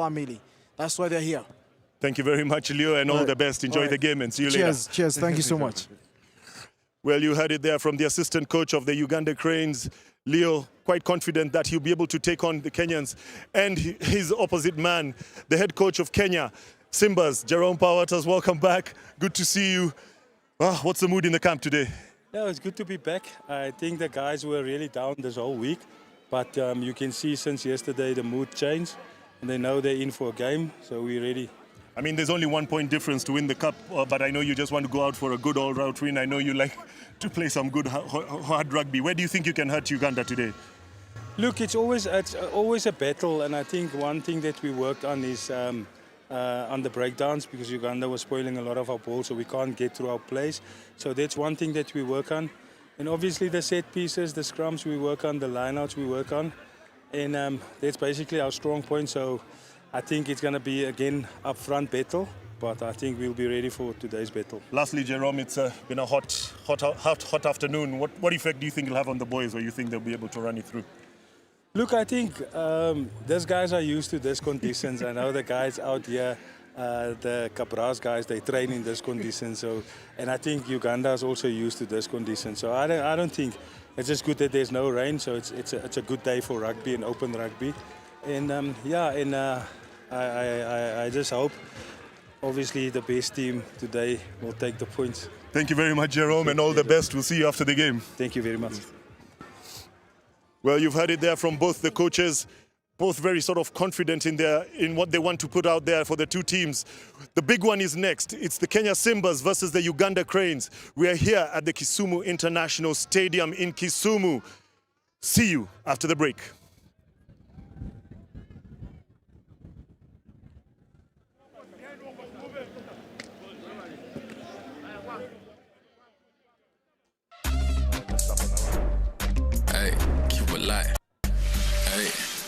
family. That's why they're here. Thank you very much, Leo, and all the best. Enjoy the game and see you later. Cheers. Thank you so much. Well, you heard it there from the assistant coach of the Uganda Cranes, Leo, quite confident that he'll be able to take on the Kenyans. And his opposite man, the head coach of Kenya, Simba's, Jerome Pawatas, welcome back. Good to see you. What's the mood in the camp today? Yeah, it's good to be back. I think the guys were really down this whole week. But you can see since yesterday the mood changed. And they know they're in for a game, so we're ready. I mean, there's only 1 point difference to win the cup, but I know you just want to go out for a good all-round win. I know you like to play some good hard rugby. Where do you think you can hurt Uganda today? Look, it's always a battle, and I think one thing that we worked on is on the breakdowns, because Uganda was spoiling a lot of our balls, so we can't get through our plays. So that's one thing that we work on. And obviously the set pieces, the scrums we work on, the lineouts we work on. And that's basically our strong point. So I think it's going to be, again, up-front battle, but I think we'll be ready for today's battle. Lastly, Jerome, it's been a hot afternoon. What effect do you think it'll have on the boys, or you think they'll be able to run it through? Look, I think these guys are used to these conditions. I know the guys out here, the Cabras guys, they train in these conditions. So, and I think Uganda is also used to these conditions. So I don't think, it's just good that there's no rain. So it's a good day for rugby and open rugby. And I just hope, obviously, the best team today will take the points. Thank you very much, Jerome, and all the best. We'll see you after the game. Thank you very much. Well, you've heard it there from both the coaches, both very sort of confident in what they want to put out there for the two teams. The big one is next. It's the Kenya Simbas versus the Uganda Cranes. We are here at the Kisumu International Stadium in Kisumu. See you after the break.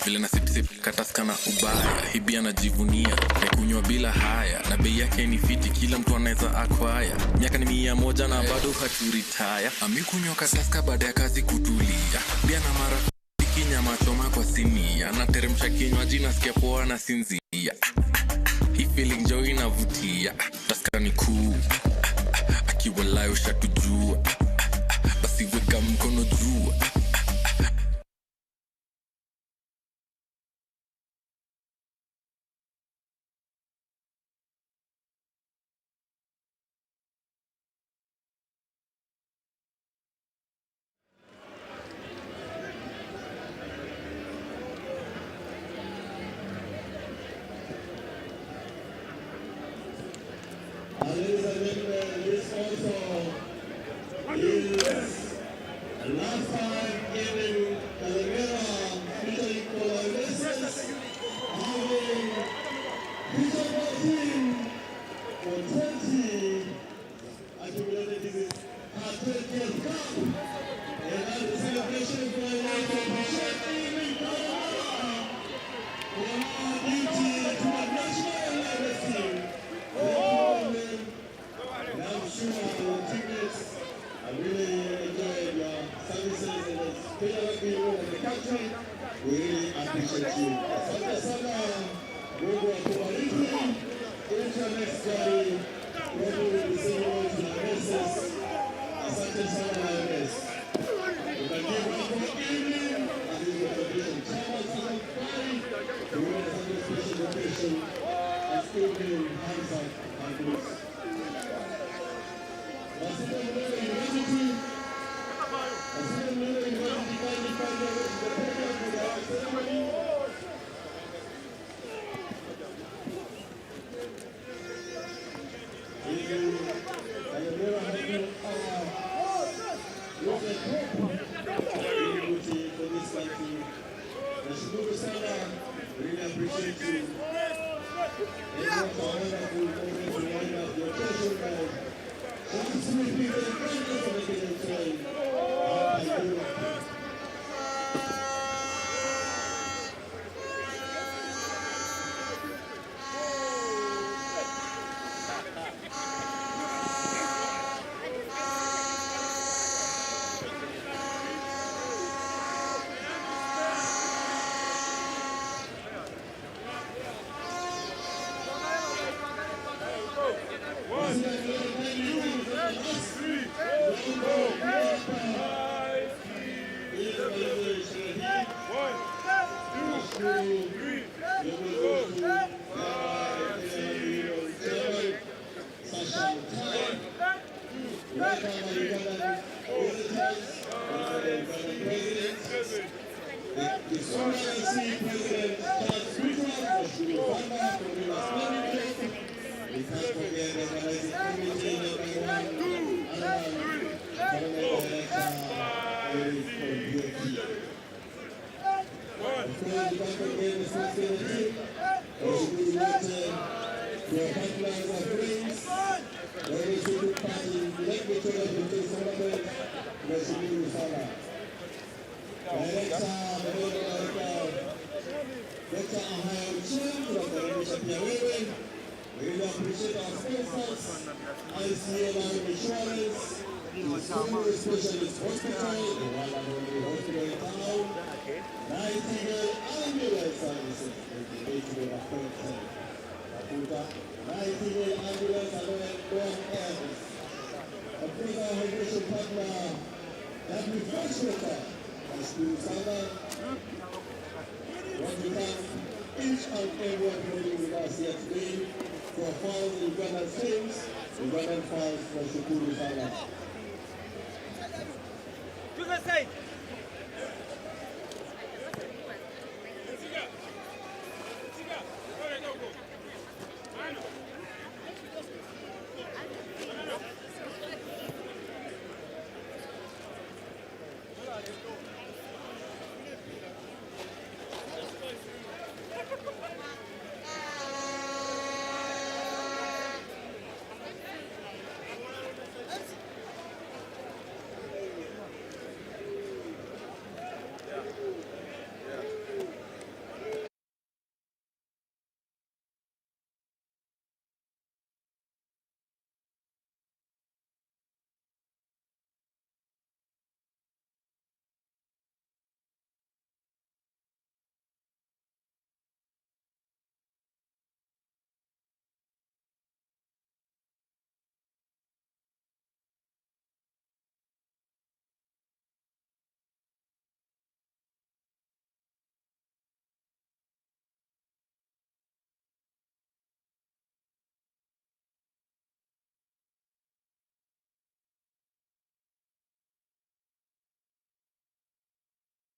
Vile na sip kataskana ubaya, hibi anajivunia kunywa bila haya, na bei yake ni fiti, kila mtu anaweza acquire. Miaka ni 100 na bado haturitaya. Amekunywa kataska baada ya kazi kutulia, bia na marafiki nyama choma kwa sinia, na teremsha kinywaji nasikia poa na sinzia. Hii feeling joy inavutia, taska ni cool, akiwa live ushatujua, basi weka mkono juu. Ladies and gentlemen, this also is the last time giving Calavera featuring Colaveses having Bishop team for 20 accumulated this her 20th cup, and as a celebration for a night of appreciating Calavera for our duty to our national legacy. I'm sure our teammates have really enjoyed your services in the Kenya rugby of the country. We really appreciate you. Asante sana, Mungu akubariki. Into next journey, Mungu will be seeing you to the races. Asante sana, Lioness. You can give up for evening, and this is the condition. Chairman Sam Fari, we will have a special location as evening hands up and boots. Really appreciate you. It's wonderful to wind up your treasure bag. Just with me, We appreciate our sponsors, ICL Insurance, Kisumu Specialist Hospital, the one and only hospital in town, Nightingale Ambulance Services, the Nightingale Ambulance and Elgon Airways. Of course, our hydration partner, W Fresh Water, and School Sana. Want to thank each and everyone joining with us here today for fans in Ugandan teams, Ugandan fans for Shukuru Sana.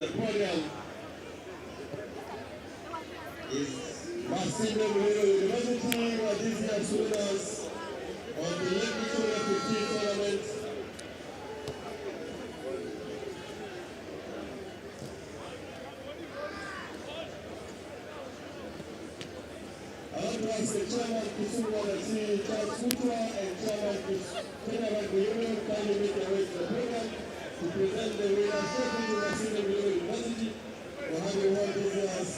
The podium is Marcelo University, who are this year's winners of the Lake Victoria 15 tournament. I want to ask the chairman, Kisumu, Charles Kutua, and chairman, Kenyatta, Union, kindly make their way to the program to present the winners trophy to Marcelo University for having won this year's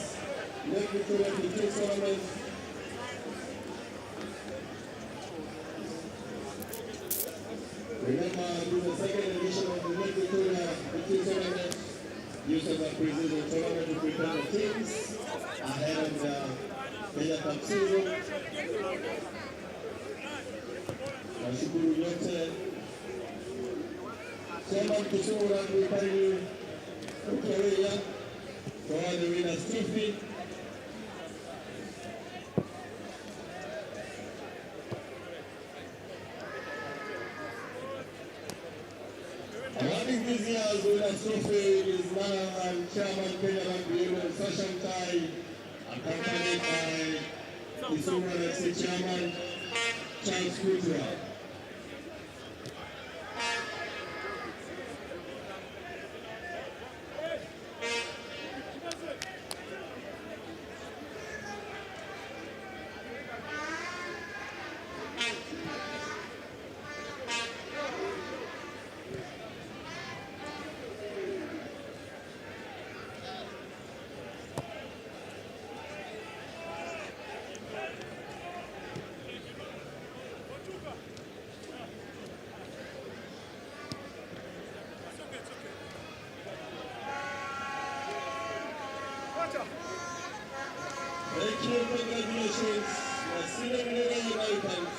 Lake Victoria 15 tournament. Remember, this is the second edition of the Lake Victoria 15 tournament. Used as a pre-season tournament to prepare the teams ahead of the Kenyatta season. Nashukuru yote. Chairman Kisumu Rugby kindly kukiawia for the winners trophy. Awarding this year's winners trophy is none other than Chairman Kenya Rugby Union Session Tai, accompanied by Kisumu FC Chairman Charles Kutua. Thank you, congratulations, Marcelo Americans.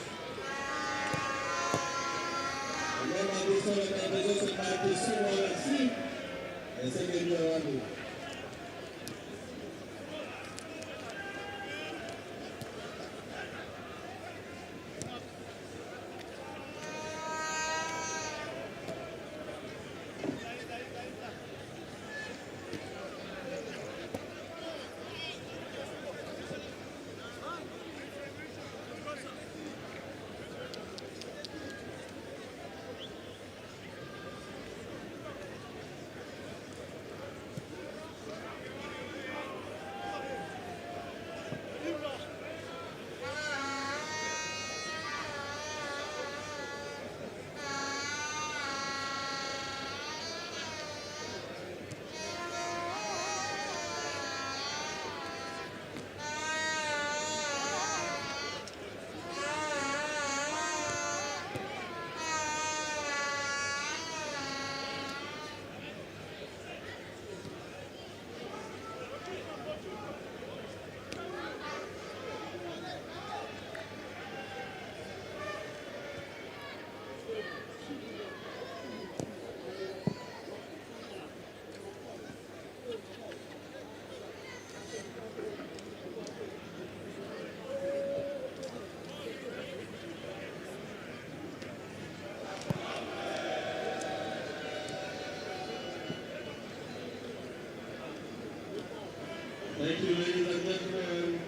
Thank you, ladies and gentlemen.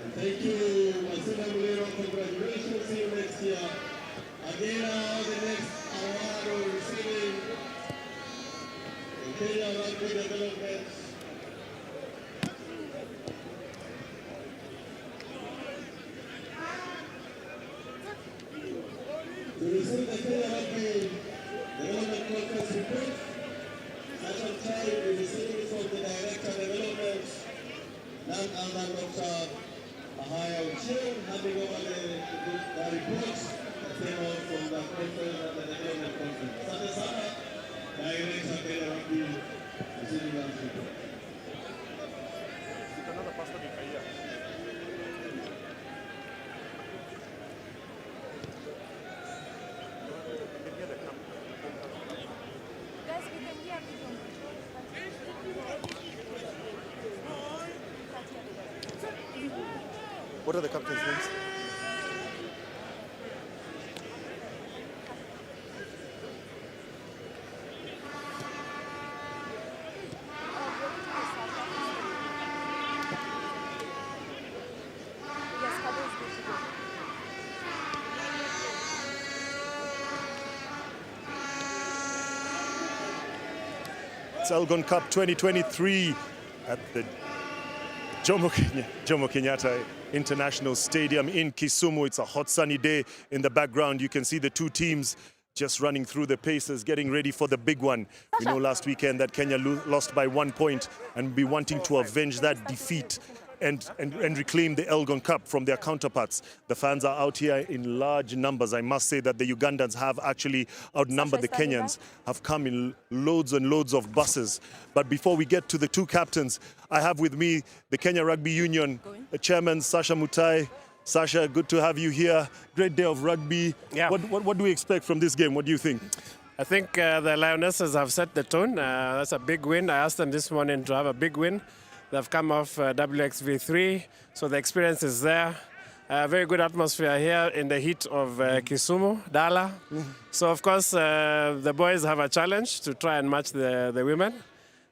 And thank you, Masina Mulero. Congratulations. See you next year. Again, the next award receiving the Kenya Rugby Development. To receive the Kenya Rugby Development Conference report, Sasha Chai is receiving from the Director of Development, none other than Dr. Ahaya Ucheo, handing over the report that came out from the conference at the development conference. Asante sana, Director of Kenya Rugby, receiving that report. What are the captains' names? It's Elgon Cup 2023 at the Jomo Kenyatta International Stadium in Kisumu. It's a hot sunny day. In the background you can see the two teams just running through the paces, getting ready for the big one. We know last weekend that Kenya lost by 1 point and be wanting to avenge that defeat and reclaim the Elgon Cup from their counterparts. The fans are out here in large numbers. I must say that the Ugandans have actually outnumbered the Kenyans, have come in loads and loads of buses. But before we get to the two captains, I have with me the Kenya Rugby Union chairman, Sasha Mutai. Sasha, good to have you here. Great day of rugby. Yeah. What do we expect from this game? What do you think? I think the Lionesses have set the tone. That's a big win. I asked them this morning to have a big win. They've come off WXV3, so the experience is there. Very good atmosphere here in the heat of Kisumu, Dala. So, of course, the boys have a challenge to try and match the women.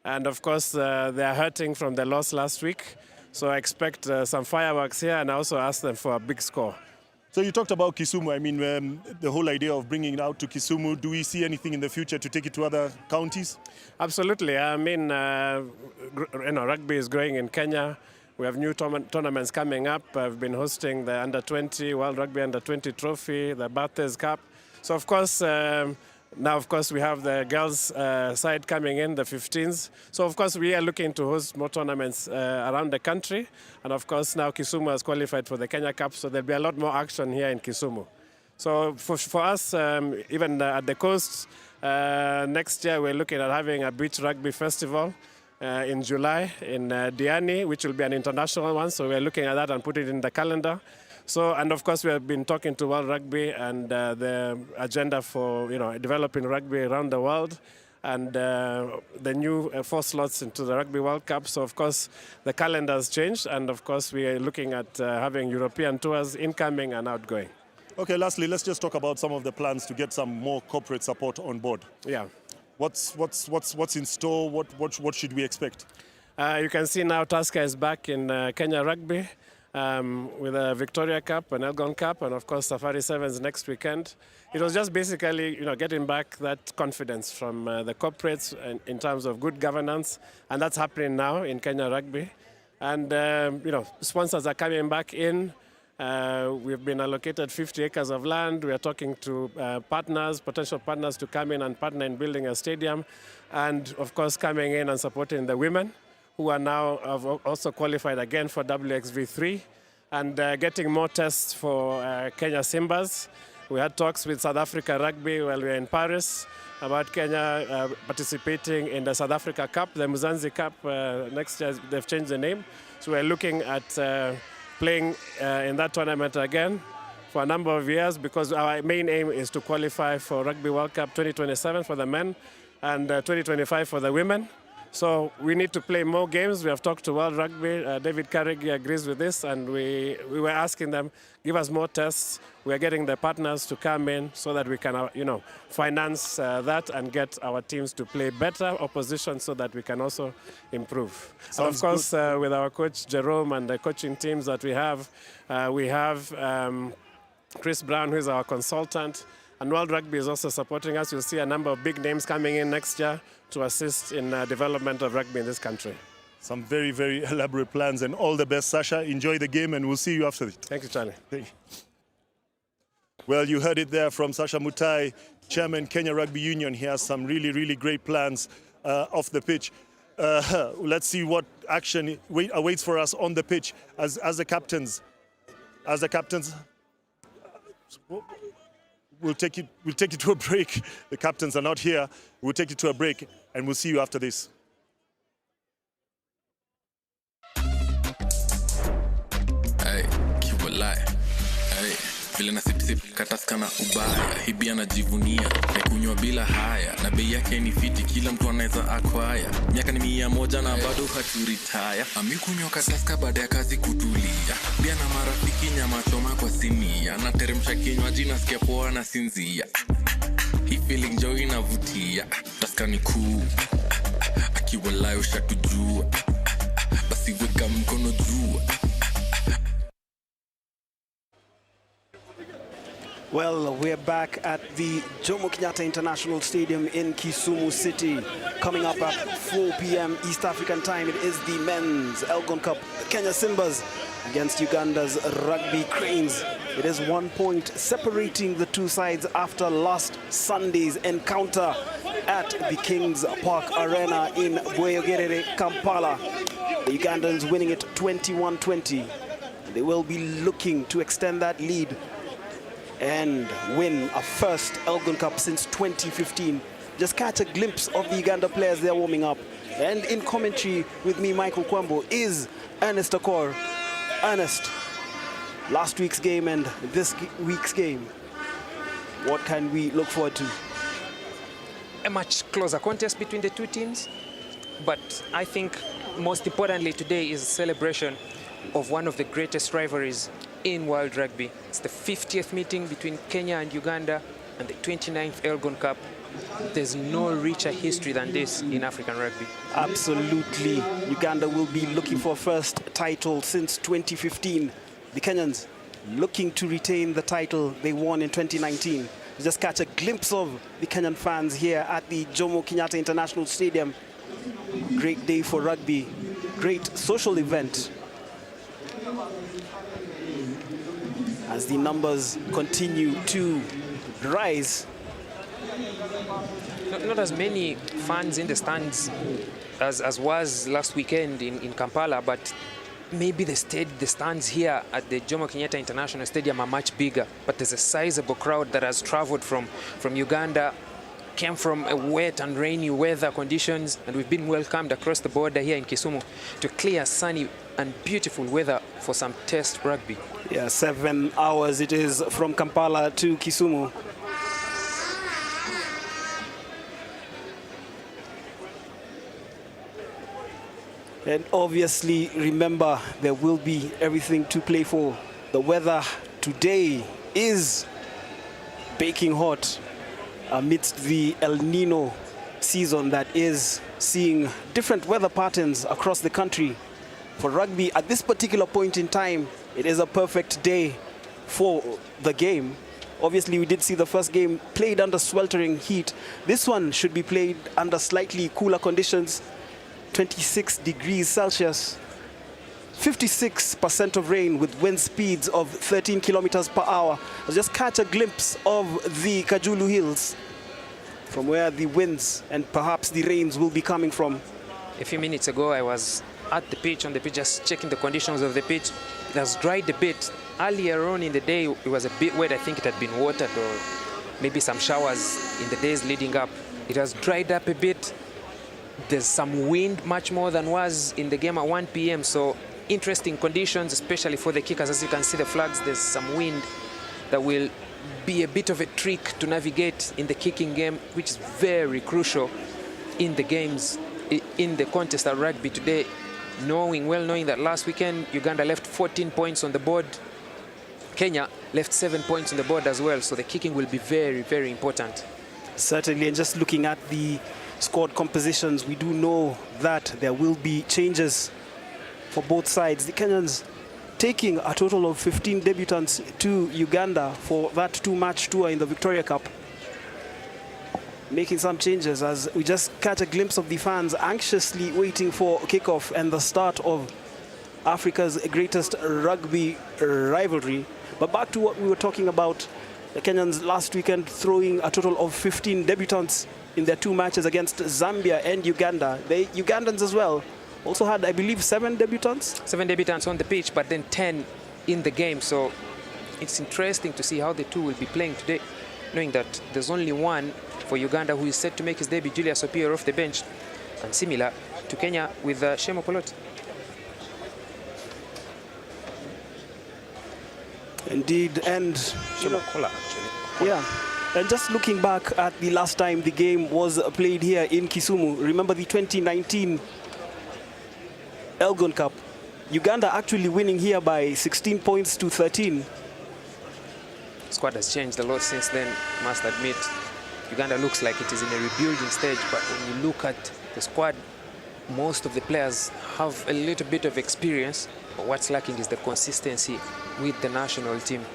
And, of course, they are hurting from the loss last week. So I expect some fireworks here, and I also ask them for a big score. So you talked about Kisumu. I mean, the whole idea of bringing it out to Kisumu. Do we see anything in the future to take it to other counties? Absolutely. I mean, rugby is growing in Kenya. We have new tournaments coming up. I've been hosting the Under-20, World Rugby Under-20 Trophy, the Bathurst Cup. So, of course, now, of course, we have the girls' side coming in, the 15s. So, of course, we are looking to host more tournaments around the country. And, of course, now Kisumu has qualified for the Kenya Cup, so there'll be a lot more action here in Kisumu. So, for us, even at the coast, next year we're looking at having a beach rugby festival in July in Diani, which will be an international one. So, we're looking at that and put it in the calendar. So, and of course, we have been talking to World Rugby and the agenda for, developing rugby around the world. and the new 4 slots into the Rugby World Cup. So, of course, the calendar has changed, and, of course, we are looking at having European tours incoming and outgoing. Okay, lastly, let's just talk about some of the plans to get some more corporate support on board. Yeah. What's in store? What should we expect? You can see now Tusker is back in Kenya Rugby with a Victoria Cup, an Elgon Cup, and of course Safari Sevens next weekend. It was just basically, getting back that confidence from the corporates in terms of good governance, and that's happening now in Kenya Rugby. And sponsors are coming back in. We've been allocated 50 acres of land. We are talking to potential partners to come in and partner in building a stadium, and of course coming in and supporting the women, who are now have also qualified again for WXV3, and getting more tests for Kenya Simbas. We had talks with South Africa Rugby while we were in Paris about Kenya participating in the South Africa Cup, the Mzansi Cup. Next year they've changed the name. So we're looking at playing in that tournament again for a number of years, because our main aim is to qualify for Rugby World Cup 2027 for the men and 2025 for the women. So we need to play more games. We have talked to World Rugby. David Carnegie agrees with this, and we were asking them, give us more tests. We are getting the partners to come in so that we can, finance that and get our teams to play better opposition so that we can also improve. And of course, with our coach Jerome and the coaching teams that we have Chris Brown, who is our consultant, and World Rugby is also supporting us. You'll see a number of big names coming in next year to assist in development of rugby in this country. Some very, very elaborate plans, and all the best, Sasha. Enjoy the game, and we'll see you after it. Thank you, Charlie. Thank you. Well, you heard it there from Sasha Mutai, Chairman, Kenya Rugby Union. He has some really, really great plans off the pitch. Let's see what action awaits for us on the pitch as the captains. We'll take you to a break. The captains are not here. We'll take you to a break, and we'll see you after this. Hey, keep a lie. Hey, vile na sip kataska na ubaya, hibi anajivunia na kunywa bila haya, na bei yake ni fiti, kila mtu anaweza acquire. Miaka ni 100 na bado haturitaya. Amekunywa kataska baada ya kazi kutulia. Bia na marafiki nyama choma kwa sinia, na teremsha kinywaji nasikia poa na sinzia. Hii feeling joy inavutia. Taska ni cool. Akiwa live ushatujua. Basi weka mkono juu. Well, we're back at the Jomo Kenyatta International Stadium in Kisumu City. Coming up at 4 p.m. East African time, it is the men's Elgon Cup, the Kenya Simbas against Uganda's Rugby Cranes. It is 1 point separating the two sides after last Sunday's encounter at the Kings Park Arena in Bweyogerere, Kampala. The Ugandans winning it 21-20. They will be looking to extend that lead and win a first Elgon Cup since 2015. Just catch a glimpse of the Uganda players there warming up. And in commentary with me, Michael Kwambo, is Ernest Akor. Ernest, last week's game and this week's game, what can we look forward to? A much closer contest between the two teams, but I think most importantly today is a celebration of one of the greatest rivalries in world rugby. It's the 50th meeting between Kenya and Uganda and the 29th Elgon Cup. There's no richer history than this in African rugby. Absolutely. Uganda will be looking for first title since 2015. The Kenyans looking to retain the title they won in 2019. Just catch a glimpse of the Kenyan fans here at the Jomo Kenyatta International Stadium. Great day for rugby, great social event. As the numbers continue to rise. Not as many fans in the stands as was last weekend in Kampala, but maybe the stands here at the Jomo Kenyatta International Stadium are much bigger. But there's a sizable crowd that has traveled from Uganda, came from wet and rainy weather conditions, and we've been welcomed across the border here in Kisumu to clear, sunny and beautiful weather for some test rugby. Yeah, 7 hours it is from Kampala to Kisumu. And obviously, remember, there will be everything to play for. The weather today is baking hot amidst the El Nino season that is seeing different weather patterns across the country. For rugby, at this particular point in time, it is a perfect day for the game. Obviously, we did see the first game played under sweltering heat. This one should be played under slightly cooler conditions, 26 degrees Celsius, 56% of rain with wind speeds of 13 kilometers per hour. Let's just catch a glimpse of the Kajulu Hills from where the winds and perhaps the rains will be coming from. A few minutes ago, I was at the pitch, just checking the conditions of the pitch. It has dried a bit. Earlier on in the day, it was a bit wet. I think it had been watered or maybe some showers in the days leading up. It has dried up a bit. There's some wind, much more than was in the game at 1 p.m. So interesting conditions, especially for the kickers. As you can see the flags, there's some wind that will be a bit of a trick to navigate in the kicking game, which is very crucial in the games, in the contest at rugby today. Knowing that last weekend Uganda left 14 points on the board, Kenya left 7 points on the board as well, so the kicking will be very, very important. Certainly, and just looking at the squad compositions, we do know that there will be changes for both sides. The Kenyans taking a total of 15 debutants to Uganda for that two-match tour in the Victoria Cup. Making some changes as we just catch a glimpse of the fans anxiously waiting for kickoff and the start of Africa's greatest rugby rivalry. But back to what we were talking about, the Kenyans last weekend throwing a total of 15 debutants in their two matches against Zambia and Uganda. The Ugandans as well also had, I believe, 7 debutants? 7 debutants on the pitch, but then 10 in the game. So it's interesting to see how the two will be playing today, knowing that there's only one for Uganda who is set to make his debut, Julius Opior, off the bench, and similar to Kenya with Shemo Polot. Indeed, and Shemo Kola, actually. Yeah, and just looking back at the last time the game was played here in Kisumu, remember the 2019 Elgon Cup, Uganda actually winning here by 16 points to 13. Squad has changed a lot since then, must admit. Uganda looks like it is in a rebuilding stage, but when you look at the squad, most of the players have a little bit of experience, but what's lacking is the consistency with the national team.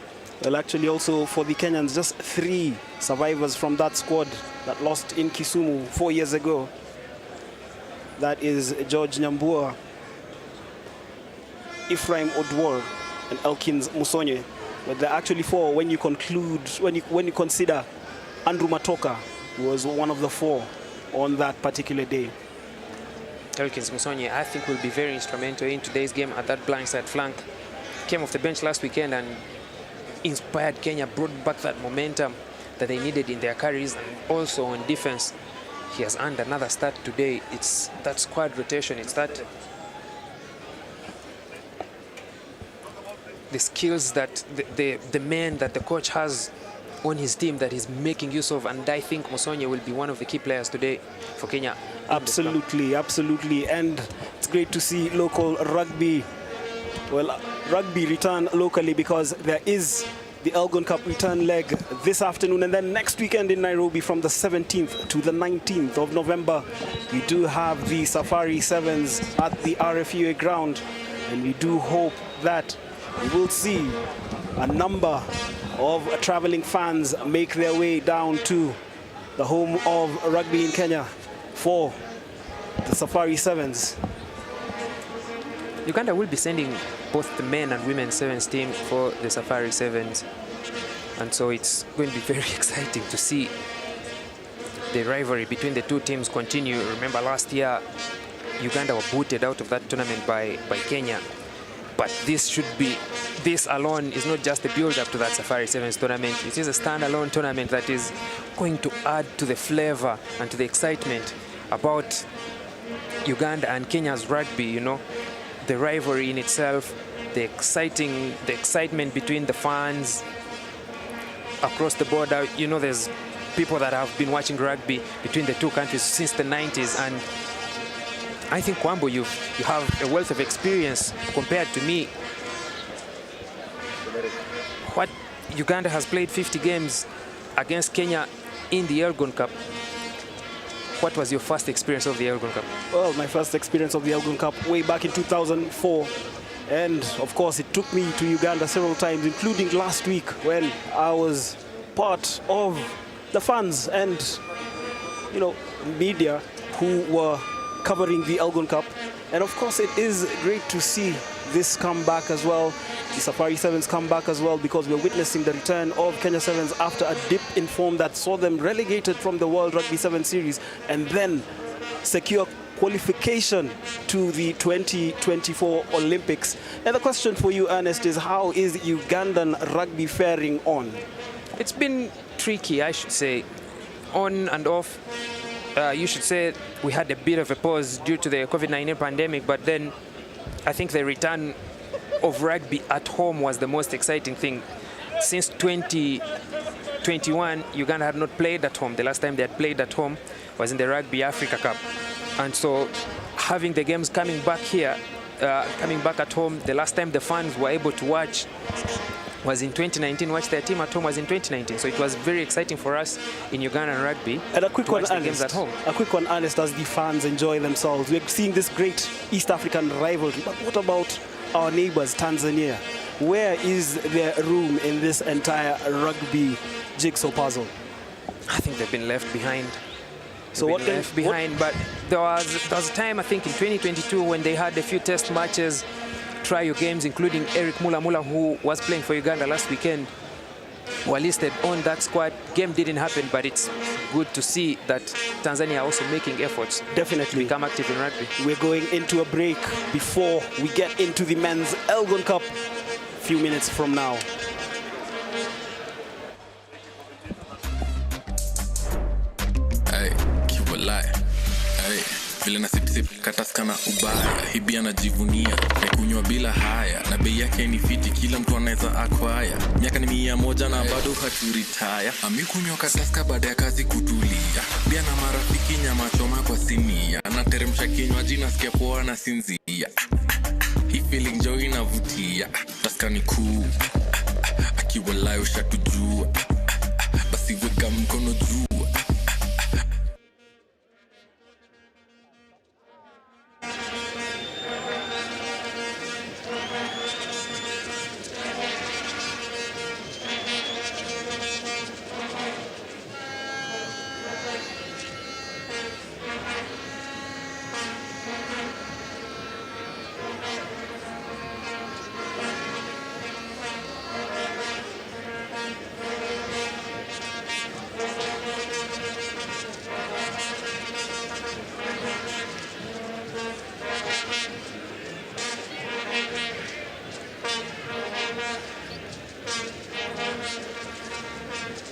Well, actually also for the Kenyans, just 3 survivors from that squad that lost in Kisumu 4 years ago. That is George Nyambua, Ephraim Odwor, and Elkins Musonye. But there are actually 4 when you conclude, when you consider Andrew Matoka, who was one of the 4 on that particular day. Elkins Musonye, I think, will be very instrumental in today's game at that blindside flank. Came off the bench last weekend and inspired Kenya, brought back that momentum that they needed in their carries, and also on defense. He has earned another start today. It's that squad rotation, it's that the skills that the men that the coach has on his team that he's making use of, and I think Musonye will be one of the key players today for Kenya. Absolutely, absolutely, and it's great to see local rugby, well, rugby return locally, because there is the Elgon Cup return leg this afternoon, and then next weekend in Nairobi from the 17th to the 19th of November, we do have the Safari Sevens at the RFUA ground, and we do hope that we will see a number of traveling fans make their way down to the home of rugby in Kenya for the Safari Sevens. Uganda will be sending both the men and women Sevens team for the Safari Sevens, and so it's going to be very exciting to see the rivalry between the two teams continue. Remember last year Uganda were booted out of that tournament by Kenya, but this alone is not just a build-up to that Safari Sevens tournament. It is a standalone tournament that is going to add to the flavor and to the excitement about Uganda and Kenya's rugby, you know. The rivalry in itself, the excitement between the fans across the border. You know, there's people that have been watching rugby between the two countries since the 90s, and I think, Kwambo, you have a wealth of experience compared to me. What Uganda has played 50 games against Kenya in the Elgon Cup. What was your first experience of the Elgon Cup? Well, my first experience of the Elgon Cup way back in 2004. And of course, it took me to Uganda several times, including last week when I was part of the fans and, media who were covering the Elgon Cup. And of course, it is great to see this come back as well. The Safari Sevens come back as well, because we're witnessing the return of Kenya Sevens after a dip in form that saw them relegated from the World Rugby 7 Series and then secure qualification to the 2024 Olympics. And the question for you, Ernest, is how is Ugandan rugby faring on? It's been tricky, I should say, on and off. You should say we had a bit of a pause due to the COVID-19 pandemic, but then I think the return of rugby at home was the most exciting thing. Since 2021, Uganda had not played at home. The last time they had played at home was in the Rugby Africa Cup. And so having the games coming back here, coming back at home, the last time the fans were able to watch was in 2019, watch their team at home was in 2019. So it was very exciting for us in Ugandan rugby. And a quick to one, watch the Ernest. games at home. A quick one, Ernest, as the fans enjoy themselves. We're seeing this great East African rivalry. But what about our neighbors, Tanzania? Where is their room in this entire rugby jigsaw puzzle? I think they've been left behind. So what left behind? But there was a time, I think, in 2022 when they had a few test matches, trial games, including Eric Mulamula, who was playing for Uganda last weekend, were listed on that squad. Game didn't happen, but it's good to see that Tanzania are also making efforts. Definitely. To become active in rugby. We're going into a break before we get into the men's Elgon Cup a few minutes from now. Hey, keep a lie. Hey, vile na sip kataska na ubaya, hibi anajivunia na kunywa bila haya, na bei yake ni fiti, kila mtu anaweza acquire. Miaka ni 100 na bado haturitaya. Amekunywa kataska baada ya kazi kutulia, bia na marafiki nyama choma kwa sinia, anateremsha kinywaji nasikia poa na sinzia. Hii feeling joy inavutia, taska ni cool, akiwa layo shatujua, basi weka mkono juu.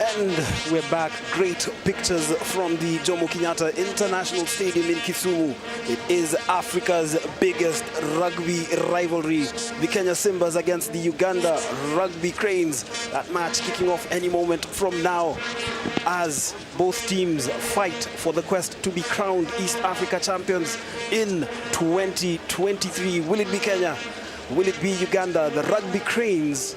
And we're back. Great pictures from the Jomo Kenyatta International Stadium in Kisumu. It is Africa's biggest rugby rivalry. The Kenya Simbas against the Uganda Rugby Cranes. That match kicking off any moment from now as both teams fight for the quest to be crowned East Africa champions in 2023. Will it be Kenya? Will it be Uganda? The Rugby Cranes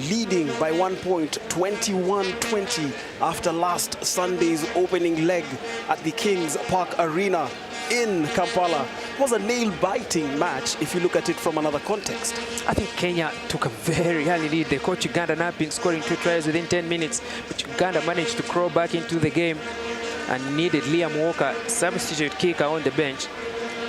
leading by 1 point, 21-20 after last Sunday's opening leg at the Kings Park Arena in Kampala. It was a nail-biting match if you look at it from another context. I think Kenya took a very early lead. They caught Uganda napping, scoring 2 tries within 10 minutes. But Uganda managed to crawl back into the game and needed Liam Walker, substitute kicker on the bench,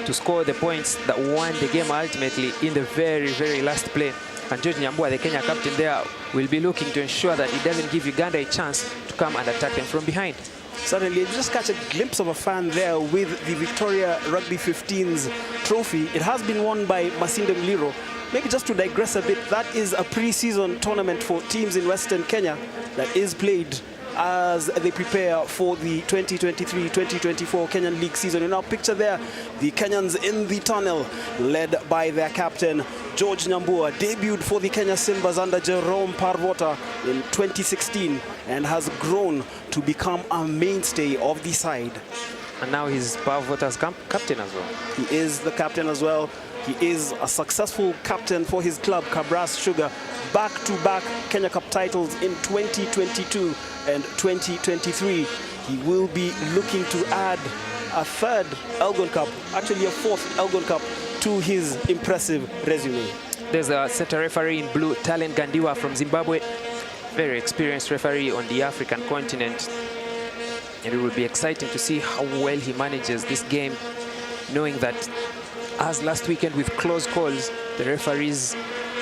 to score the points that won the game ultimately in the very, very last play. And George Nyambua, the Kenya captain there, will be looking to ensure that he doesn't give Uganda a chance to come and attack them from behind. Suddenly, you just catch a glimpse of a fan there with the Victoria Rugby 15's trophy. It has been won by Masinde Mliro. Maybe just to digress a bit, that is a pre-season tournament for teams in Western Kenya that is played as they prepare for the 2023-2024 Kenyan League season. In our picture there, the Kenyans in the tunnel, led by their captain, George Nyambua, debuted for the Kenya Simbas under Jerome Parvota in 2016 and has grown to become a mainstay of the side. And now he's Power Voters captain as well. He is the captain as well. He is a successful captain for his club, Kabras Sugar. Back-to-back Kenya Cup titles in 2022 and 2023. He will be looking to add a third Elgon Cup, actually a fourth Elgon Cup, to his impressive resume. There's a center referee in blue, Talent Gandiwa from Zimbabwe. Very experienced referee on the African continent. And it will be exciting to see how well he manages this game, knowing that as last weekend with close calls, the referees'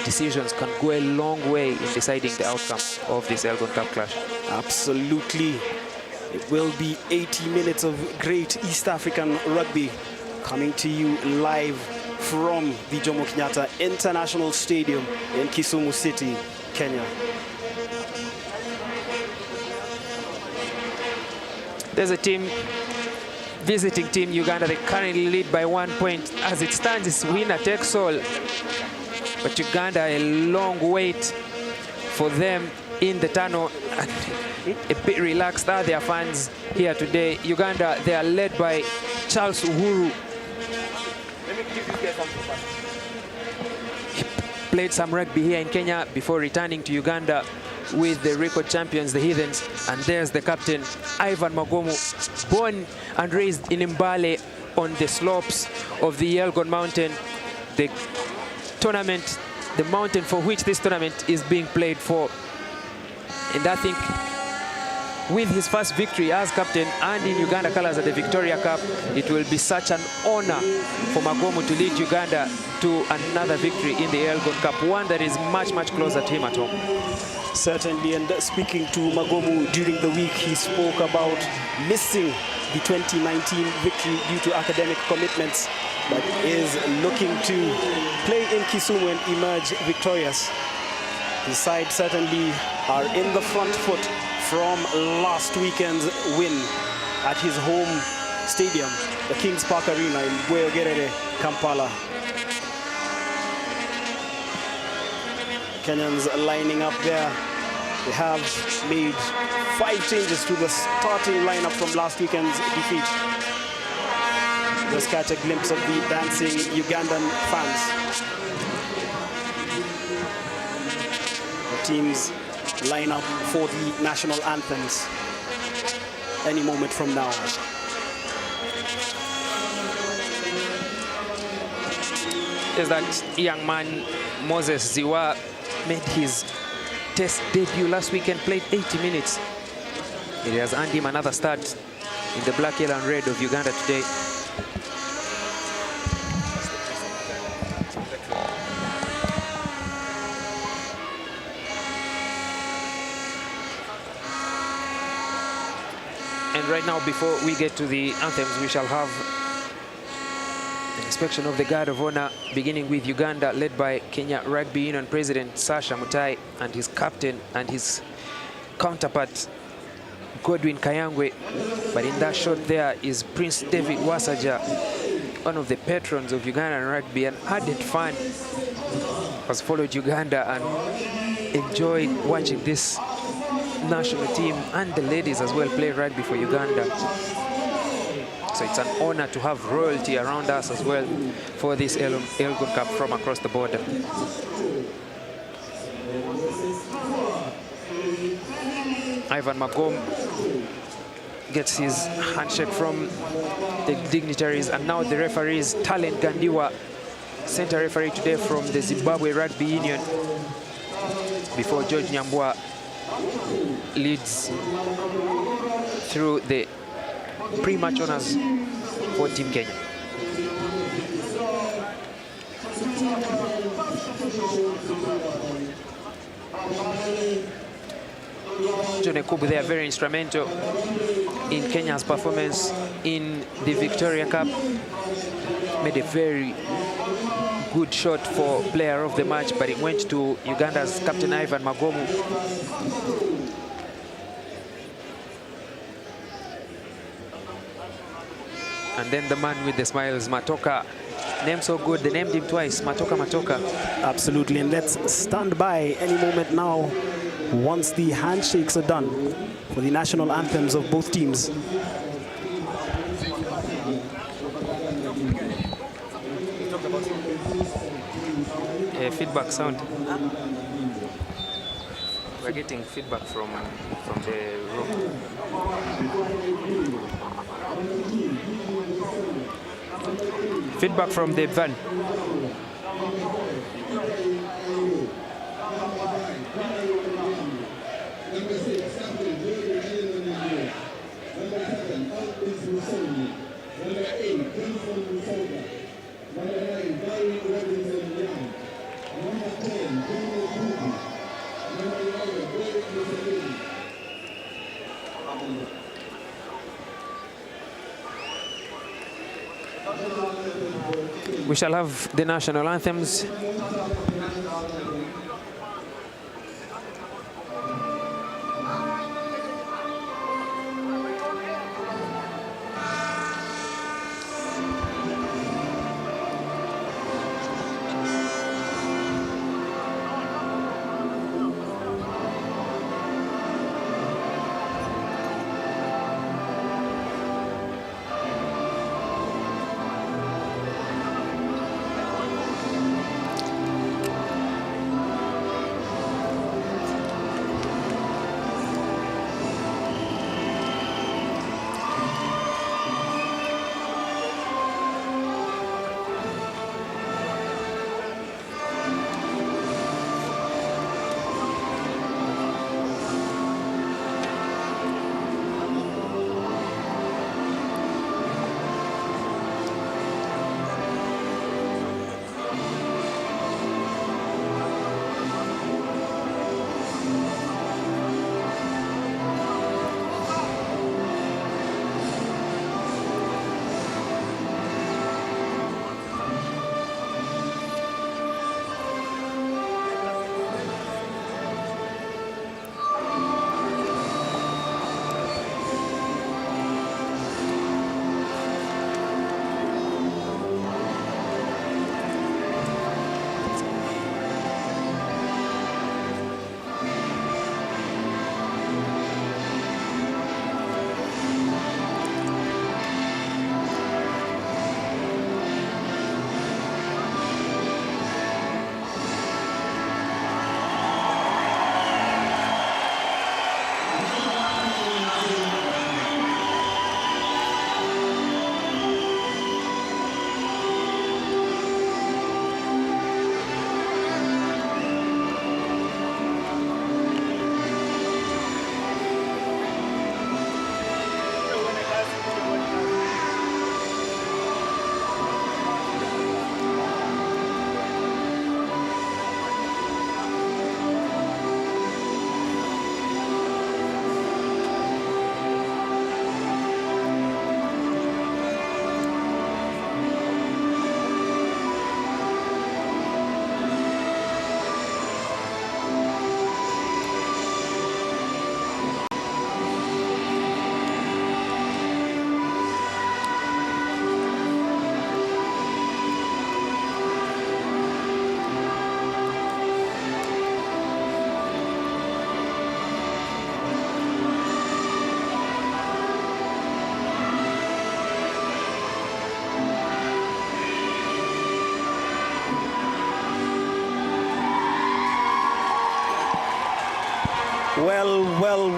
decisions can go a long way in deciding the outcome of this Elgon Cup clash. Absolutely. It will be 80 minutes of great East African rugby coming to you live from the Jomo Kenyatta International Stadium in Kisumu City, Kenya. There's a team, visiting team Uganda. They currently lead by 1 point. As it stands, it's winner takes all. But Uganda, a long wait for them in the tunnel. And a bit relaxed are their fans here today. Uganda, they are led by Charles Uhuru. He played some rugby here in Kenya before returning to Uganda with the record champions, the Heathens. And there's the captain, Ivan Magomo, born and raised in Mbale on the slopes of the Elgon Mountain. The tournament, the mountain for which this tournament is being played for. And I think with his first victory as captain and in Uganda colors at the Victoria Cup, it will be such an honor for Magomo to lead Uganda to another victory in the Elgon Cup, one that is much, much closer to him at home. Certainly, and speaking to Magomo during the week, he spoke about missing the 2019 victory due to academic commitments, but is looking to play in Kisumu and emerge victorious. His side certainly are in the front foot from last weekend's win at his home stadium, the Kings Park Arena in Bweyogerere, Kampala. Kenyans lining up there. They have made 5 changes to the starting lineup from last weekend's defeat. Just catch a glimpse of the dancing Ugandan fans. The teams line up for the national anthems any moment from now. Is that young man, Moses Ziwa, made his test debut last weekend, played 80 minutes. It has earned him another start in the black, yellow and red of Uganda today. And right now, before we get to the anthems, we shall have an inspection of the Guard of Honor, beginning with Uganda, led by Kenya Rugby Union President Sasha Mutai and his captain and his counterpart, Godwin Kayangwe. But in that shot there is Prince David Wasaja, one of the patrons of Ugandan rugby, an ardent fan, has followed Uganda and enjoyed watching this national team and the ladies as well play rugby for Uganda. So it's an honor to have royalty around us as well for this Elgon Cup from across the border. Ivan Magom gets his handshake from the dignitaries, and now the referees, Talent Gandiwa, center referee today from the Zimbabwe Rugby Union, before George Nyambwa leads through the pre-match honors for Team Kenya. John Ekubu, they are very instrumental in Kenya's performance in the Victoria Cup. Made a very good shot for player of the match, but it went to Uganda's captain Ivan Magomu. And then the man with the smiles, Matoka. Name so good, they named him twice, Matoka. Absolutely, and let's stand by any moment now once the handshakes are done for the national anthems of both teams. feedback sound. We're getting feedback from the room. Feedback from the van. We shall have the national anthems.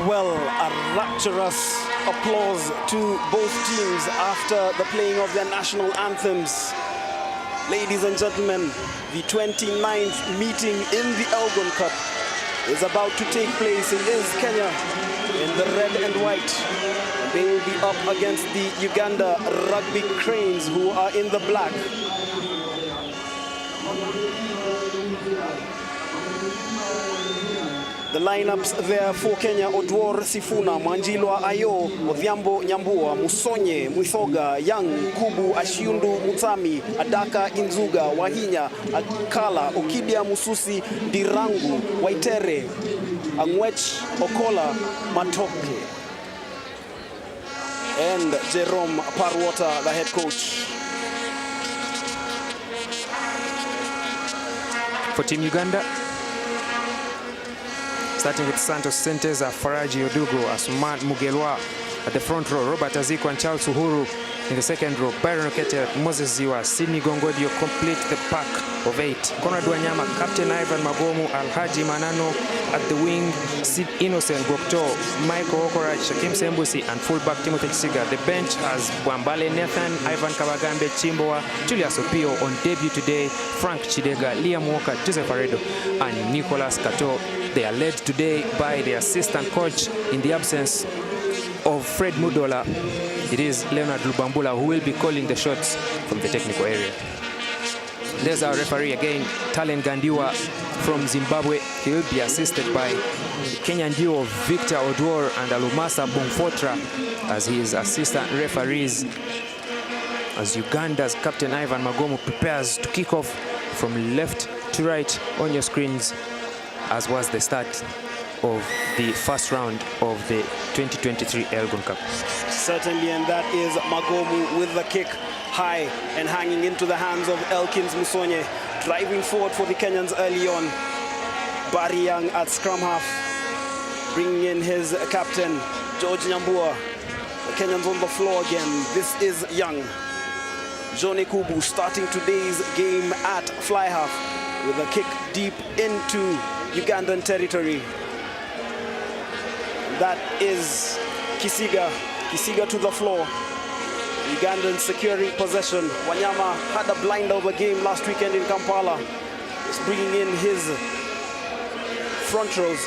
Well, a rapturous applause to both teams after the playing of their national anthems. Ladies and gentlemen, the 29th meeting in the Elgon Cup is about to take place. It is Kenya in the red and white. They will be up against the Uganda Rugby Cranes, who are in the black. The lineups there for Kenya: Odwor Sifuna, Mwanjilwa Ayo, Odhiambo Nyambua, Musonye, Mwithoga, Young, Kubu, Ashiundu, Mutami, Adaka Inzuga, Wahinya, Akala, Okidia Mususi, Dirangu, Waitere, Angwech, Okola, Matoke, and Jerome Parwata, the head coach. For Team Uganda, starting with Santos Senteza, Faraji Odugo, Asuman Mugelwa at the front row, Robert Aziko and Charles Uhuru in the second row, Byron Okete, Moses Ziwa, Sidney Gongodio complete the pack of 8. Conrad Wanyama, Captain Ivan Magomu, Alhaji Manano at the wing, Sid Innocent Gokto, Michael Okorach, Shakim Sembusi and fullback Timothy Chisiga. The bench has Bwambale Nathan, Ivan Kabagambe, Chimboa, Julius Opio on debut today, Frank Chidega, Liam Walker, Joseph Aredo and Nicholas Kato. They are led today by the assistant coach in the absence of Fred Mudola. It is Leonard Lubambula who will be calling the shots from the technical area. There's our referee again, Talen Gandiwa from Zimbabwe. He will be assisted by Kenyan duo Victor Odwor and Alumasa Bongfotra as his assistant referees, as Uganda's Captain Ivan Magomu prepares to kick off from left to right on your screens, as was the start of the first round of the 2023 Elgon Cup. Certainly, and that is Magomu with the kick high and hanging into the hands of Elkins Musonye, driving forward for the Kenyans early on. Barry Young at scrum half, bringing in his captain, George Nyambua. The Kenyans on the floor again. This is Young. Johnny Kubu starting today's game at fly half with a kick deep into Ugandan territory. That is Kisiga. Kisiga to the floor. Ugandan securing possession. Wanyama had a blind over game last weekend in Kampala. He's bringing in his front rows.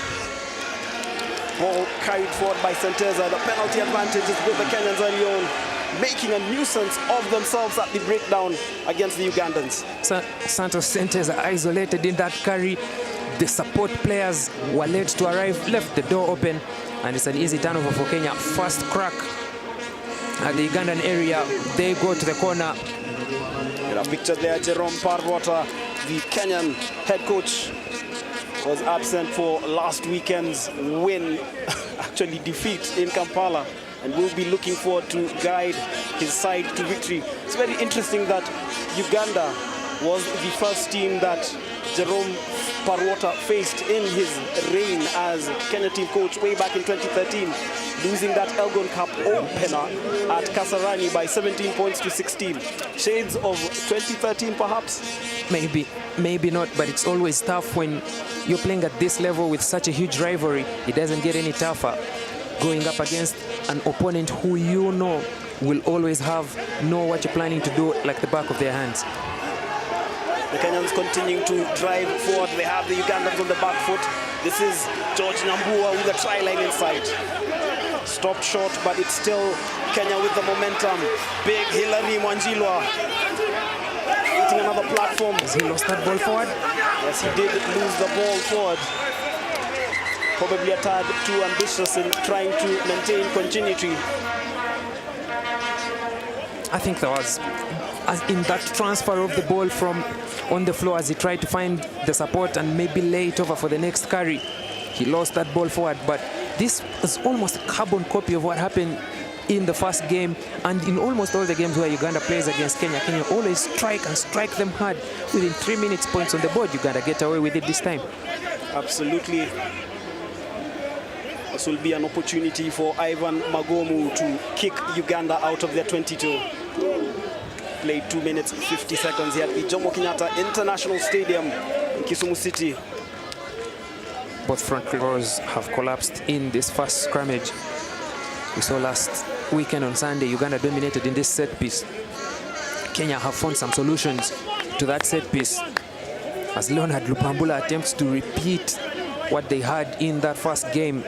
Ball carried forward by Senteza. The penalty advantage is with the Kenyans early on, making a nuisance of themselves at the breakdown against the Ugandans. Santos Senteza isolated in that carry. The support players were late to arrive, left the door open, and it's an easy turnover for Kenya. First crack at the Ugandan area. They go to the corner. There are pictures there. Jerome Parvota, the Kenyan head coach, was absent for last weekend's win, actually defeat in Kampala, and will be looking forward to guide his side to victory. It's very interesting that Uganda was the first team that Jerome Parvota faced in his reign as Kenya team coach way back in 2013, losing that Elgon Cup opener at Kasarani by 17 points to 16. Shades of 2013 perhaps? Maybe not, but it's always tough when you're playing at this level with such a huge rivalry. It doesn't get any tougher going up against an opponent who you know will always know what you're planning to do like the back of their hands. The Kenyans continuing to drive forward. They have the Ugandans on the back foot. This is George Nyambua with the try line in sight. Stopped short, but it's still Kenya with the momentum. Big Hilary Mwanjilwa hitting another platform. Has he lost that ball forward? Yes, he did lose the ball forward. Probably a tad too ambitious in trying to maintain continuity. I think there was, as in that transfer of the ball from on the floor as he tried to find the support and maybe lay it over for the next carry. He lost that ball forward, but this is almost a carbon copy of what happened in the first game and in almost all the games where Uganda plays against Kenya. Kenya always strike them hard. Within 3 minutes, points on the board. Uganda get away with it this time. Absolutely. This will be an opportunity for Ivan Magomu to kick Uganda out of their 22. Played 2 minutes 50 seconds here at the Jomo Kenyatta International Stadium in Kisumu City. Both front rows have collapsed in this first scrimmage. We saw last weekend on Sunday, Uganda dominated in this set piece. Kenya have found some solutions to that set piece as Leonard Lubambula attempts to repeat what they had in that first game.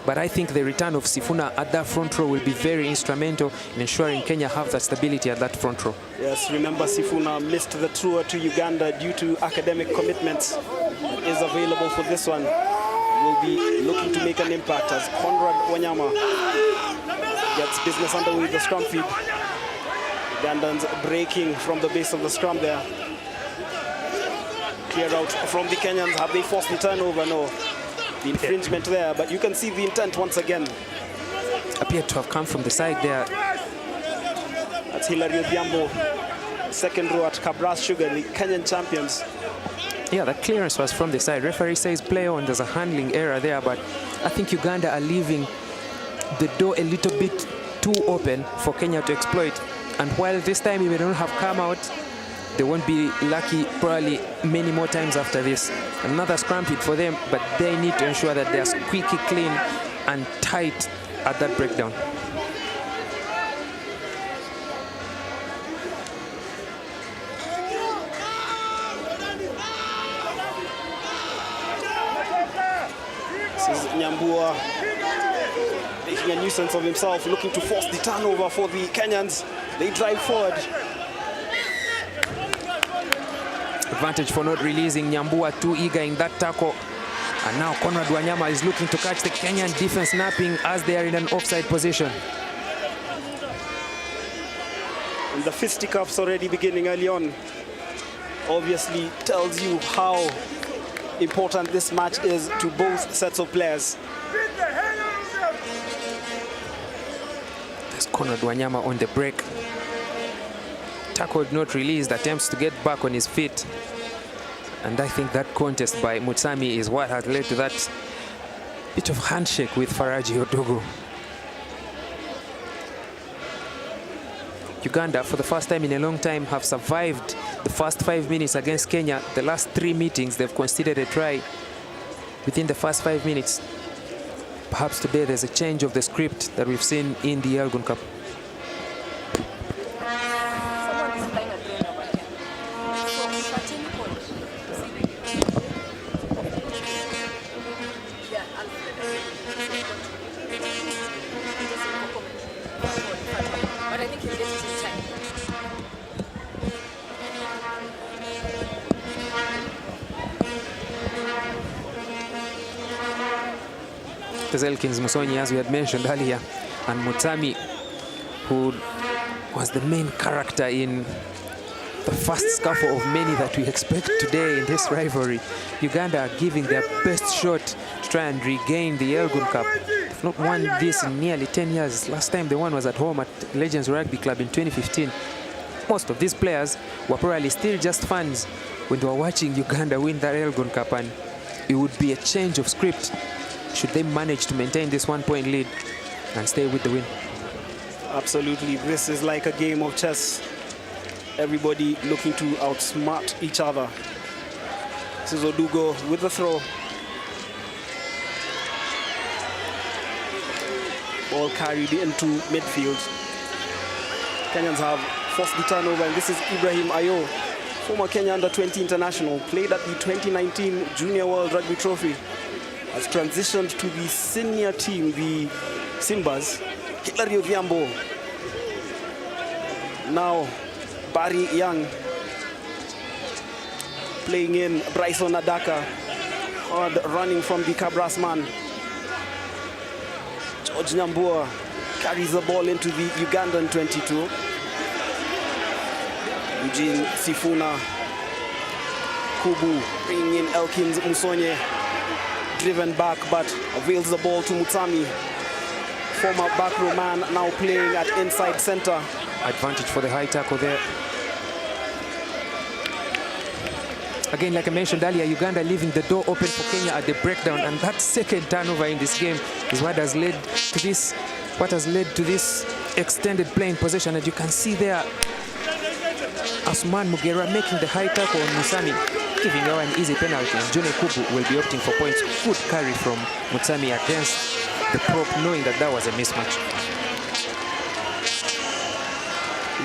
But I think the return of Sifuna at that front row will be very instrumental in ensuring Kenya have that stability at that front row. Yes, remember Sifuna missed the tour to Uganda due to academic commitments. Is available for this one. Will be looking to make an impact as Conrad Wanyama gets business underway with the scrum feed. Ugandans breaking from the base of the scrum there. Clear out from the Kenyans. Have they forced the turnover? No. The infringement there, but you can see the intent once again. Appeared to have come from the side there. That's Hilary Odhiambo, second row at Kabras Sugar, the Kenyan champions. Yeah, the clearance was from the side. Referee says play on. There's a handling error there, but I think Uganda are leaving the door a little bit too open for Kenya to exploit. And while this time if they don't have come out, they won't be lucky probably many more times after this. Another scrum hit for them, but they need to ensure that they are squeaky clean and tight at that breakdown. This is Nyambua making a nuisance of himself, looking to force the turnover for the Kenyans. They drive forward. Advantage for not releasing Nyambua, too eager in that tackle. And now Conrad Wanyama is looking to catch the Kenyan defense napping as they are in an offside position. And the fisticuffs already beginning early on obviously tells you how important this match is to both sets of players. There's Conrad Wanyama on the break. Tackle not released, attempts to get back on his feet. And I think that contest by Mutsami is what has led to that bit of handshake with Faraji Odogo. Uganda, for the first time in a long time, have survived the first 5 minutes against Kenya. The last 3 meetings, they've conceded a try within the first 5 minutes. Perhaps today there's a change of the script that we've seen in the Elgon Cup. Elkins Musonyi, as we had mentioned earlier, and Mutsami, who was the main character in the first scuffle of many that we expect today in this rivalry. Uganda are giving their best shot to try and regain the Elgon Cup. They've not won this in nearly 10 years. Last time they won was at home at Legends Rugby Club in 2015. Most of these players were probably still just fans when they were watching Uganda win that Elgon Cup, and it would be a change of script should they manage to maintain this 1-point lead and stay with the win. Absolutely, this is like a game of chess. Everybody looking to outsmart each other. This is Odugo with the throw. Ball carried into midfield. Kenyans have forced the turnover, and this is Ibrahim Ayo, former Kenya under-20 international, played at the 2019 Junior World Rugby Trophy. Has transitioned to the senior team, the Simbas. Hilary Odhiambo. Now Barry Young playing in Bryson Adaka. Hard running from the Cabras man. George Nyambua carries the ball into the Ugandan 22. Eugene Sifuna. Kubu bringing in Elkins Musonye. Driven back, but avails the ball to Mutsami. Former back row man now playing at inside center. Advantage for the high tackle there. Again, like I mentioned earlier, Uganda leaving the door open for Kenya at the breakdown, and that second turnover in this game is what has led to this, extended playing possession. And you can see there, Asman Mugera making the high tackle on Musami, giving away an easy penalty, and Johnny Kubu will be opting for points. Good carry from Mutsami against the prop, knowing that that was a mismatch.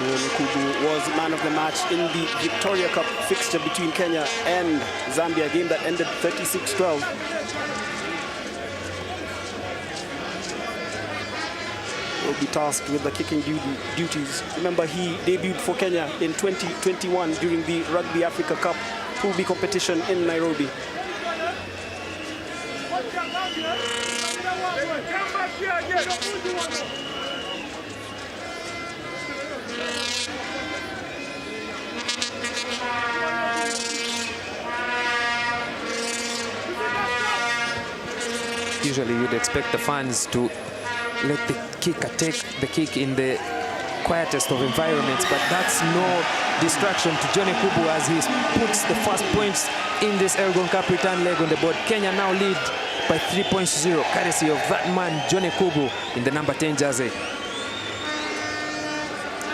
Johnny Kubu was man of the match in the Victoria Cup fixture between Kenya and Zambia, a game that ended 36-12. Will be tasked with the kicking duties. Remember, he debuted for Kenya in 2021 during the Rugby Africa Cup Pool B competition in Nairobi. Usually you'd expect the fans to let the kicker take the kick in the quietest of environments, but that's no distraction to Johnny Kubu as he puts the first points in this Elgon Cup return leg on the board. Kenya now lead by 3 points to 0, courtesy of that man, Johnny Kubu, in the number 10 jersey.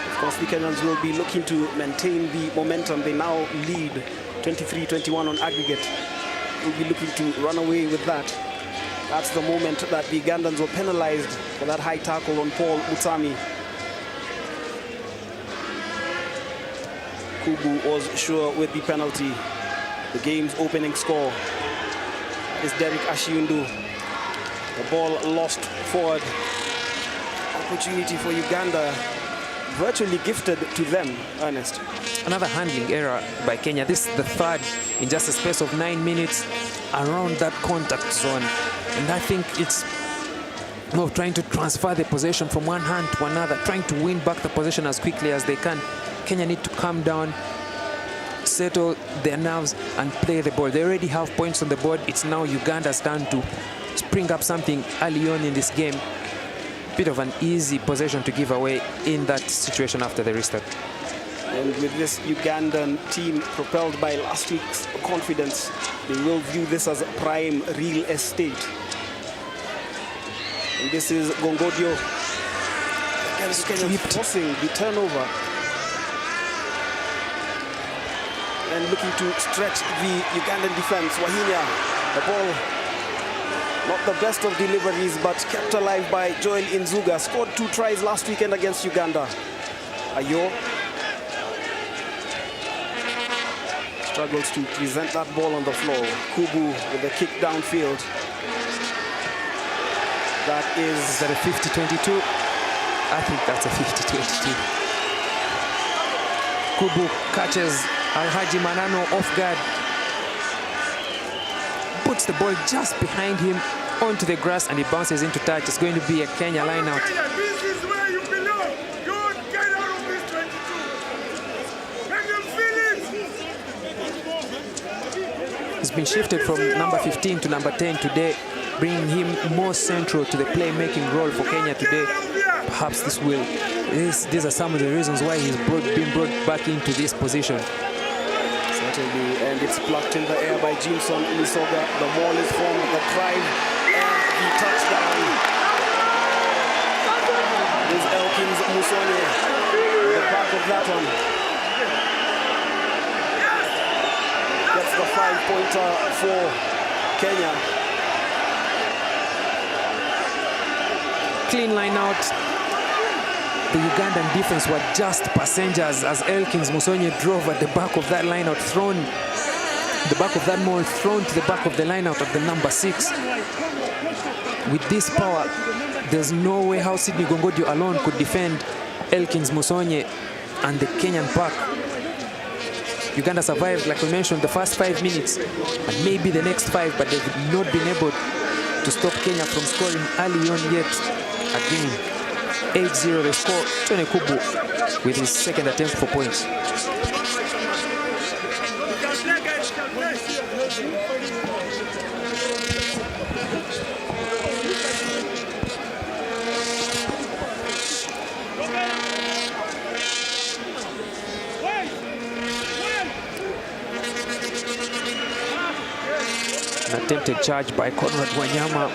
Of course, the Kenyans will be looking to maintain the momentum. They now lead 23-21 on aggregate. Will be looking to run away with that. That's the moment that the Ugandans were penalized for that high tackle on Paul Mutsami. Kubu was sure with the penalty. The game's opening score is Derek Ashiundu. The ball lost forward. Opportunity for Uganda, virtually gifted to them, Ernest. Another handling error by Kenya. This is the third in just a space of 9 minutes around that contact zone. And I think it's more trying to transfer the possession from one hand to another, trying to win back the possession as quickly as they can. Kenya need to calm down, settle their nerves, and play the ball. They already have points on the board. It's now Uganda's turn to spring up something early on in this game. Bit of an easy possession to give away in that situation after the restart. And with this Ugandan team propelled by last week's confidence, they will view this as prime real estate. And this is Gongodio against Kenya, forcing the turnover and looking to stretch the Ugandan defense. Wahinya, the ball, not the best of deliveries, but kept alive by Joel Inzuga. Scored 2 tries last weekend against Uganda. Ayo struggles to present that ball on the floor. Kubu with a kick downfield. Is that a 50-22? I think that's a 50-22. Kubu catches Alhaji Manano off guard. Puts the ball just behind him onto the grass and it bounces into touch. It's going to be a Kenya line out. This is where you belong. Don't get out of this 22. Make them feel it. He's been shifted from number 15 to number 10 today, bringing him more central to the playmaking role for Kenya today. Perhaps these are some of the reasons why he's been brought back into this position. Certainly, and it's plucked in the air by Jimson Misoga. The ball is formed, the drive, and the touchdown. There's Elkins Musonye in the back of that one. That's the 5-pointer for Kenya. Clean line out. The Ugandan defense were just passengers as Elkins Musonye drove at the back of that line out, thrown the back of that maul, thrown to the back of the line out of the number 6. With this power, there's no way how Sydney Gongodio alone could defend Elkins Musonye and the Kenyan pack. Uganda survived, like we mentioned, the first 5 minutes and maybe the next 5, but they've not been able to stop Kenya from scoring early on yet again. 8-0 the score. Johnny Kubu with his second attempt for points. An attempted charge by Conrad Wanyama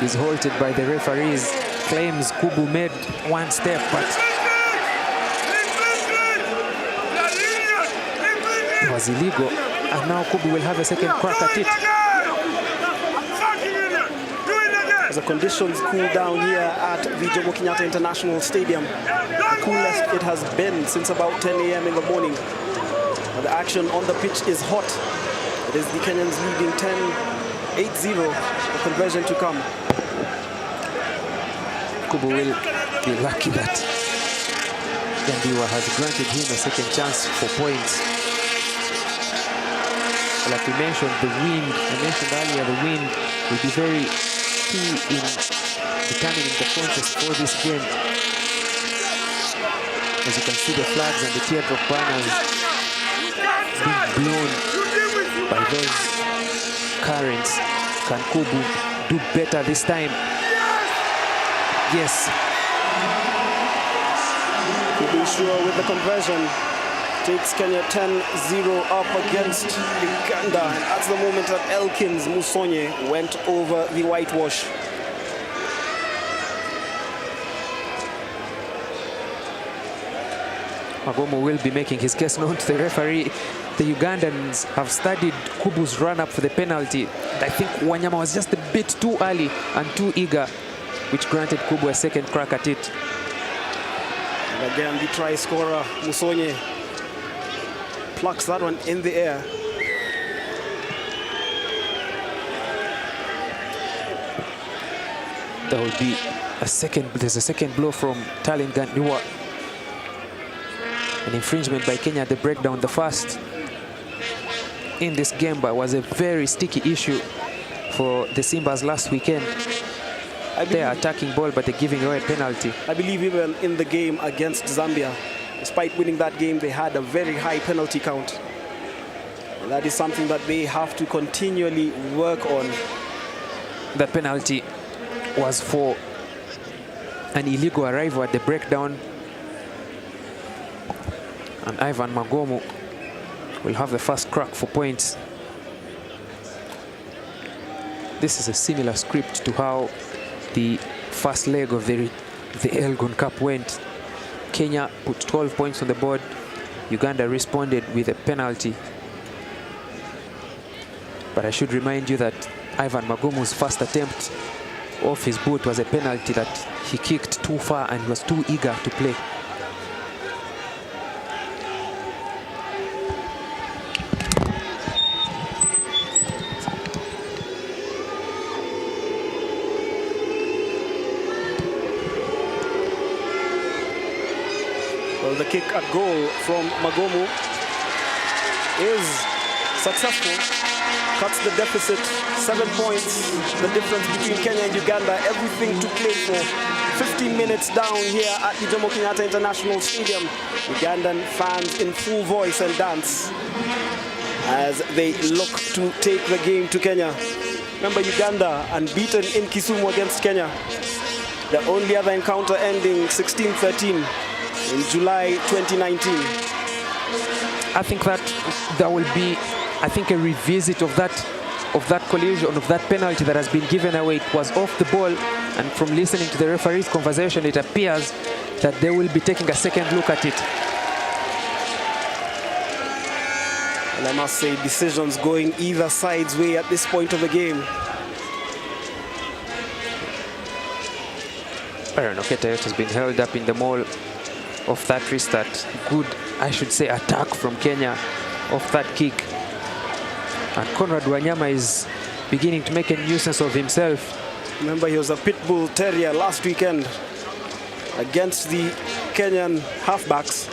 is halted by the referees. Claims Kubu made one step, but it was illegal, and now Kubu will have a second crack at it. As the conditions cool down here at the Jomo Kenyatta International Stadium, the coolest it has been since about 10 a.m. in the morning. But the action on the pitch is hot. It is the Kenyans leading 10-8-0, the conversion to come. Kubu will be lucky that Gandiwa has granted him a second chance for points. Like we mentioned, the wind, I mentioned earlier, the wind will be very key in determining the contest for this game. As you can see, the flags and the teardrop banners being blown by those currents. Can Kubu do better this time? Yes. Keeping sure with the conversion. Takes Kenya 10-0 up against Uganda. And that's the moment that Elkins Musonye went over the whitewash. Jomo will be making his case known to the referee. The Ugandans have studied Kubu's run-up for the penalty. I think Wanyama was just a bit too early and too eager, which granted Kubu a second crack at it. And again, the try scorer, Musonye, plucks that one in the air. There will be a second, there's a second blow from Talin Gandiwa. An infringement by Kenya at the breakdown. The first in this game, but was a very sticky issue for the Simbas last weekend. They are attacking ball, but they're giving away a penalty. I believe even in the game against Zambia, despite winning that game, they had a very high penalty count. And that is something that they have to continually work on. That penalty was for an illegal arrival at the breakdown. And Ivan Magomo will have the first crack for points. This is a similar script to how the first leg of the Elgon Cup went. Kenya put 12 points on the board. Uganda responded with a penalty. But I should remind you that Ivan Magomo's first attempt off his boot was a penalty that he kicked too far and was too eager to play. Well, the kick at goal from Magomo is successful. Cuts the deficit, 7 points. The difference between Kenya and Uganda, everything to play for. 15 minutes down here at the Jomo Kenyatta International Stadium. Ugandan fans in full voice and dance as they look to take the game to Kenya. Remember, Uganda unbeaten in Kisumu against Kenya. The only other encounter ending 16-13 in July 2019. I think that there will be, a revisit of that collision, of that penalty that has been given away. It was off the ball, and from listening to the referee's conversation, it appears that they will be taking a second look at it. And I must say, decisions going either side's way at this point of the game. Aaron Oketayot has been held up in the mall of that restart. Good, I should say, attack from Kenya off that kick. And Conrad Wanyama is beginning to make a nuisance of himself. Remember, he was a pit bull terrier last weekend against the Kenyan halfbacks.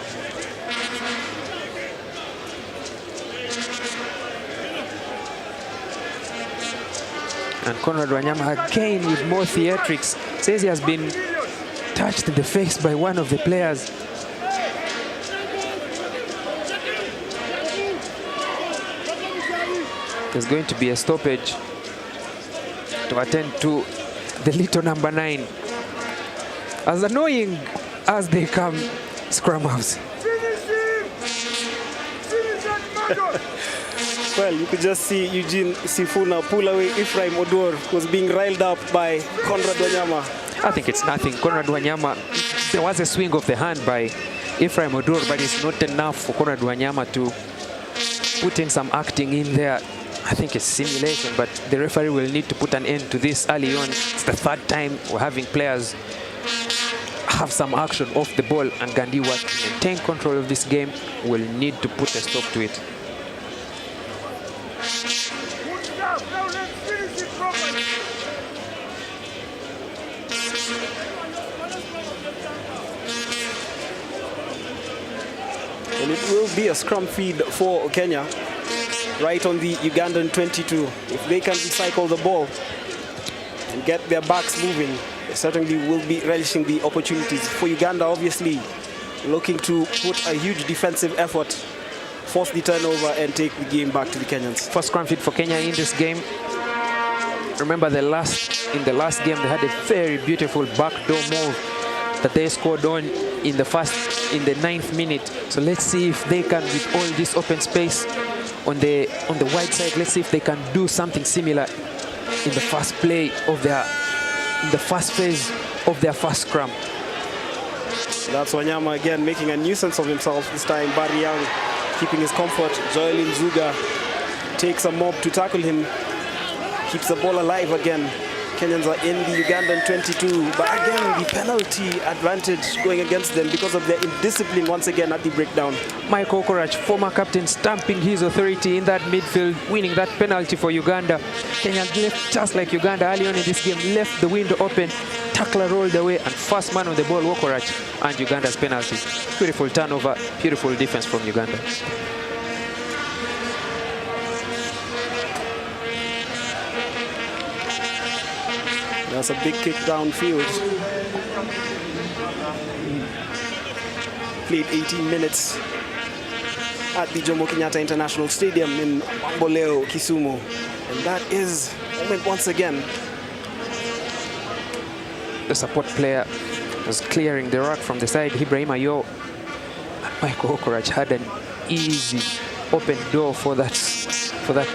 And Conrad Wanyama again with more theatrics. Says he has been touched in the face by one of the players. There's going to be a stoppage to attend to the little number 9. As annoying as they come, scrum halves. Well, you could just see Eugene Sifuna pull away Ephraim Odor, who was being riled up by Conrad Wanyama. I think it's nothing. Conrad Wanyama, there was a swing of the hand by Ephraim Odor, but it's not enough for Conrad Wanyama to put in some acting in there. I think it's simulation, but the referee will need to put an end to this early on. It's the third time we're having players have some action off the ball, and Gandiwa, to maintain control of this game, will need to put a stop to it. And it will be a scrum feed for Kenya, right on the Ugandan 22. If they can recycle the ball and get their backs moving, they certainly will be relishing the opportunities. For Uganda, obviously, looking to put a huge defensive effort, force the turnover and take the game back to the Kenyans. First scrum feed for Kenya in this game. Remember in the last game, they had a very beautiful backdoor move that they scored on in the 9th minute. So let's see if they can, with all this open space on the wide side, let's see if they can do something similar in the first play of in the first phase of their first scrum. That's Wanyama again making a nuisance of himself this time. Barry Young keeping his comfort. Joel Nzuga takes a mob to tackle him. Keeps the ball alive again. Kenyans are in the Ugandan 22. But again, the penalty advantage going against them because of their indiscipline once again at the breakdown. Mike Okorach, former captain, stamping his authority in that midfield, winning that penalty for Uganda. Kenya left just like Uganda early on in this game, left the window open, tackler rolled away, and first man on the ball, Okorach, and Uganda's penalty. Beautiful turnover, beautiful defense from Uganda. That's a big kick downfield. Played 18 minutes at the Jomo Kenyatta International Stadium in Mamboleo, Kisumu. And that is moment once again. The support player was clearing the ruck from the side. Ibrahim Ayo. Michael Okorach had an easy open door for that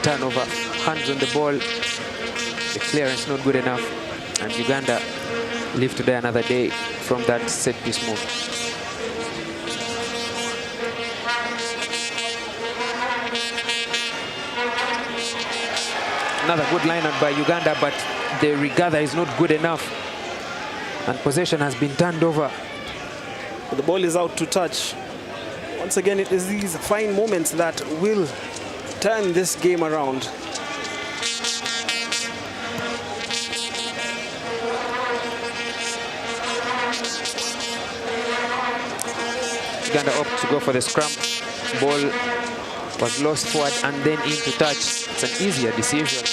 turnover. Hands on the ball. The clearance not good enough. And Uganda live to die another day from that set-piece move. Another good lineup by Uganda, but the regather is not good enough. And possession has been turned over. The ball is out to touch. Once again, it is these fine moments that will turn this game around. Uganda opt to go for the scrum. Ball was lost forward and then into touch. It's an easier decision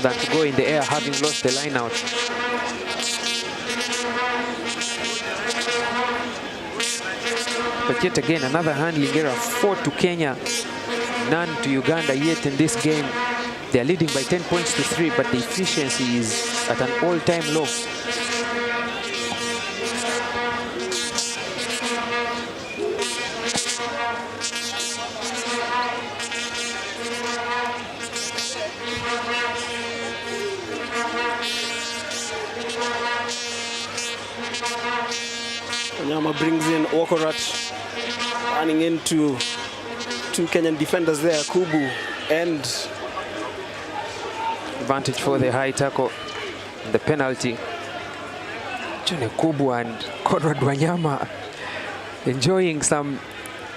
than to go in the air having lost the line out. But yet again, another handling error. 4 to Kenya, none to Uganda yet in this game. They are leading by 10 points to 3, but the efficiency is at an all-time low. Nyama brings in Okorach, running into two Kenyan defenders there, Kubu and... Advantage for the high tackle, the penalty. Johnny Kubu and Conrad Wanyama enjoying some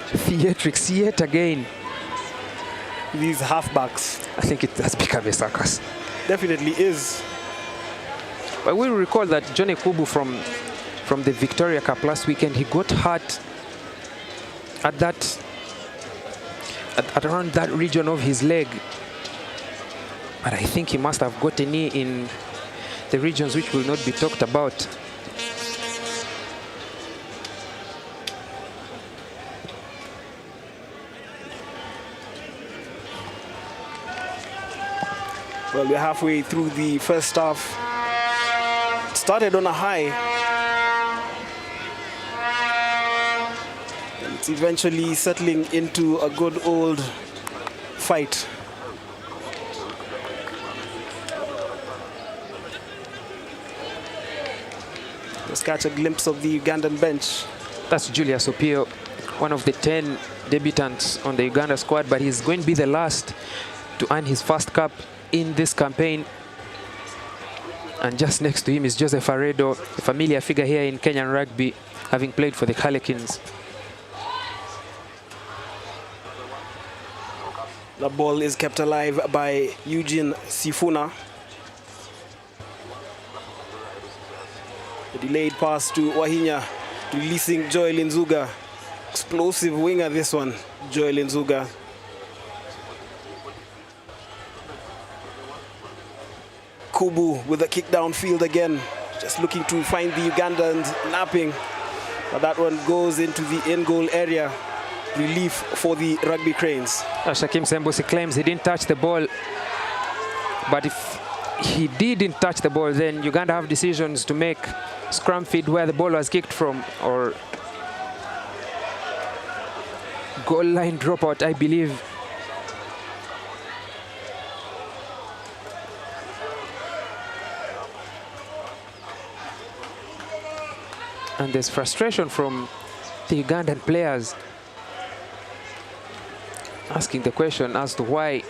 theatrics yet again. These halfbacks. I think it has become a circus. Definitely is. But we'll recall that Johnny Kubu from the Victoria Cup last weekend, he got hurt at around that region of his leg. But I think he must have got a knee in the regions which will not be talked about. Well, we're halfway through the first half. It started on a high. And it's eventually settling into a good old fight. Let's catch a glimpse of the Ugandan bench. That's Julius Opio, one of the 10 debutants on the Uganda squad, but he's going to be the last to earn his first cap in this campaign. And just next to him is Joseph Aredo, a familiar figure here in Kenyan rugby, having played for the Harlequins. The ball is kept alive by Eugene Sifuna. A delayed pass to Wahinya, releasing Joel Nzuga. Explosive winger this one, Joel Nzuga. Kubu with a kick downfield again, just looking to find the Ugandans napping. But that one goes into the in-goal area. Relief for the Rugby Cranes. Shakim Sembusi claims he didn't touch the ball, but if he didn't touch the ball. Then Uganda have decisions to make. Scrum feed where the ball was kicked from, or goal line dropout, I believe. And there's frustration from the Ugandan players asking the question as to why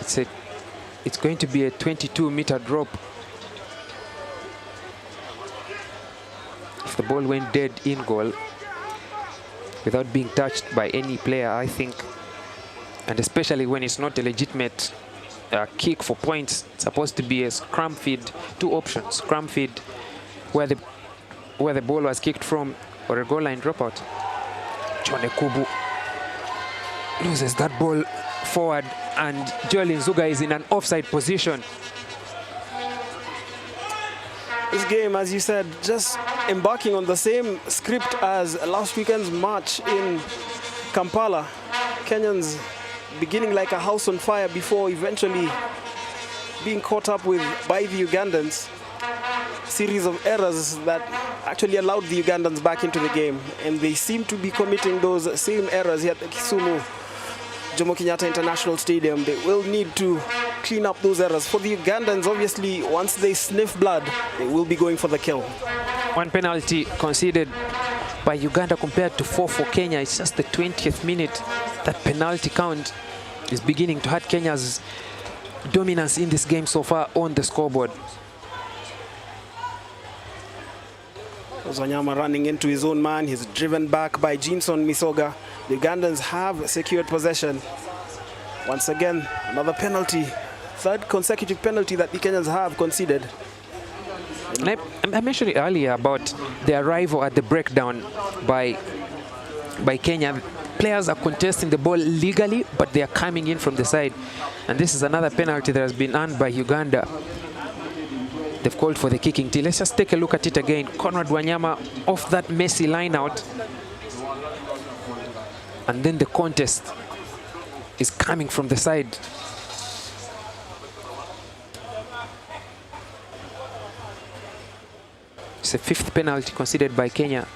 it's going to be a 22-meter drop. If the ball went dead in goal without being touched by any player, I think, and especially when it's not a legitimate kick for points, it's supposed to be a scrum feed, two options, scrum feed where the ball was kicked from, or a goal line dropout. John Ekubu loses that ball forward, and Joel Nzuga is in an offside position. This game, as you said, just embarking on the same script as last weekend's match in Kampala. Kenyans beginning like a house on fire before eventually being caught up with by the Ugandans. Series of errors that actually allowed the Ugandans back into the game, and they seem to be committing those same errors here at the Kisumu Jomo Kenyatta International Stadium. They will need to clean up those errors. For the Ugandans, obviously, once they sniff blood, they will be going for the kill. One penalty conceded by Uganda compared to 4 for Kenya. It's just the 20th minute. That penalty count is beginning to hurt Kenya's dominance in this game so far on the scoreboard. Wanyama running into his own man. He's driven back by Jinson Misoga. The Ugandans have secured possession. Once again, another penalty. Third consecutive penalty that the Kenyans have conceded. And I mentioned earlier about the arrival at the breakdown by Kenya. Players are contesting the ball legally, but they are coming in from the side. And this is another penalty that has been earned by Uganda. They've called for the kicking tee. Let's just take a look at it again. Conrad Wanyama off that messy line out. And then the contest is coming from the side. It's a 5th penalty considered by Kenya.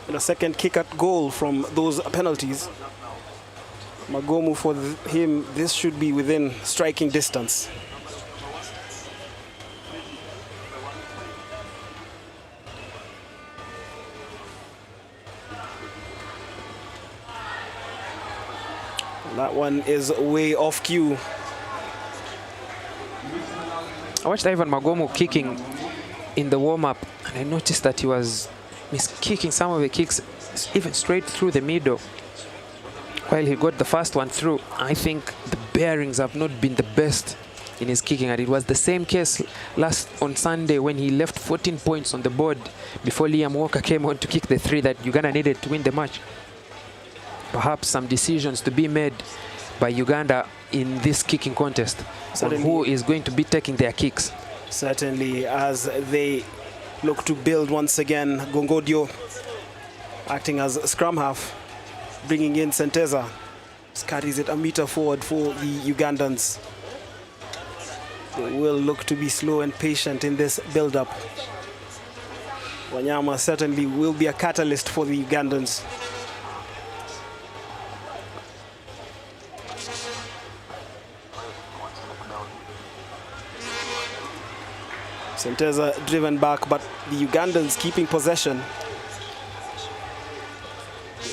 And a second kick at goal from those penalties. Magomu, for him, this should be within striking distance. That one is way off cue. I watched Ivan Magomu kicking in the warm-up, and I noticed that he was kicking some of the kicks even straight through the middle. While he got the first one through, I think the bearings have not been the best in his kicking, and it was the same case on Sunday when he left 14 points on the board before Liam Walker came on to kick the 3 that Uganda needed to win the match. Perhaps some decisions to be made by Uganda in this kicking contest on who is going to be taking their kicks. Certainly, as they look to build once again. Gongodio acting as scrum half, bringing in Senteza. Carries it a meter forward for the Ugandans. They will look to be slow and patient in this build-up. Wanyama certainly will be a catalyst for the Ugandans. Senteza driven back, but the Ugandans keeping possession.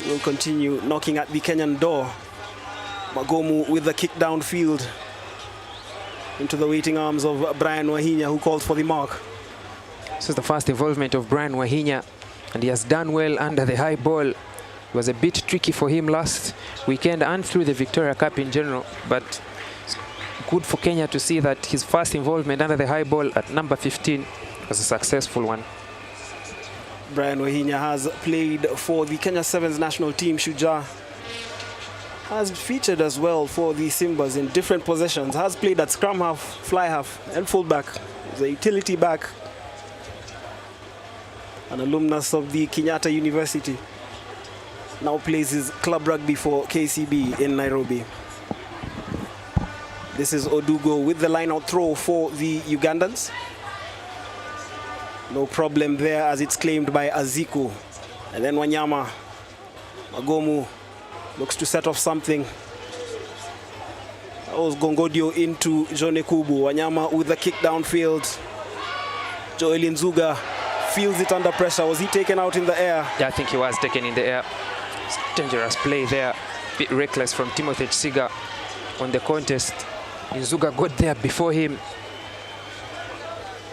Will continue knocking at the Kenyan door. Magomu with the kick downfield into the waiting arms of Brian Wahinya, who called for the mark. This is the first involvement of Brian Wahinya, and he has done well under the high ball. It was a bit tricky for him last weekend and through the Victoria Cup in general, but it's good for Kenya to see that his first involvement under the high ball at number 15 was a successful one. Brian Wahinya has played for the Kenya Sevens national team. Shujaa has featured as well for the Simbas in different positions. Has played at scrum half, fly half, and fullback. He's a utility back. An alumnus of the Kenyatta University. Now plays his club rugby for KCB in Nairobi. This is Odugo with the line-out throw for the Ugandans. No problem there as it's claimed by Aziku. And then Wanyama. Magomu looks to set off something. That was Gongodio into Jone Kubu. Wanyama with the kick downfield. Joel Nzuga feels it under pressure. Was he taken out in the air? Yeah, I think he was taken in the air. It's dangerous play there. Bit reckless from Timothy Chiga on the contest. Nzuga got there before him.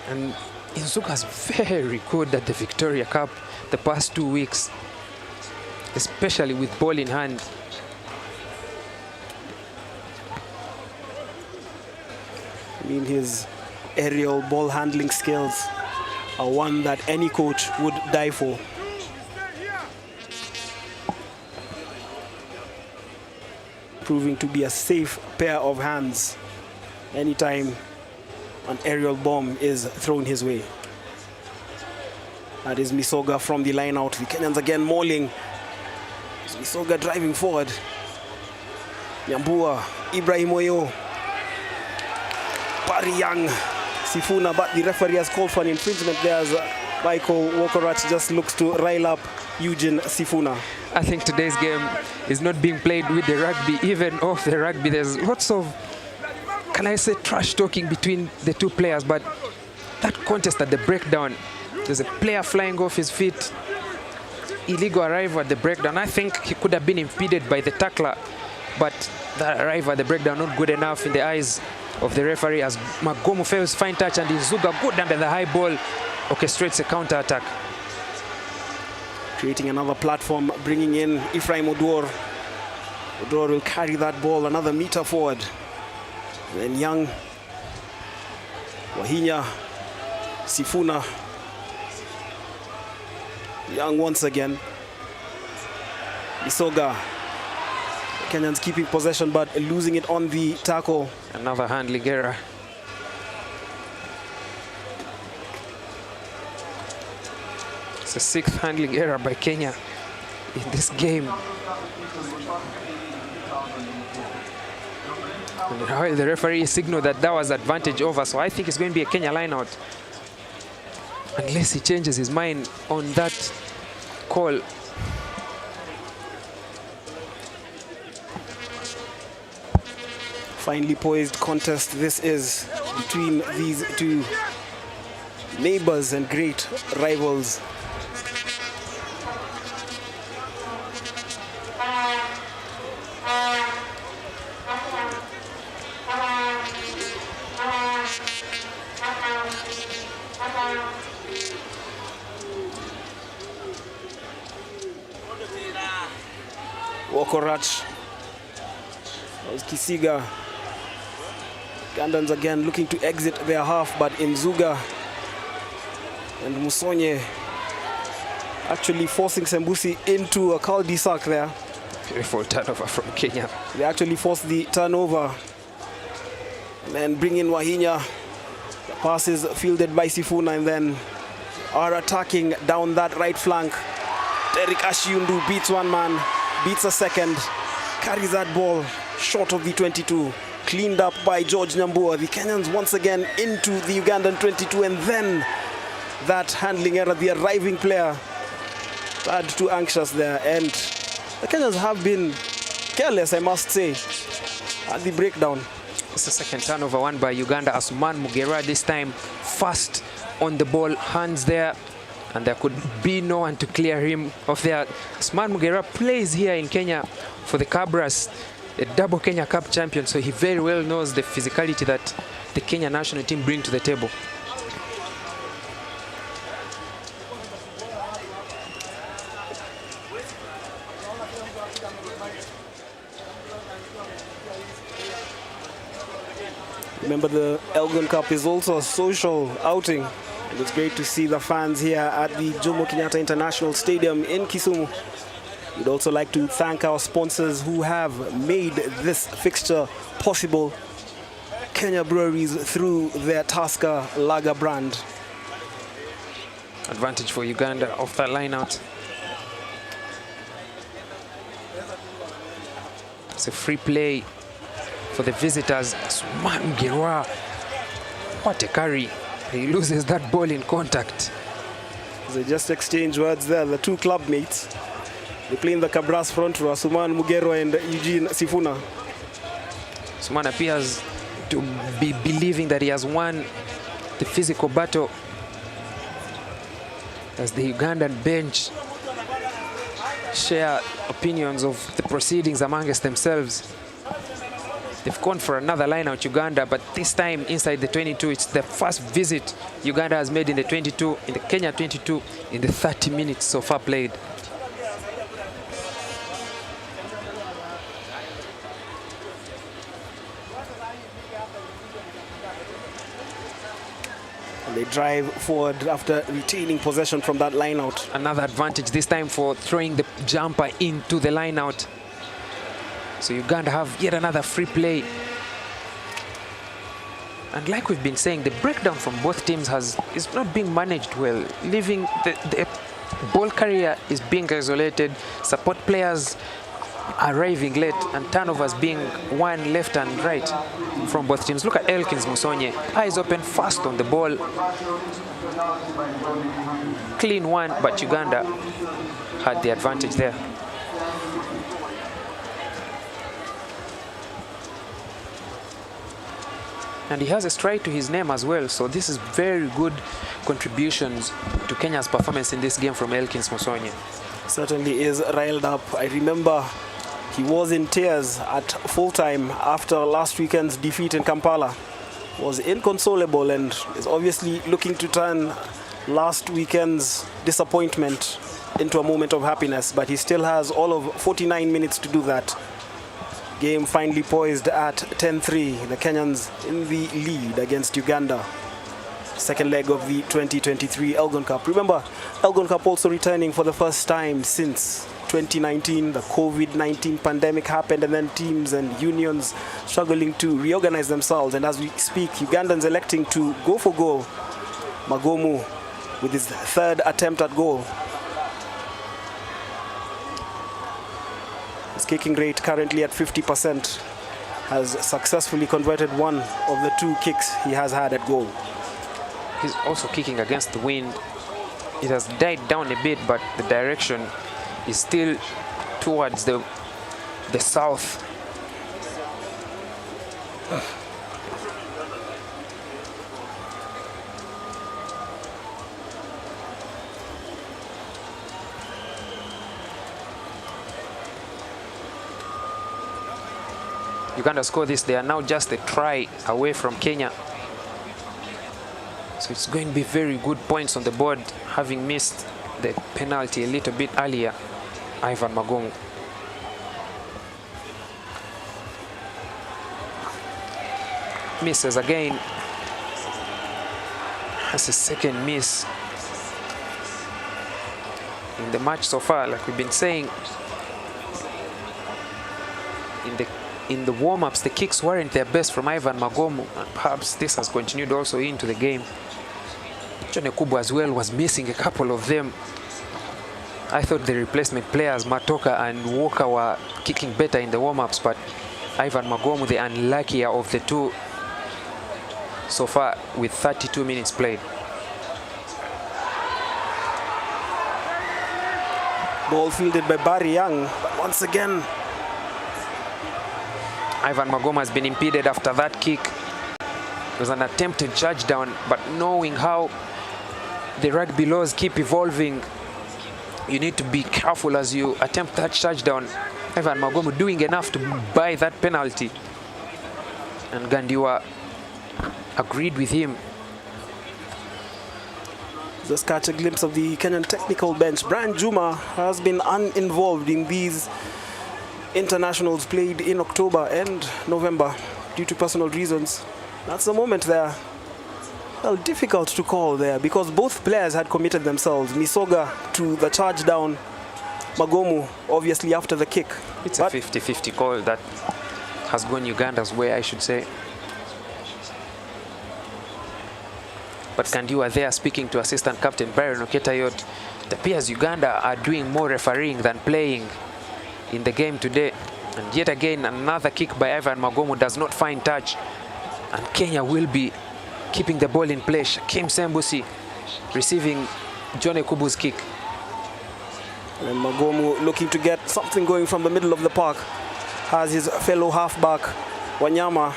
And Nzuga's very good at the Victoria Cup the past 2 weeks, especially with ball in hand. I mean, his aerial ball handling skills are one that any coach would die for. Proving to be a safe pair of hands anytime an aerial bomb is thrown his way. That is Misoga from the line out. The Kenyans again mauling. Misoga driving forward. Nyambua, Ibrahim Oyo, Barry Young, Sifuna, but the referee has called for an infringement there as Michael Wokorach just looks to rile up Eugene Sifuna. I think today's game is not being played with the rugby, even off the rugby. There's lots of, can I say, trash talking between the two players, but that contest at the breakdown, there's a player flying off his feet, illegal arrival at the breakdown. I think he could have been impeded by the tackler, but that arrival at the breakdown not good enough in the eyes of the referee as Magomu fails fine touch and Nzuga good under the high ball orchestrates a counter attack. Creating another platform, bringing in Ephraim Odor. Odor will carry that ball another meter forward. Then Young, Wahinya, Sifuna. Young once again. Misoga. The Kenyans keeping possession but losing it on the tackle. Another handling error. It's the 6th handling error by Kenya in this game. And the referee signaled that that was advantage over, so I think it's going to be a Kenya line-out. Unless he changes his mind on that call. Finely poised contest this is between these two neighbors and great rivals. Wokorach. That was Kisiga. Ugandans again looking to exit their half, but Nzuga and Musonye actually forcing Sembusi into a cul-de-sac there. Beautiful turnover from Kenya. They actually forced the turnover. And then bring in Wahinya. The pass is fielded by Sifuna and then are attacking down that right flank. Derek Ashiundu beats one man, beats a second, carries that ball short of the 22. Cleaned up by George Nyambua. The Kenyans once again into the Ugandan 22, and then that handling error, the arriving player, tad too anxious there, and the Kenyans have been careless, I must say, at the breakdown. It's the second turnover won by Uganda. Asuman Mugera this time fast on the ball, hands there, and there could be no one to clear him of there. Asuman Mugera plays here in Kenya for the Cabras, a double Kenya Cup champion, so he very well knows the physicality that the Kenya national team bring to the table. Remember, the Elgon Cup is also a social outing, and it's great to see the fans here at the Jomo Kenyatta International Stadium in Kisumu. We'd also like to thank our sponsors who have made this fixture possible. Kenya Breweries through their Tusker Lager brand. Advantage for Uganda off that line out. It's a free play for for the visitors. Suman Gerwa. What a carry. He loses that ball in contact. They just exchange words there, the two club mates. They play in the Cabras front row, Suman Mugero and Eugene Sifuna. Suman appears to be believing that he has won the physical battle as the Ugandan bench share opinions of the proceedings amongst themselves. They've gone for another line out Uganda, but this time inside the 22. It's the first visit Uganda has made in the 22, in the Kenya 22, in the 30 minutes so far played. They drive forward after retaining possession from that line out. Another advantage this time for throwing the jumper into the line out. So Uganda have yet another free play. And like we've been saying, the breakdown from both teams is not being managed well. Leaving the ball carrier is being isolated, support players arriving late, and turnovers being one left and right from both teams. Look at Elkins Musonye, eyes open, fast on the ball. Clean one, but Uganda had the advantage there. And he has a strike to his name as well, so this is very good contributions to Kenya's performance in this game from Elkins Musonye. Certainly is riled up. I remember he was in tears at full-time after last weekend's defeat in Kampala. Was inconsolable and is obviously looking to turn last weekend's disappointment into a moment of happiness, but he still has all of 49 minutes to do that. Game finally poised at 10-3. The Kenyans in the lead against Uganda. Second leg of the 2023 Elgon Cup. Remember, Elgon Cup also returning for the first time since 2019. The COVID-19 pandemic happened, and then teams and unions struggling to reorganize themselves. And as we speak, Ugandans electing to go for goal. Magomu with his third attempt at goal. His kicking rate currently at 50%. Has successfully converted one of the two kicks he has had at goal. He's also kicking against the wind. It has died down a bit, but the direction is still towards the south. Uganda score this. They are now just a try away from Kenya. So it's going to be very good points on the board, having missed the penalty a little bit earlier. Ivan Magomu. Misses again. That's a second miss in the match so far. Like we've been saying, in the warm-ups, the kicks weren't their best from Ivan Magomu, and perhaps this has continued also into the game. John Ekubo as well was missing a couple of them. I thought the replacement players, Matoka and Walker, were kicking better in the warm-ups, but Ivan Magomu, the unluckier of the two so far, with 32 minutes played. Ball fielded by Barry Young, but once again, Ivan Magomu has been impeded after that kick. It was an attempted touchdown, but knowing how the rugby laws keep evolving, you need to be careful as you attempt that touchdown. Ivan Magomu doing enough to buy that penalty, and Gandiwa agreed with him. Just catch a glimpse of the Kenyan technical bench. Brian Juma has been uninvolved in these internationals played in October and November due to personal reasons. That's the moment there. Well, difficult to call there because both players had committed themselves. Misoga to the charge down, Magomu obviously after the kick. It's a 50-50 call that has gone Uganda's way, I should say. But Kandiwa there speaking to assistant captain Byron Oketayot. It appears Uganda are doing more refereeing than playing in the game today. And yet again, another kick by Ivan Magomo does not find touch. And Kenya will be keeping the ball in play. Shakim Sembusi receiving Johnny Kubu's kick. And Magomo looking to get something going from the middle of the park. Has his fellow halfback, Wanyama.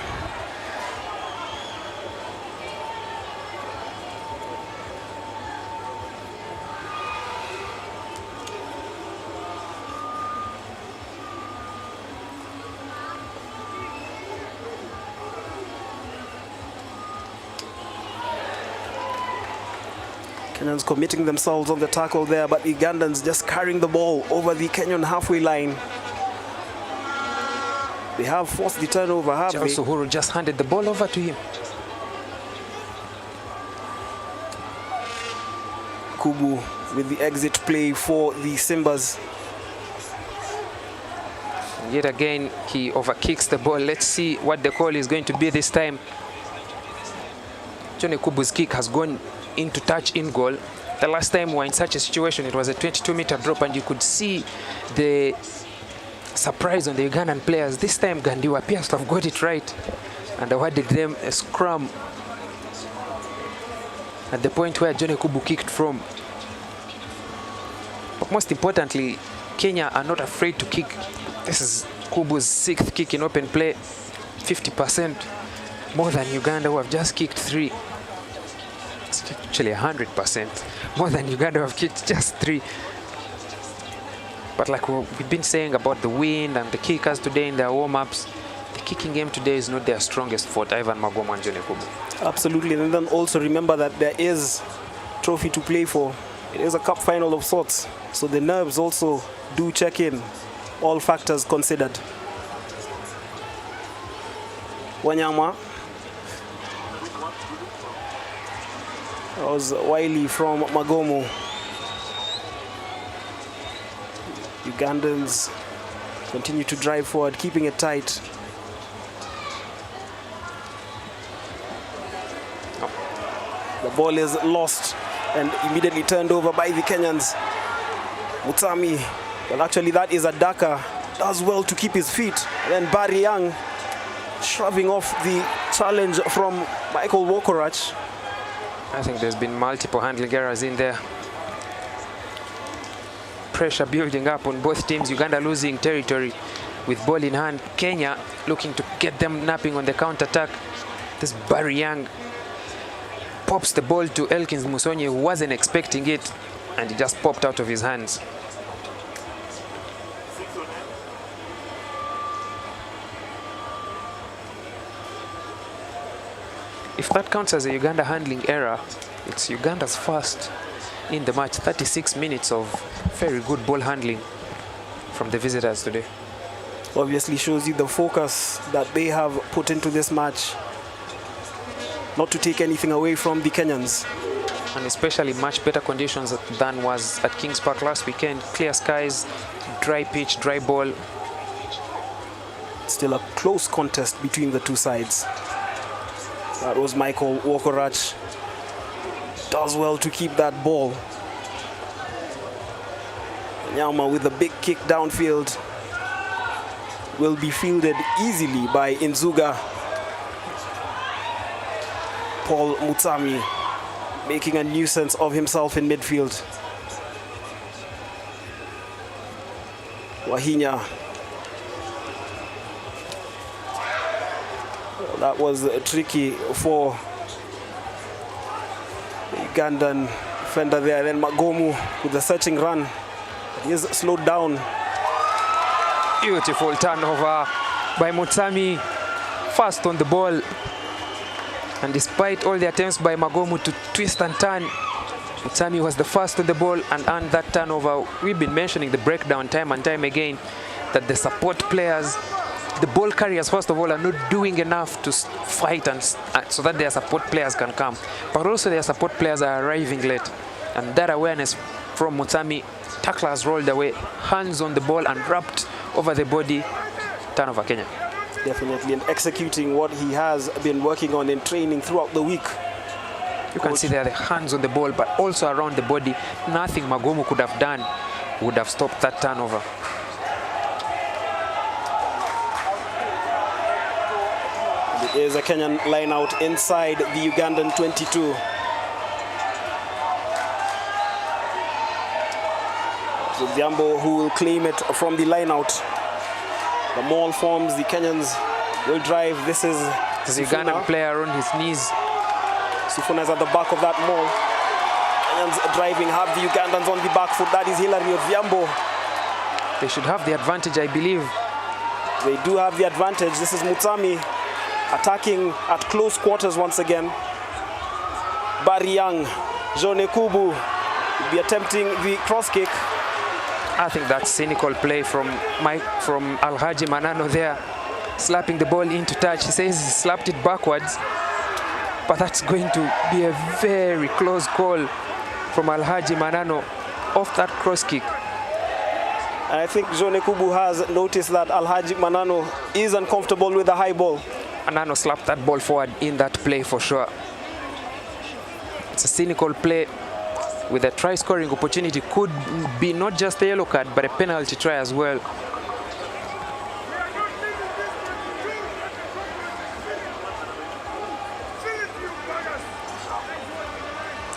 Kenyans committing themselves on the tackle there, but the Ugandans just carrying the ball over the Kenyan halfway line. They have forced the turnover, have Charles they? Uhuru just handed the ball over to him. Kubu with the exit play for the Simbas. And yet again, he overkicks the ball. Let's see what the call is going to be this time. Johnny Kubu's kick has gone into touch in goal. The last time we were in such a situation, it was a 22-meter drop, and you could see the surprise on the Ugandan players. This time, Gandiwa appears to have got it right and awarded them a scrum at the point where Johnny Kubu kicked from. But most importantly, Kenya are not afraid to kick. This is Kubu's 6th kick in open play, 50% more than Uganda, who have just kicked 3. It's actually 100% more than Uganda, who have kicked just 3. But like we've been saying about the wind and the kickers today in their warm-ups, the kicking game today is not their strongest fort, Ivan Magomo and Johnny Kubu. Absolutely, and then also remember that there is trophy to play for. It is a cup final of sorts, so the nerves also do check in, all factors considered. Wanyama. That was wily from Magomo. Ugandans continue to drive forward, keeping it tight. The ball is lost and immediately turned over by the Kenyans. Mutsami, well actually that is a Daka, does well to keep his feet. And then Barry Young shoving off the challenge from Michael Wokorach. I think there's been multiple handling errors in there. Pressure building up on both teams. Uganda losing territory with ball in hand. Kenya looking to get them napping on the counter-attack. This Barry Young pops the ball to Elkins Musonye, who wasn't expecting it, and it just popped out of his hands. If that counts as a Uganda handling error, it's Uganda's first in the match. 36 minutes of very good ball handling from the visitors today. Obviously shows you the focus that they have put into this match. Not to take anything away from the Kenyans. And especially much better conditions than was at Kings Park last weekend. Clear skies, dry pitch, dry ball. Still a close contest between the two sides. That was Michael Wokorach. Does well to keep that ball. Nyama with a big kick downfield. Will be fielded easily by Nzuga. Paul Mutsami making a nuisance of himself in midfield. Wahinya. Well, that was tricky for the Ugandan defender there. Then Magomu with a searching run. He is slowed down. Beautiful turnover by Mutsami. Fast on the ball. And despite all the attempts by Magomu to twist and turn, Mutsami was the first on the ball and earned that turnover. We've been mentioning the breakdown time and time again, that the support players, the ball carriers first of all, are not doing enough to fight and so that their support players can come. But also their support players are arriving late. And that awareness from Mutsami, tacklers rolled away, hands on the ball and wrapped over the body. Turnover Kenya. Definitely, and executing what he has been working on in training throughout the week. You can see there the hands on the ball, but also around the body. Nothing Magomu could have done would have stopped that turnover. There's a Kenyan line out inside the Ugandan 22. So Diambo who will claim it from the line out. The maul forms, the Kenyans will drive. This is the Ugandan player on his knees. Sifuna is at the back of that maul. Kenyans driving, have the Ugandans on the back foot. That is Hilary Odhiambo. They should have the advantage, I believe. They do have the advantage. This is Mutami attacking at close quarters once again. Barry Young, Jone Kubu will be attempting the cross kick. I think that's cynical play from Alhaji Manano there, slapping the ball into touch. He says he slapped it backwards, but that's going to be a very close call from Alhaji Manano off that cross kick. And I think Jone Kubu has noticed that Alhaji Manano is uncomfortable with the high ball. Manano slapped that ball forward in that play for sure. It's a cynical play with a try scoring opportunity. Could be not just a yellow card, but a penalty try as well.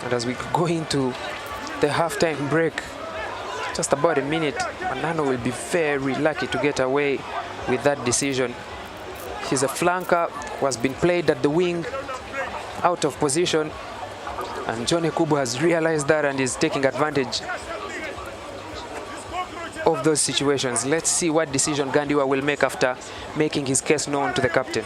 And as we go into the halftime break, just about a minute, Manano will be very lucky to get away with that decision. He's a flanker who has been played at the wing, out of position, and Jone Kubu has realized that and is taking advantage of those situations. Let's see what decision Gandiwa will make after making his case known to the captain.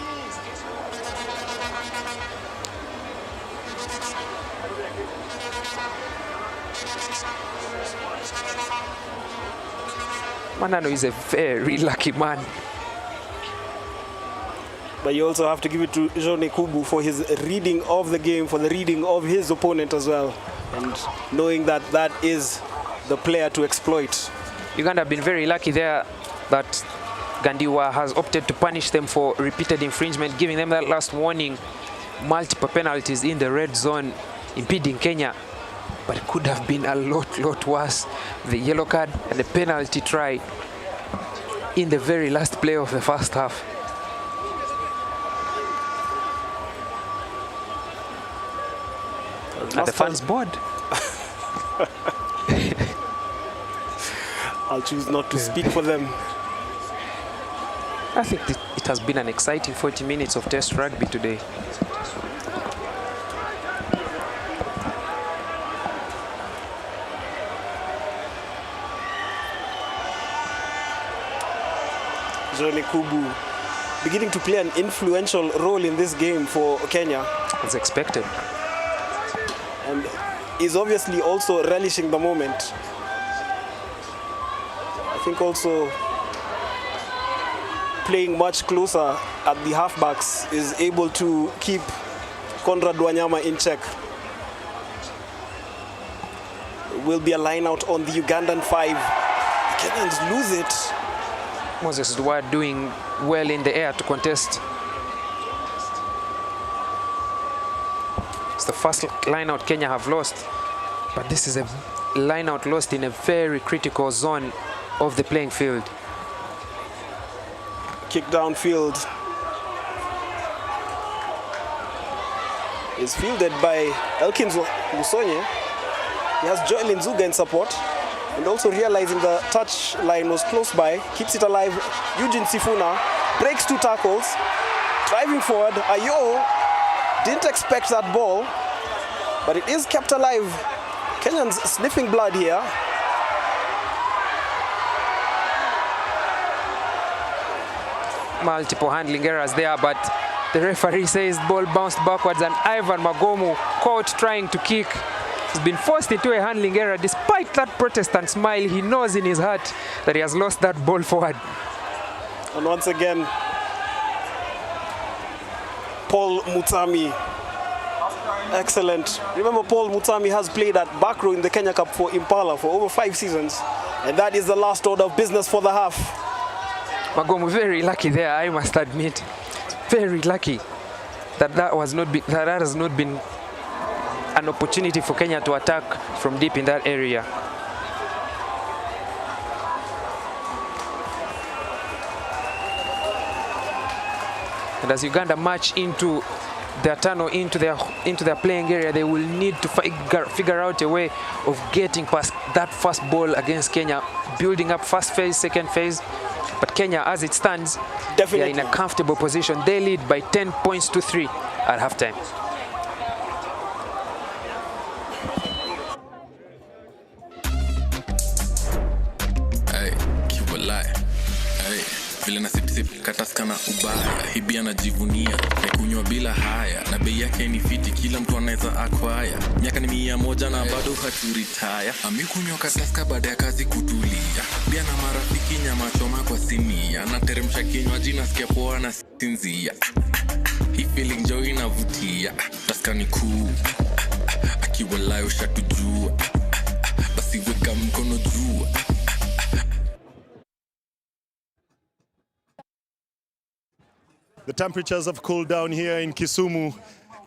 Manano is a very lucky man. But you also have to give it to Jone Kubu for his reading of the game, for the reading of his opponent as well, and knowing that that is the player to exploit. Uganda have been very lucky there that Gandiwa has opted to punish them for repeated infringement, giving them that last warning, multiple penalties in the red zone, impeding Kenya. But it could have been a lot worse. The yellow card and the penalty try in the very last play of the first half. At the fans board. I'll choose not to speak for them. I think it has been an exciting 40 minutes of Test rugby today. Jone Kubu beginning to play an influential role in this game for Kenya. As expected. And is obviously also relishing the moment. I think also playing much closer at the halfbacks is able to keep Conrad Wanyama in check. Will be a line out on the Ugandan 5. The Kenyans lose it. Moses Dwyer doing well in the air to contest. It's the first line out Kenya have lost, but this is a line out lost in a very critical zone of the playing field. Kick downfield is fielded by Elkins Musonye. He has Joel Nzuga in support, and also realizing the touch line was close by, keeps it alive. Eugene Sifuna breaks 2 tackles, driving forward. Ayo didn't expect that ball, but it is kept alive. Kenyans sniffing blood here. Multiple handling errors there, but the referee says ball bounced backwards, and Ivan Magomu caught trying to kick. He's been forced into a handling error. Despite that Protestant smile, he knows in his heart that he has lost that ball forward. And once again, Paul Mutami, excellent. Remember, Paul Mutami has played at back row in the Kenya Cup for Impala for over 5 seasons, and that is the last order of business for the half. Magomu very lucky there, I must admit. Very lucky that has not been an opportunity for Kenya to attack from deep in that area. And as Uganda march into their tunnel, into their playing area, they will need to figure out a way of getting past that first ball against Kenya, building up first phase, second phase. But Kenya, as it stands, they are in a comfortable position. They lead by 10 points to 3 at halftime. Vile na sip kataska na ubaya, hibi anajivunia kunywa bila haya, na bei yake ni fiti, kila mtu anaweza acquire. Miaka ni 100 na bado haturitaya. Amekunywa kataska baada ya kazi kutulia, bia na marafiki nyama choma kwa sinia, na teremsha kinywaji nasikia poa na sinzia. Hii feeling joy inavutia, taska ni cool, akiwa layo shatujua, basi weka mkono juu. The temperatures have cooled down here in Kisumu,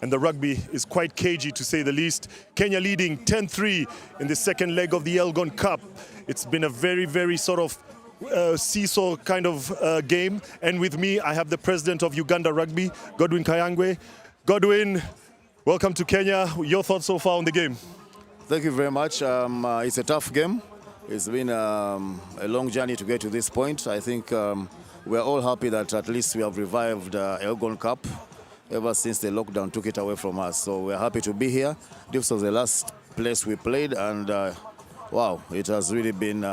and the rugby is quite cagey to say the least. Kenya leading 10-3 in the second leg of the Elgon Cup. It's been a very, very sort of seesaw kind of game. And with me, I have the president of Uganda Rugby, Godwin Kayangwe. Godwin, welcome to Kenya. Your thoughts so far on the game? Thank you very much. It's a tough game. It's been a long journey to get to this point. I think we are all happy that at least we have revived Elgon Cup ever since the lockdown took it away from us. So we're happy to be here. This was the last place we played, and wow, it has really been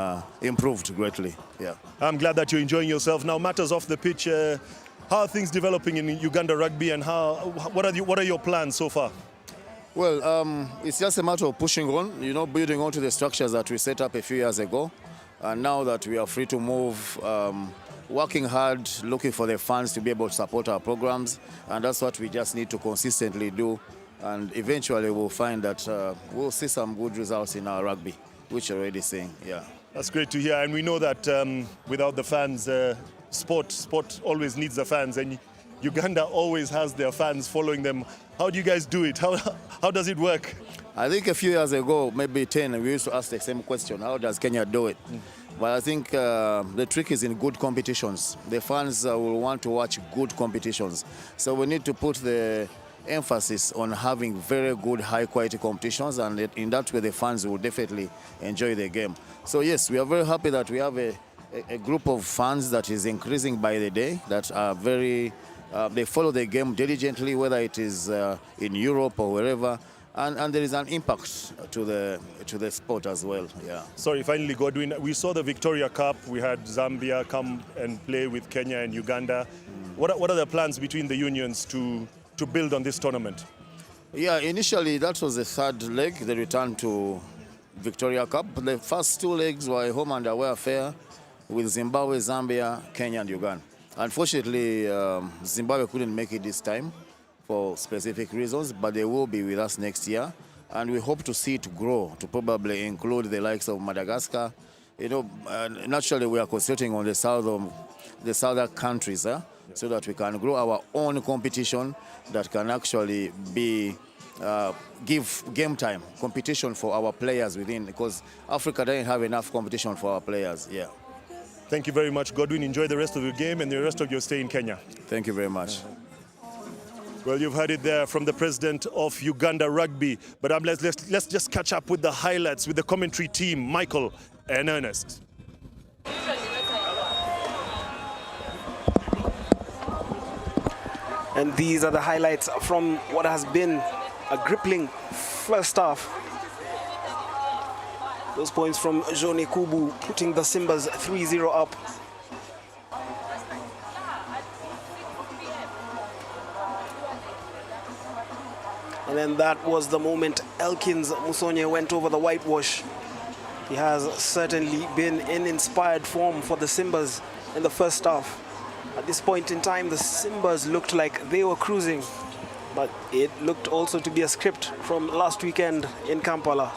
improved greatly. Yeah. I'm glad that you're enjoying yourself. Now, matters off the pitch, how are things developing in Uganda Rugby, and what are your plans so far? Well, it's just a matter of pushing on, building on to the structures that we set up a few years ago. And now that we are free to move, working hard, looking for the funds to be able to support our programs, and that's what we just need to consistently do. And eventually we'll find that we'll see some good results in our rugby, which you're already seeing. Yeah. That's great to hear, and we know that without the fans, sport always needs the fans, and Uganda always has their fans following them. How do you guys do it? How does it work? I think a few years ago, maybe 10, we used to ask the same question: how does Kenya do it? But I think the trick is in good competitions. The fans will want to watch good competitions. So we need to put the emphasis on having very good, high-quality competitions, and in that way the fans will definitely enjoy the game. So yes, we are very happy that we have a group of fans that is increasing by the day, that are very, they follow the game diligently, whether it is in Europe or wherever. And there is an impact to the sport as well. Yeah. Sorry, finally, Godwin, we saw the Victoria Cup. We had Zambia come and play with Kenya and Uganda. What are the plans between the unions to build on this tournament? Yeah, initially that was the third leg, the return to Victoria Cup. The first two legs were a home and away affair with Zimbabwe, Zambia, Kenya, and Uganda. Unfortunately, Zimbabwe couldn't make it this time for specific reasons, but they will be with us next year, and we hope to see it grow to probably include the likes of Madagascar. Naturally we are concentrating on the southern countries, so that we can grow our own competition that can actually be give game time competition for our players within, because Africa doesn't have enough competition for our players. Yeah. Thank you very much, Godwin. Enjoy the rest of your game and the rest of your stay in Kenya. Thank you very much. Well, you've heard it there from the president of Uganda Rugby. But let's just catch up with the highlights with the commentary team, Michael and Ernest. And these are the highlights from what has been a gripping first half. Those points from Jomo putting the Simbas 3-0 up. And then that was the moment Elkins Musonye went over the whitewash. He has certainly been in inspired form for the Simbas in the first half. At this point in time, the Simbas looked like they were cruising, but it looked also to be a script from last weekend in Kampala.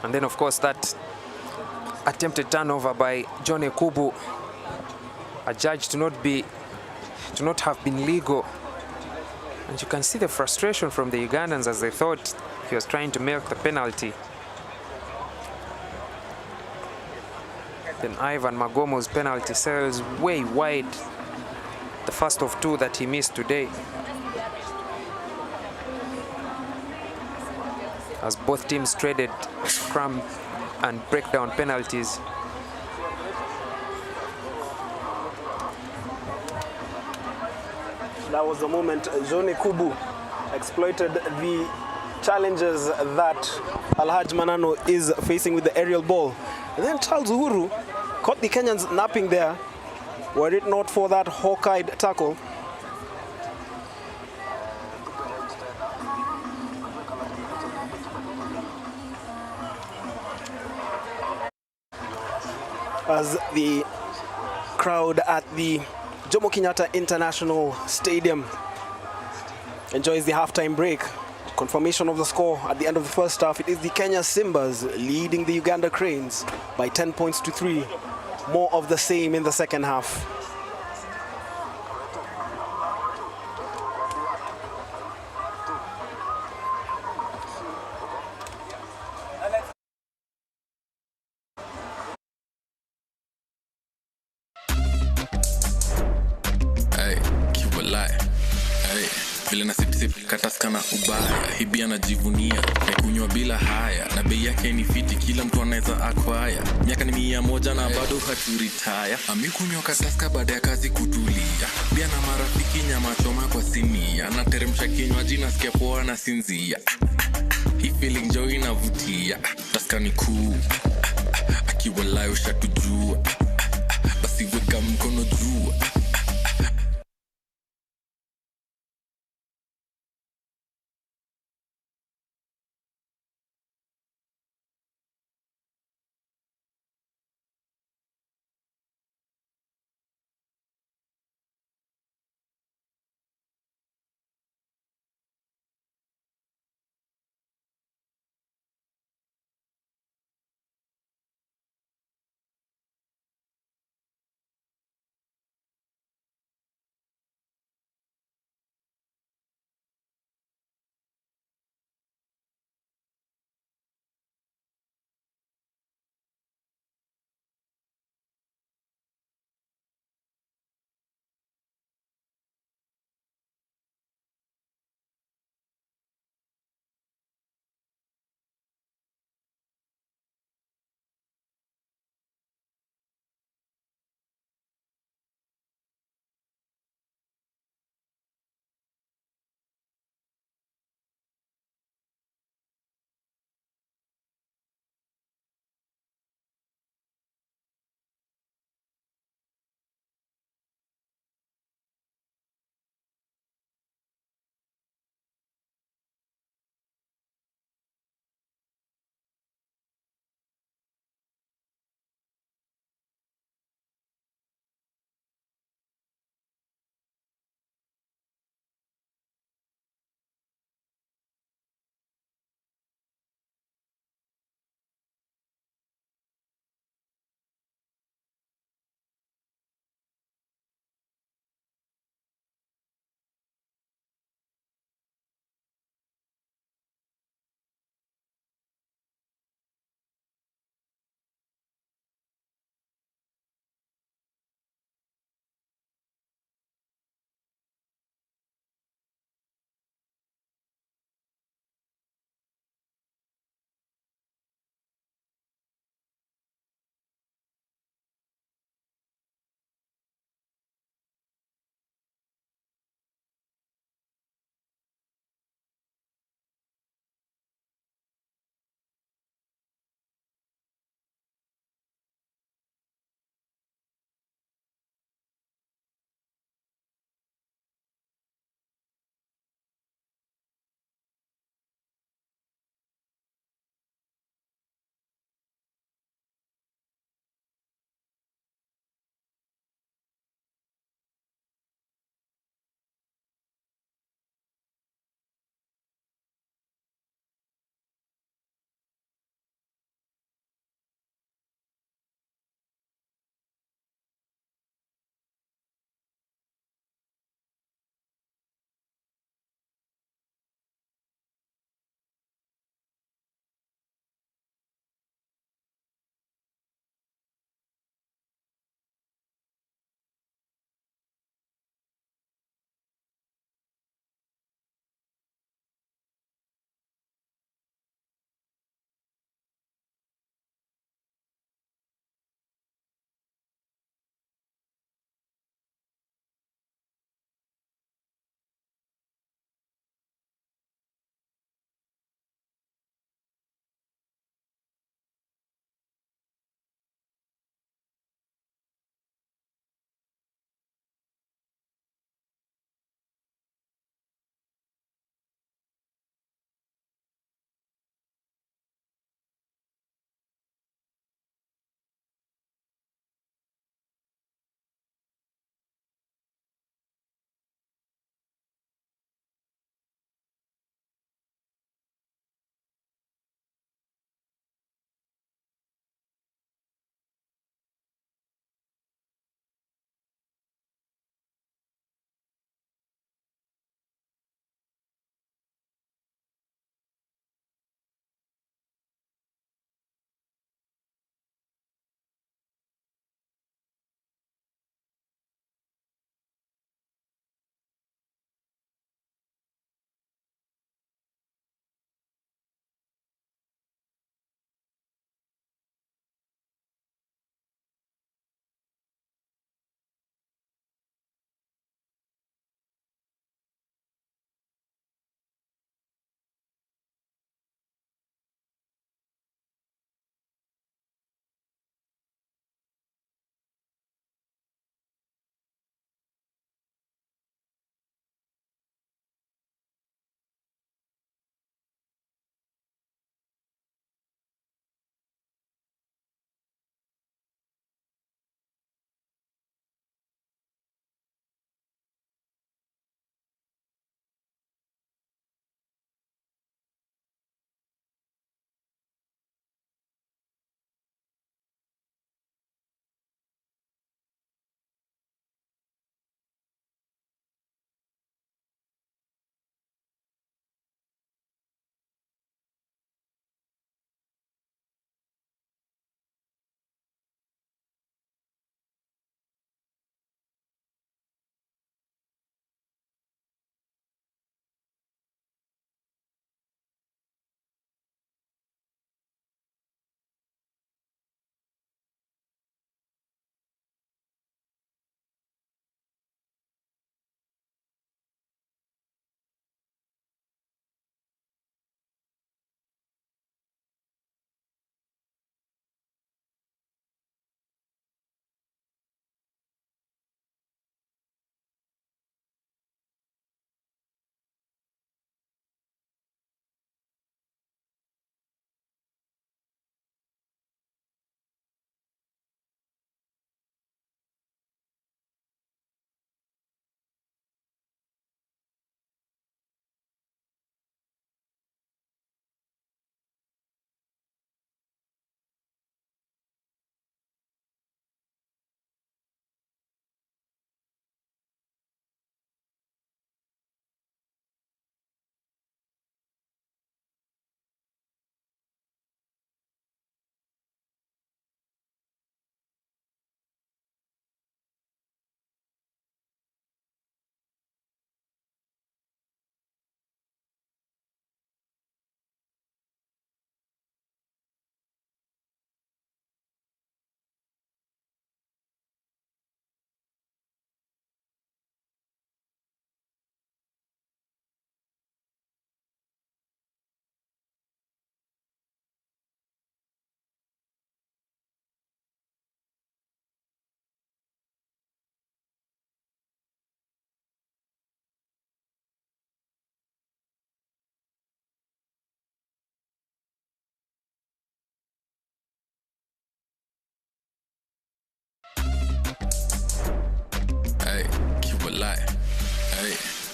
And then, of course, that attempted turnover by John Ekubu, adjudged to not have been legal. And you can see the frustration from the Ugandans as they thought He was trying to milk the penalty. Then Ivan Magomo's penalty sails way wide. The first of two that he missed today. As both teams traded scrum and breakdown penalties. That was the moment Johnny Kubu exploited the challenges that Alhaj Manano is facing with the aerial ball. And then Charles Uhuru caught the Kenyans napping there, were it not for that hawk-eyed tackle. As the crowd at the Jomo Kenyatta International Stadium enjoys the halftime break. Confirmation of the score at the end of the first half. It is the Kenya Simbas leading the Uganda Cranes by 10 points to 3. More of the same in the second half. Vile na sip kataskana ubaya, hibi anajivunia na kunywa bila haya, na bei yake ni fiti, kila mtu anaweza acquire. Miaka ni 100 na bado haturitaya. Amekunywa kataska baada ya kazi kutulia, bia na marafiki nyama choma kwa sinia, na teremsha kinywaji nasikia poa na sinzia. Hii feeling joy inavutia, taska ni cool, akiwa layo shatujua, basi weka mkono juu.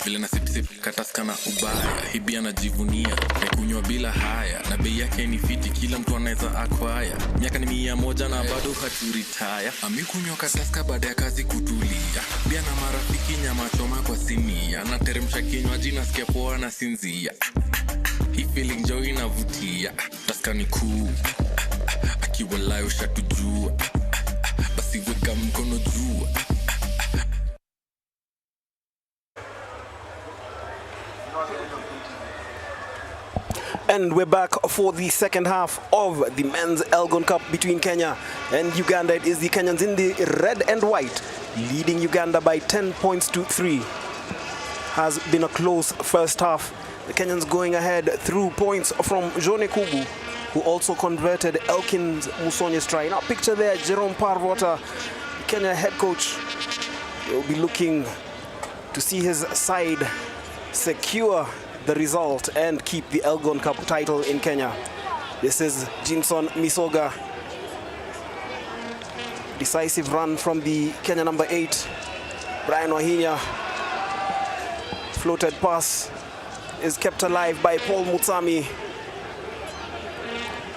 vile na sip kataska na ubaya hibia najivunia na kunywa bila haya na bei yake ni fiti kila mtu anaweza acquire miaka ni 100 na bado haturitaya amekunywa kataska baada ya kazi kutulia bia na marafiki nyama choma kwa sinia na teremsha kinywaji nasikia poa na sinzia hii feeling joy inavutia taska ni cool akiwa layo shatujua basi weka mkono juu. And we're back for the second half of the men's Elgon Cup between Kenya and Uganda. It is the Kenyans in the red and white, leading Uganda by 10 points to 3. Has been a close first half. The Kenyans going ahead through points from Jomo Kubu, who also converted Elkin's Musonye's try. Now picture there, Jerome Parvota, Kenya head coach. He'll be looking to see his side secure the result and keep the Elgon Cup title in Kenya. This is Jinson Misoga. Decisive run from the Kenya number 8, Brian Wahinya. Floated pass is kept alive by Paul Mutsami.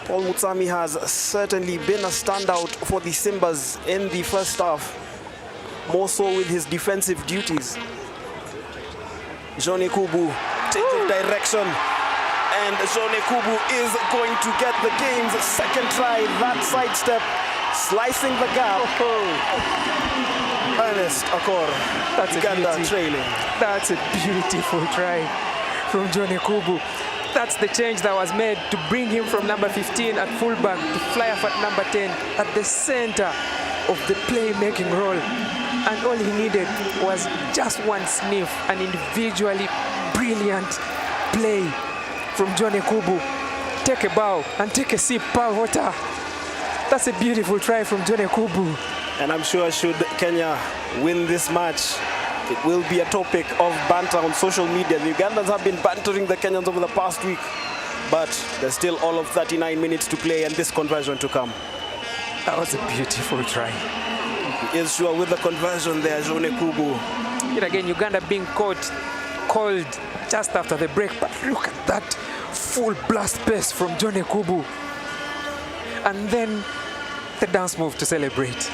Paul Mutsami has certainly been a standout for the Simbas in the first half, more so with his defensive duties. Jomo Kubu, change of direction, and Jomo Kubu is going to get the game's second try. That sidestep, slicing the gap. Ernest Akor, That's Uganda trailing. That's a beautiful try from Jomo Kubu. That's the change that was made to bring him from number 15 at fullback to fly off at number 10 at the center of the playmaking role. And all he needed was just one sniff, an individually brilliant play from Jomo Kubu. Take a bow and take a sip, Paul Water. That's a beautiful try from Jomo Kubu. And I'm sure should Kenya win this match, it will be a topic of banter on social media. The Ugandans have been bantering the Kenyans over the past week, but there's still all of 39 minutes to play and this conversion to come. That was a beautiful try. He is sure with the conversion there, Jomo Kubu. Yet again, Uganda being called just after the break, but look at that full blast pace from Jomo Kubu. And then the dance move to celebrate.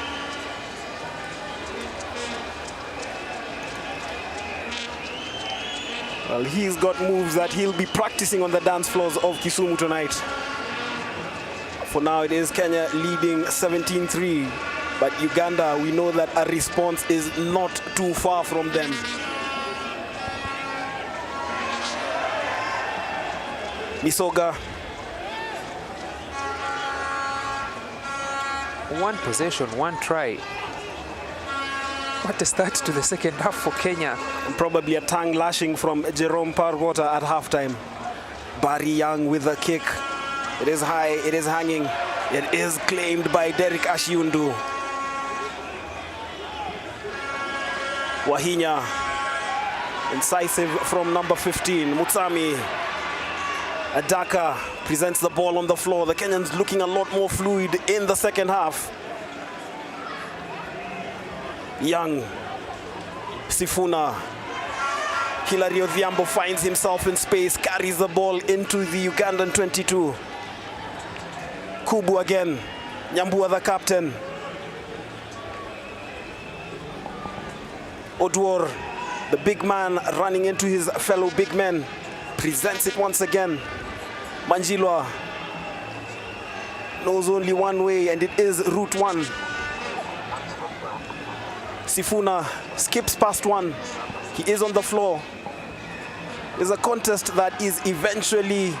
Well, he's got moves that he'll be practicing on the dance floors of Kisumu tonight. For now, it is Kenya leading 17-3. But Uganda, we know that a response is not too far from them. Misoga. One possession, one try. What a start to the second half for Kenya. And probably a tongue lashing from Jerome Parvota at halftime. Barry Young with a kick. It is high, it is hanging. It is claimed by Derek Ashiundu. Wahinya, incisive from number 15. Mutsami. Adaka presents the ball on the floor. The Kenyans looking a lot more fluid in the second half. Young, Sifuna, Hilario Odhiambo finds himself in space, carries the ball into the Ugandan 22. Kubu again, Nyambua the captain. Odwor, the big man running into his fellow big men, presents it once again. Manjilwa knows only one way, and it is route one. Sifuna skips past one. He is on the floor. It's a contest that is eventually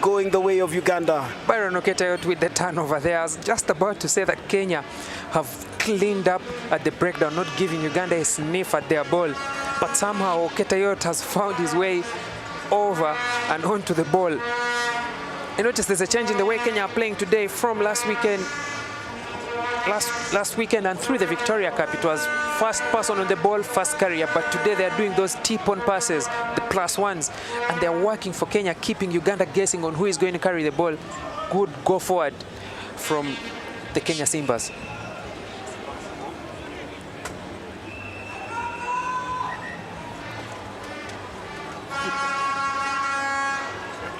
going the way of Uganda. Byron Oketayot with the turnover there. I was just about to say that Kenya have cleaned up at the breakdown, not giving Uganda a sniff at their ball. But somehow Oketayot has found his way over and onto the ball. You notice there's a change in the way Kenya are playing today from last weekend. Last weekend and through the Victoria Cup, it was first person on the ball, first carrier. But today they're doing those tip-on passes, the plus ones, and they're working for Kenya, keeping Uganda guessing on who is going to carry the ball. Good go forward from the Kenya Simbas.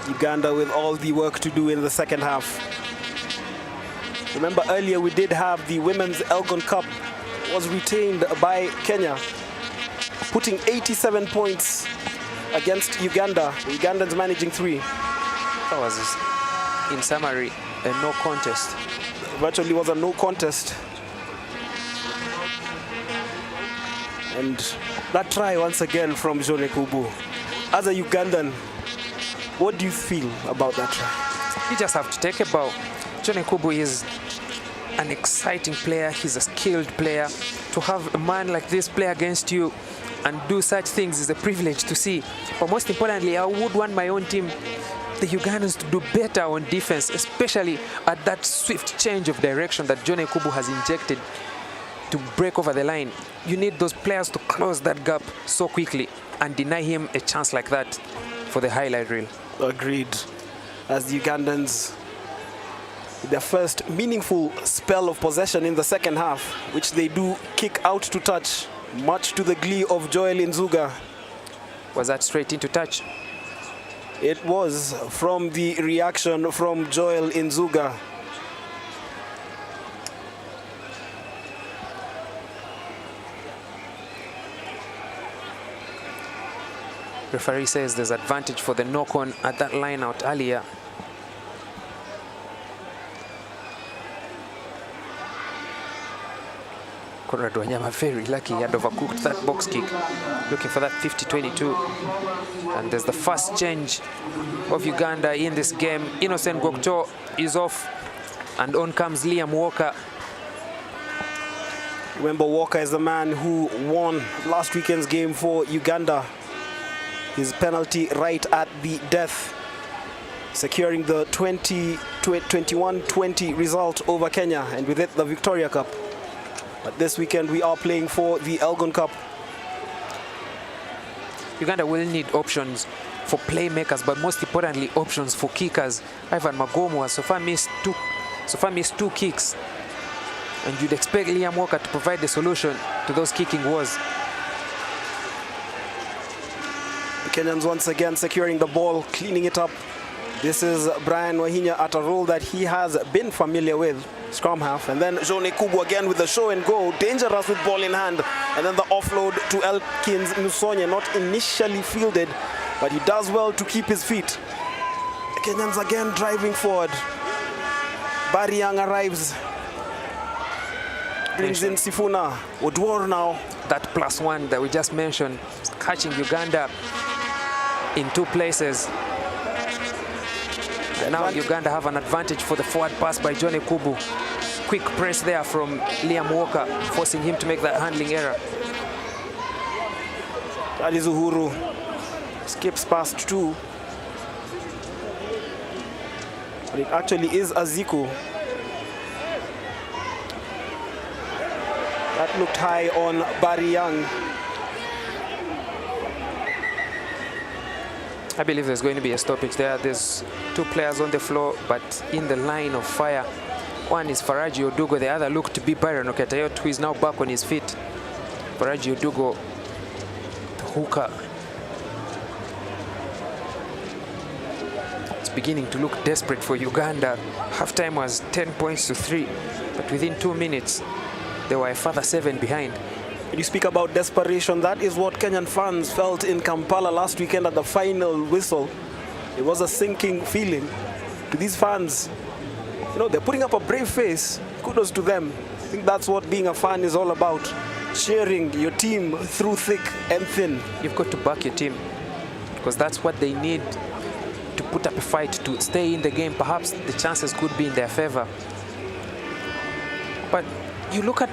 Uganda with all the work to do in the second half. Remember earlier we did have the Women's Elgon Cup was retained by Kenya, putting 87 points against Uganda. The Ugandans managing 3. That was, in summary, a no contest. Virtually was a no contest. And that try once again from Jomo. As a Ugandan, what do you feel about that try? You just have to take a bow. Jomo is an exciting player. He's a skilled player. To have a man like this play against you and do such things is a privilege to see. But most importantly, I would want my own team, the Ugandans, to do better on defense, especially at that swift change of direction that Jomo has injected to break over the line. You need those players to close that gap so quickly and deny him a chance like that for the highlight reel. Agreed. As the Ugandans, their first meaningful spell of possession in the second half, which they do kick out to touch, much to the glee of Joel Nzuga. Was that straight into touch? It was, from the reaction from Joel Nzuga. Referee says there's advantage for the knock-on at that line out earlier. Conrad Wanyama very lucky, he had overcooked that box kick, looking for that 50-22. And there's the first change of Uganda in this game. Innocent Gokto is off, and on comes Liam Walker. Remember, Walker is the man who won last weekend's game for Uganda. His penalty right at the death, securing the 21-20 result over Kenya, and with it the Victoria Cup. But this weekend we are playing for the Elgon Cup. Uganda will need options for playmakers, but most importantly options for kickers. Ivan Magomo has so far missed two kicks, and you'd expect Liam Walker to provide the solution to those kicking wars. The Kenyans once again securing the ball, cleaning it up. This is Brian Wahinya at a role that he has been familiar with, scrum half. And then Jomo again with the show and go, dangerous with ball in hand. And then the offload to Elkins Musonye, not initially fielded, but he does well to keep his feet. The Kenyans again driving forward. Barry Young arrives, brings in Sifuna. Odwor now. That +1 that we just mentioned, catching Uganda in 2 places. And now Uganda have an advantage for the forward pass by Jomo. Quick press there from Liam Walker, forcing him to make that handling error. Ali Zuhuru skips past 2. But it actually is Aziku. That looked high on Barry Young. I believe there's going to be a stoppage there. There's 2 players on the floor, but in the line of fire. One is Faraji Odugo, the other looked to be Byron Oketayot, who is now back on his feet. Faraji Odugo, the hooker. It's beginning to look desperate for Uganda. Halftime was 10 points to 3, but within 2 minutes, they were a further 7 behind. You speak about desperation. That is what Kenyan fans felt in Kampala last weekend at the final whistle. It was a sinking feeling to these fans. You know, they're putting up a brave face. Kudos to them. I think that's what being a fan is all about. Cheering your team through thick and thin. You've got to back your team, because that's what they need to put up a fight to stay in the game. Perhaps the chances could be in their favor. But you look at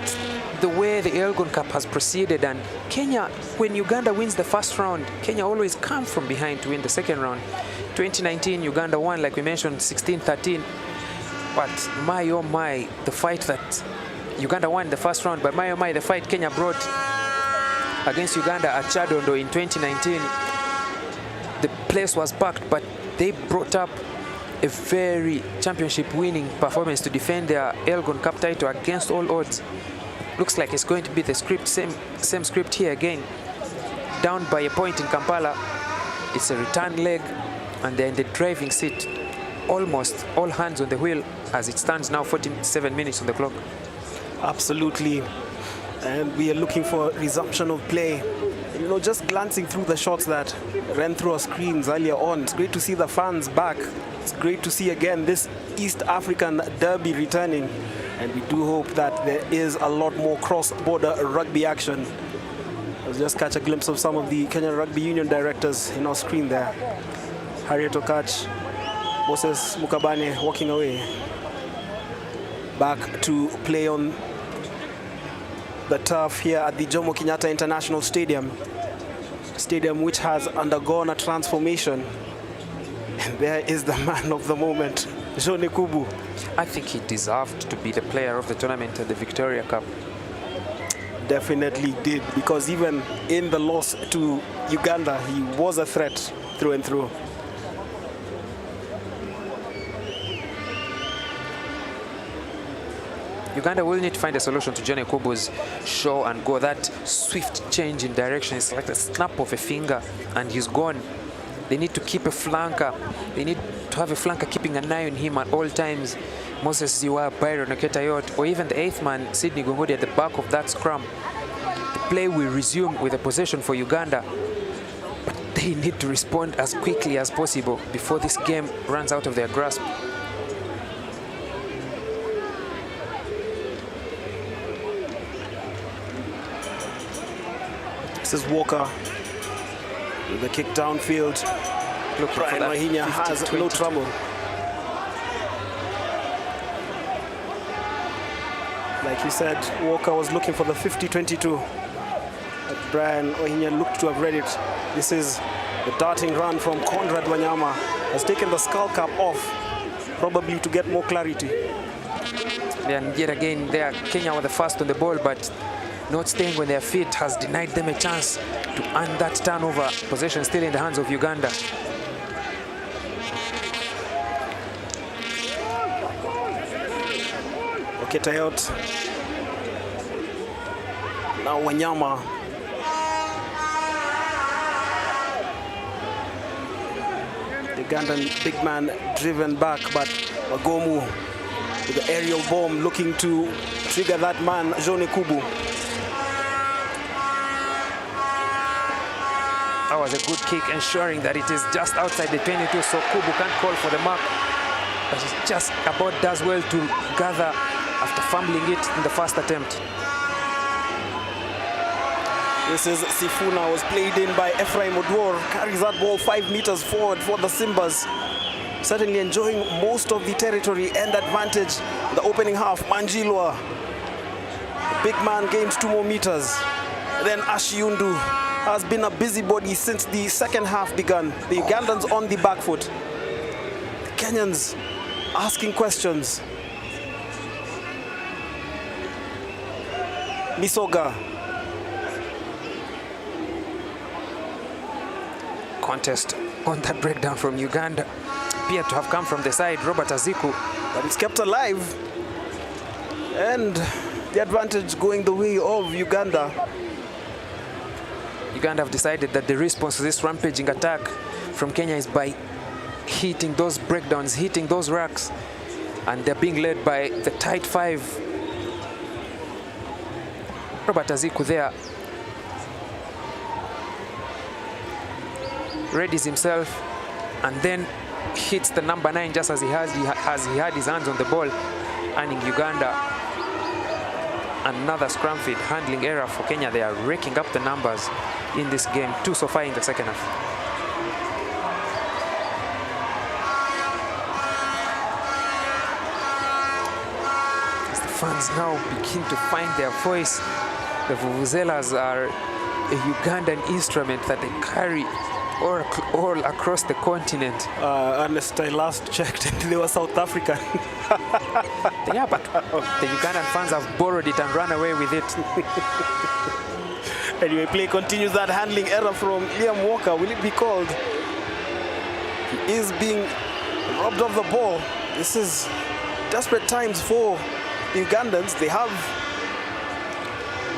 the way the Elgon Cup has proceeded, and Kenya, when Uganda wins the first round, Kenya always come from behind to win the second round. 2019, Uganda won, like we mentioned, 16-13. But my oh my, the fight that Uganda won the first round, but my oh my, the fight Kenya brought against Uganda at Chadondo in 2019, the place was packed, but they brought up a very championship-winning performance to defend their Elgon Cup title against all odds. Looks like it's going to be the script, same script here again. Down by a point in Kampala. It's a return leg. and they're in the driving seat, almost all hands on the wheel as it stands now, 47 minutes on the clock. Absolutely. And we are looking for resumption of play. You know, just glancing through the shots that ran through our screens earlier on, it's great to see the fans back. It's great to see again this East African derby returning. And we do hope that there is a lot more cross-border rugby action. Let's just catch a glimpse of some of the Kenya Rugby Union directors in our screen there. Harriet Okach, Moses Mukabane walking away. Back to play on the turf here at the Jomo Kenyatta International Stadium. Stadium which has undergone a transformation. And there is the man of the moment, Jomo. I think he deserved to be the player of the tournament at the Victoria Cup. Definitely did, because even in the loss to Uganda, he was a threat through and through. Uganda will need to find a solution to Johnny Kubu's show and go. That swift change in direction is like a snap of a finger and he's gone. They need to keep a flanker. They need to have a flanker keeping an eye on him at all times. Moses Ziwa, Byron Oketayot, or even the 8th man, Sydney Gungudi, at the back of that scrum. The play will resume with a possession for Uganda. But they need to respond as quickly as possible before this game runs out of their grasp. This is Walker with the kick downfield. Brian Wahinya has no trouble. Like you said, Walker was looking for the 50-22. But Brian Wahinya looked to have read it. This is the darting run from Conrad Wanyama. Has taken the skull cap off, probably to get more clarity. And yet again, there, Kenya were the first on the ball, but not staying on their feet has denied them a chance to earn that turnover. Possession still in the hands of Uganda. Oketayot. Now Wanyama. The Ugandan big man driven back, but Magomu with the aerial bomb looking to trigger that man, Johnny Kubu. That was a good kick, ensuring that it is just outside the 22, so Kubu can't call for the mark. But he just about does well to gather after fumbling it in the first attempt. This is Sifuna, was played in by Ephraim Odwor, carries that ball 5 meters forward for the Simbas. Certainly enjoying most of the territory and advantage in the opening half. Manjilwa, the big man, gains 2 more meters. Then Ashiundu has been a busybody since the second half began. The Ugandans on the back foot. The Kenyans asking questions. Misoga. Contest on that breakdown from Uganda appeared to have come from the side, Robert Aziku. But it's kept alive. And the advantage going the way of Uganda. Uganda have decided that the response to this rampaging attack from Kenya is by hitting those breakdowns, hitting those racks, and they're being led by the tight 5. Robert Aziku there readies himself and then hits the number 9 just as he had his hands on the ball, earning Uganda another scrum feed. Handling error for Kenya. They are raking up the numbers in this game, 2 so far in the second half. As the fans now begin to find their voice, the vuvuzelas are a Ugandan instrument that they carry all across the continent. Honest, I last checked, they were South African. Yeah, but the Ugandan fans have borrowed it and run away with it. Anyway, play continues. That handling error from Liam Walker. Will it be called? He is being robbed of the ball. This is desperate times for the Ugandans. They have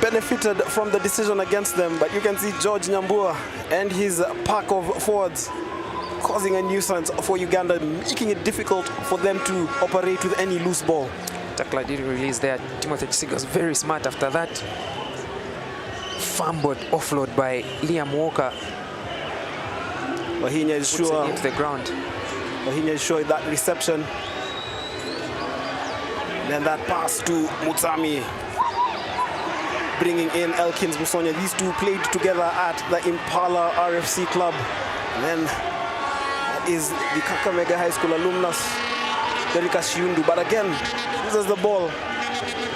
benefited from the decision against them, but you can see George Nyambua and his pack of forwards causing a nuisance for Uganda, making it difficult for them to operate with any loose ball. Tackler did release there. Timothy Chisiga was very smart after that. Fumbled offload by Liam Walker. Wahinya is sure into the ground. Wahinya is sure that reception. Then that pass to Mutsami, bringing in Elkins Musonya. These two played together at the Impala RFC club. And then that is the Kakamega High School alumnus, Derika Shiundu. But again, loses the ball.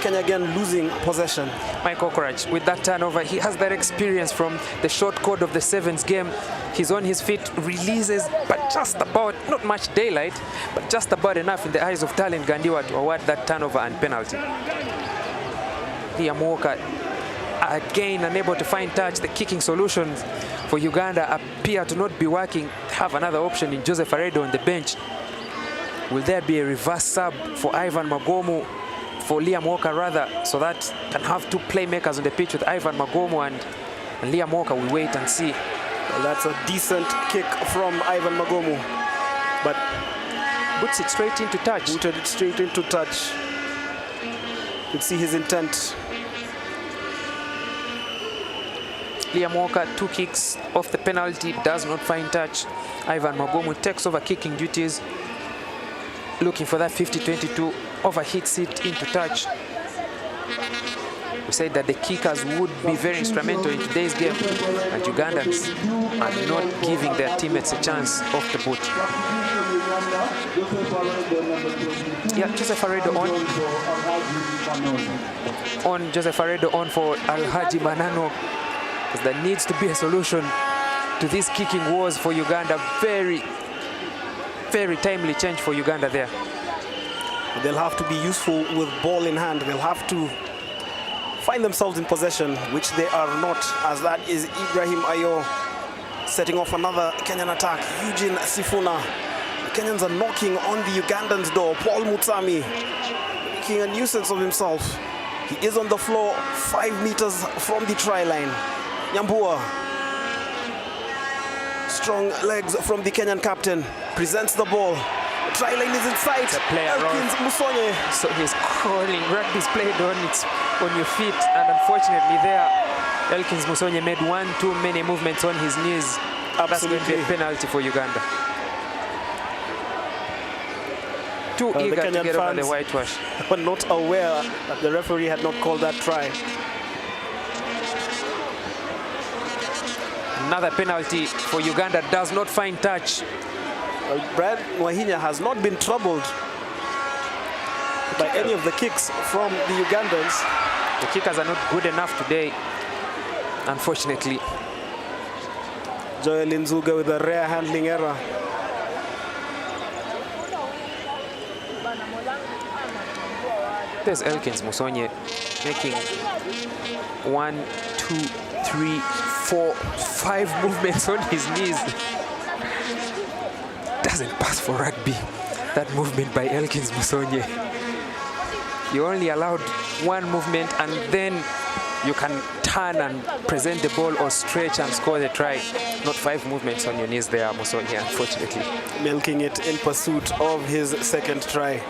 Kenya again losing possession. Mike Okorach, with that turnover, he has that experience from the short code of the Sevens game. He's on his feet, releases, but just about, not much daylight, but just about enough in the eyes of Talent Gandiwa to award that turnover and penalty. Liam Walker, again unable to find touch. The kicking solutions for Uganda appear to not be working. Have another option in Joseph Aredo on the bench. Will there be a reverse sub for Ivan Magomu, for Liam Walker rather, so that can have two playmakers on the pitch with Ivan Magomu and Liam Walker? We wait and see. Well, that's a decent kick from Ivan Magomu, but boots it straight into touch. Booted it straight into touch. You could see his intent. Liam Walker, 2 kicks off the penalty, does not find touch. Ivan Magomu takes over kicking duties, looking for that 50-22, overhits it into touch. We said that the kickers would be very instrumental in today's game, and Ugandans are not giving their teammates a chance off the boot. Yeah, Joseph Aredo on Joseph Aredo on for Alhaji Manano, because there needs to be a solution to these kicking wars for Uganda. Very, very timely change for Uganda there. They'll have to be useful with ball in hand. They'll have to find themselves in possession, which they are not, as that is Ibrahim Ayo setting off another Kenyan attack. Eugene Sifuna. The Kenyans are knocking on the Ugandans' door. Paul Mutsami making a nuisance of himself. He is on the floor 5 meters from the try line. Nyambua, strong legs from the Kenyan captain, presents the ball. The try line is in sight. Elkins Musonye. So he's calling rugby's played on, it's on your feet, and unfortunately there, Elkins Musonye made one too many movements on his knees. That's going to be a penalty for Uganda. Too eager to get over the whitewash. Were not aware that the referee had not called that try. Another penalty for Uganda, does not find touch. Brad Wahinya has not been troubled by any of the kicks from the Ugandans. The kickers are not good enough today, unfortunately. Joel Nzuga with a rare handling error. There's Elkins Musonye making 1, 2, 3, 4, 5 movements on his knees. Doesn't pass for rugby, that movement by Elkins Musonye. You only allowed 1 movement, and then you can turn and present the ball or stretch and score the try. Not 5 movements on your knees there, Musonye, unfortunately. Milking it in pursuit of his second try.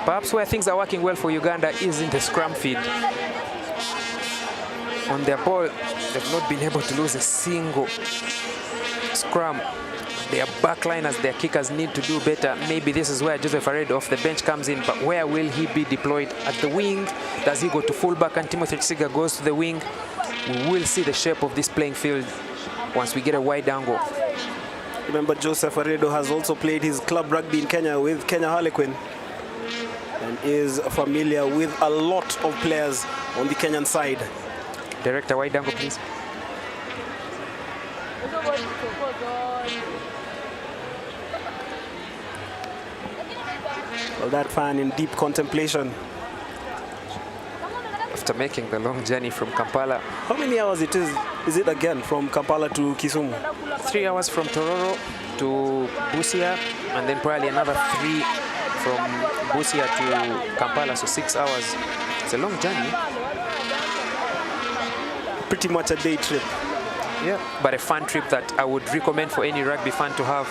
Perhaps where things are working well for Uganda is in the scrum feed. On their ball, they've not been able to lose a single scrum. Their backliners, their kickers need to do better. Maybe this is where Joseph Aredo off the bench comes in, but where will he be deployed? At the wing? Does he go to fullback and Timothy Chisiga goes to the wing? We will see the shape of this playing field once we get a wide angle. Remember, Joseph Aredo has also played his club rugby in Kenya with Kenya Harlequin, and is familiar with a lot of players on the Kenyan side. Director, wide angle, please. Well, that fan in deep contemplation. After making the long journey from Kampala. How many hours is it again from Kampala to Kisumu? 3 hours from Tororo to Busia, and then probably another 3 from Busia to Kampala, so 6 hours. It's a long journey. Pretty much a day trip. Yeah, but a fun trip that I would recommend for any rugby fan to have,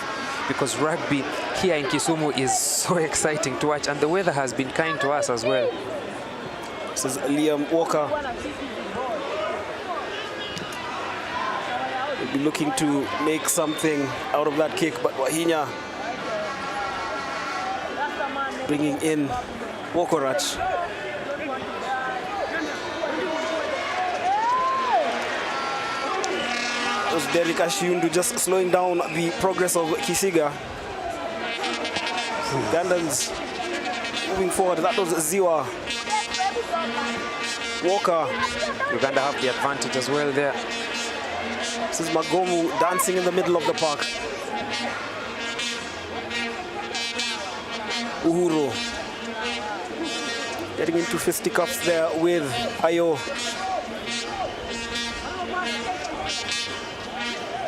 because rugby here in Kisumu is so exciting to watch, and the weather has been kind to us as well. This is Liam Walker. He'll be looking to make something out of that kick, but Wahinya bringing in Wokorach. It was Derek Ashiundu just slowing down the progress of Kisiga. Ugandans moving forward. That was Ziwa. Walker. Uganda have the advantage as well there. This is Magomu dancing in the middle of the park. Uhuru getting into fisticuffs there with Ayo.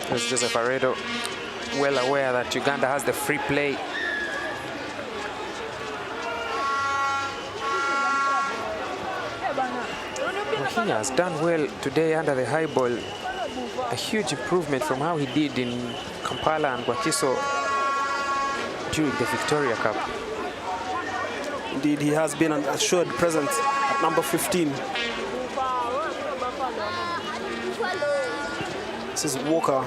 There's Joseph Aredo, well aware that Uganda has the free play. Kenya has done well today under the high ball. A huge improvement from how he did in Kampala and Gwakiso during the Victoria Cup. Indeed, he has been an assured presence at number 15. This is Walker.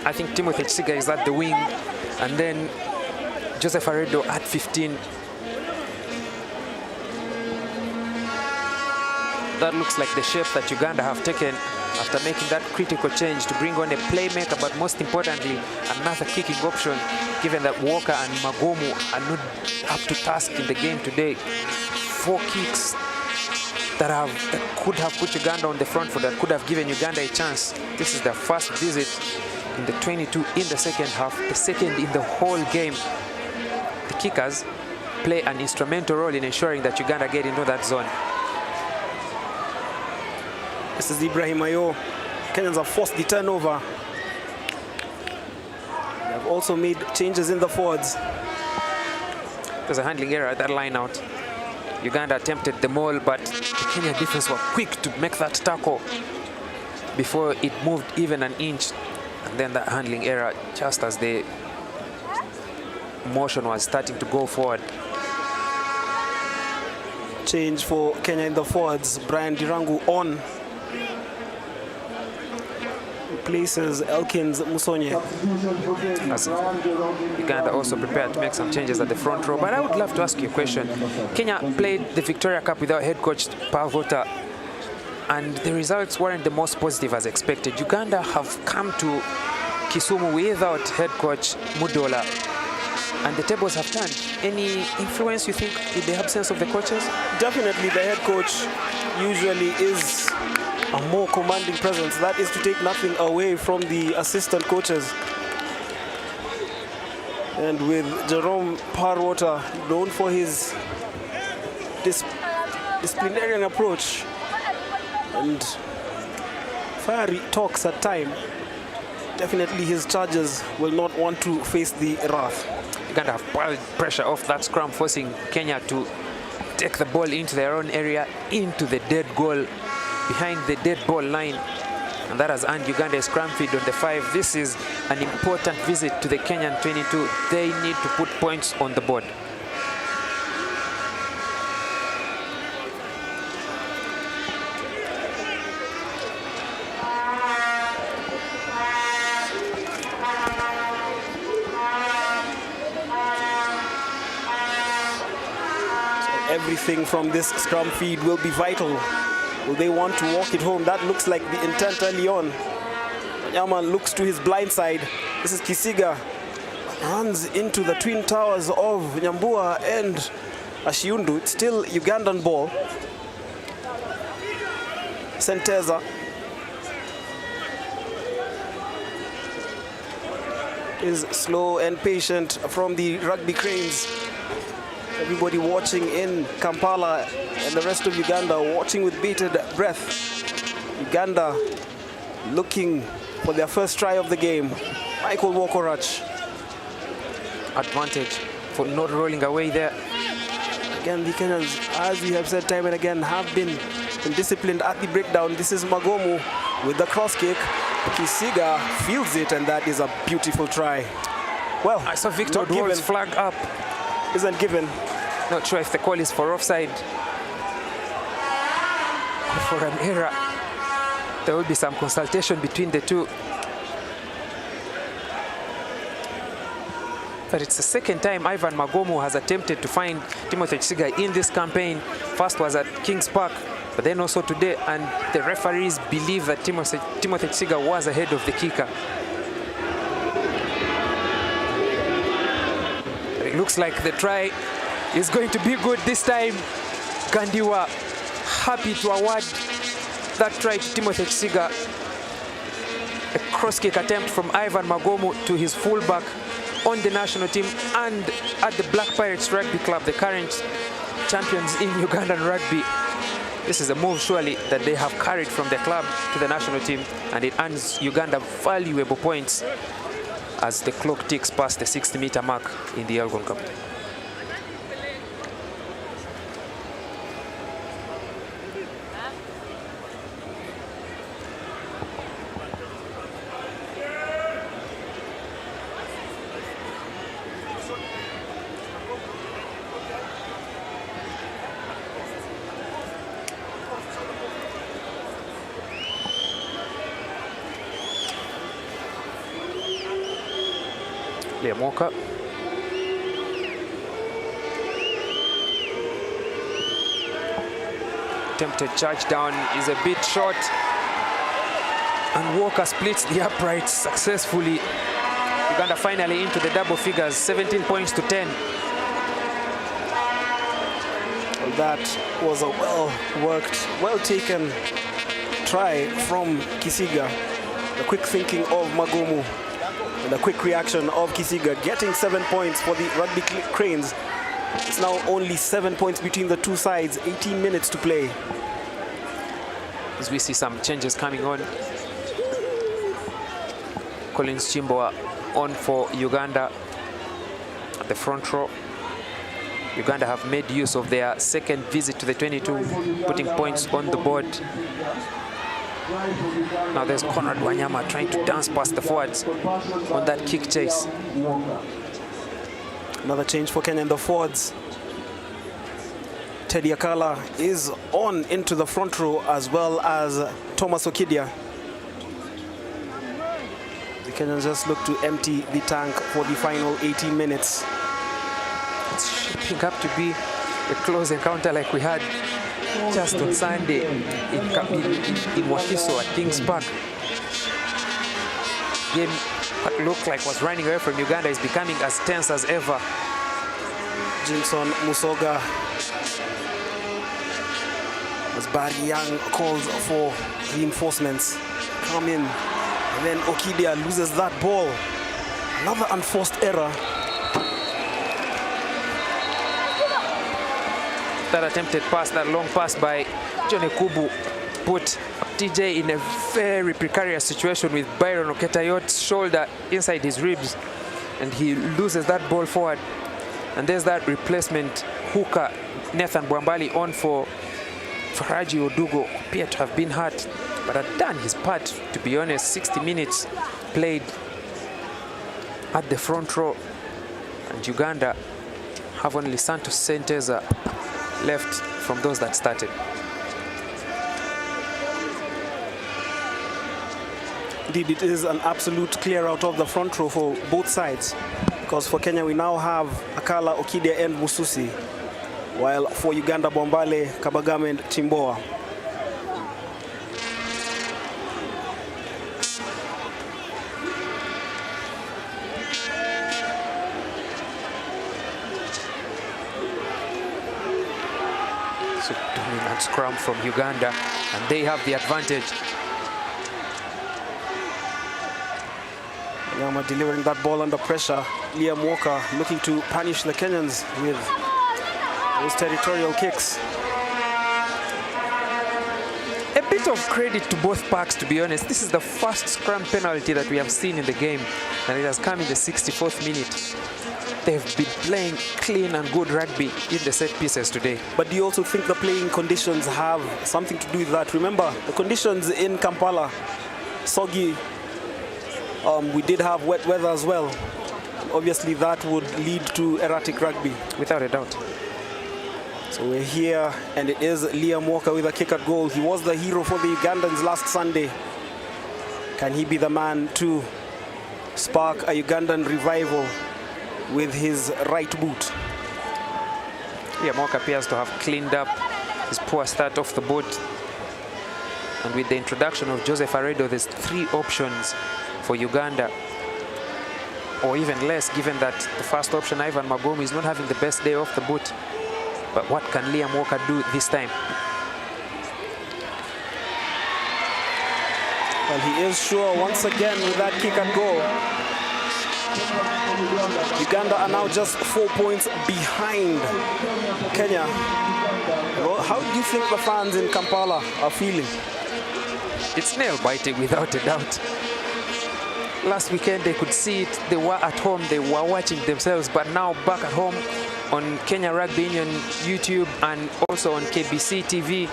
I think Timothy Chiga is at the wing, and then Joseph Aredo at 15. That looks like the shape that Uganda have taken after making that critical change to bring on a playmaker, but most importantly, another kicking option, given that Walker and Magomu are not up to task in the game today. 4 kicks that could have put Uganda on the front foot, that could have given Uganda a chance. This is their first visit in the 22 in the second half, the second in the whole game. The kickers play an instrumental role in ensuring that Uganda get into that zone. This is Ibrahim Ayo. Kenyans have forced the turnover. They have also made changes in the forwards. There's a handling error at that line out. Uganda attempted the maul, but the Kenyan defense were quick to make that tackle before it moved even an inch. And then that handling error just as the motion was starting to go forward. Change for Kenya in the forwards. Brian Dirangu on. Replaces Elkins Musonye. As Uganda also prepared to make some changes at the front row. But I would love to ask you a question. Kenya played the Victoria Cup without head coach Pavota, and the results weren't the most positive as expected. Uganda have come to Kisumu without head coach Mudola, and the tables have turned. Any influence, you think, with the absence of the coaches? Definitely the head coach usually is a more commanding presence. That is to take nothing away from the assistant coaches. And with Jerome Parwater, known for his disciplinarian approach and fiery talks at time, definitely his charges will not want to face the wrath. Uganda have piled pressure off that scrum, forcing Kenya to take the ball into their own area, into the dead goal, behind the dead ball line, and that has earned Uganda a scrum feed on the 5. This is an important visit to the Kenyan 22. They need to put points on the board. Everything from this scrum feed will be vital. Will they want to walk it home? That looks like the intent early on. Yaman looks to his blind side. This is Kisiga. Runs into the twin towers of Nyambua and Ashiundu. It's still Ugandan ball. Senteza. Is slow and patient from the rugby cranes. Everybody watching in Kampala and the rest of Uganda watching with bated breath. Uganda looking for their first try of the game. Michael Wokorach. Advantage for not rolling away there. Again, the Kenyans, as we have said time and again, have been been disciplined at the breakdown. This is Magomu with the cross kick. Kisiga fields it, and that is a beautiful try. Well, I saw Victor Dwo's flag up. Isn't given. Not sure if the call is for offside or for an error. There will be some consultation between the two. But it's the second time Ivan Magomu has attempted to find Timothy Kisiga in this campaign. First was at Kings Park, but then also today, and the referees believe that Timothy Kisiga was ahead of the kicker. It looks like the try is going to be good this time. Gandiwa happy to award that try to Timothy Kisiga. A cross-kick attempt from Ivan Magomu to his fullback on the national team and at the Black Pirates Rugby Club, the current champions in Ugandan rugby. This is a move surely that they have carried from the club to the national team, and it earns Uganda valuable points as the clock ticks past the 60-meter mark in the Elgon Cup. Walker. Attempted charge down is a bit short, and Walker splits the uprights successfully. Uganda finally into the double figures, 17 points to 10. Well, that was a well-worked, well-taken try from Kisiga. The quick thinking of Magomu. And a quick reaction of Kisiga, getting 7 points for the Rugby Cranes. It's now only 7 points between the two sides, 18 minutes to play. As we see some changes coming on. Collins Chimboa on for Uganda at the front row. Uganda have made use of their second visit to the 22, putting points on the board. Now there's Conrad Wanyama trying to dance past the forwards on that kick chase. Another change for Kenya in the forwards. Teddy Akala is on into the front row, as well as Thomas Okidia. The Kenyans just look to empty the tank for the final 18 minutes. It's shaping up to be a close encounter like we had just on Sunday in Wakiso at Kings Park. Game, what looked like was running away from Uganda, is becoming as tense as ever. Jimson Musoga, as Barry Young calls for reinforcements, come in, and then Okidia loses that ball. Another unforced error. That attempted pass, that long pass by Johnny Kubu, put TJ in a very precarious situation with Byron Oketayot's shoulder inside his ribs, and he loses that ball forward. And there's that replacement hooker, Nathan Bwambali, on for Faraji Odugo, appeared to have been hurt, but had done his part, to be honest. 60 minutes played at the front row, and Uganda have only Santos Senteza left from those that started. Indeed, it is an absolute clear out of the front row for both sides, because for Kenya we now have Akala, Okidia and Mususi, while for Uganda, Bombale, Kabagame and Chimboa. So dominant scrum from Uganda, and they have the advantage. Yama delivering that ball under pressure. Liam Walker looking to punish the Kenyans with those territorial kicks. A bit of credit to both parks, to be honest. This is the first scrum penalty that we have seen in the game, and it has come in the 64th minute. they've been playing clean and good rugby in the set pieces today. But do you also think the playing conditions have something to do with that? Remember, the conditions in Kampala, soggy. We did have wet weather as well. Obviously, that would lead to erratic rugby. Without a doubt. So we're here, and it is Liam Walker with a kick at goal. He was the hero for the Ugandans last Sunday. Can he be the man to spark a Ugandan revival with his right boot? Liam Walker appears to have cleaned up his poor start off the boat. And with the introduction of Joseph Aredo, there's 3 options for Uganda, or even less, given that the first option, Ivan Magomu, is not having the best day off the boot. But what can Liam Walker do this time? Well, he is sure once again with that kick and goal. Uganda are now just 4 points behind Kenya. Well, how do you think the fans in Kampala are feeling? It's nail-biting without a doubt. Last weekend they could see it, they were at home, they were watching themselves, but now back at home on Kenya Rugby Union YouTube and also on KBC TV,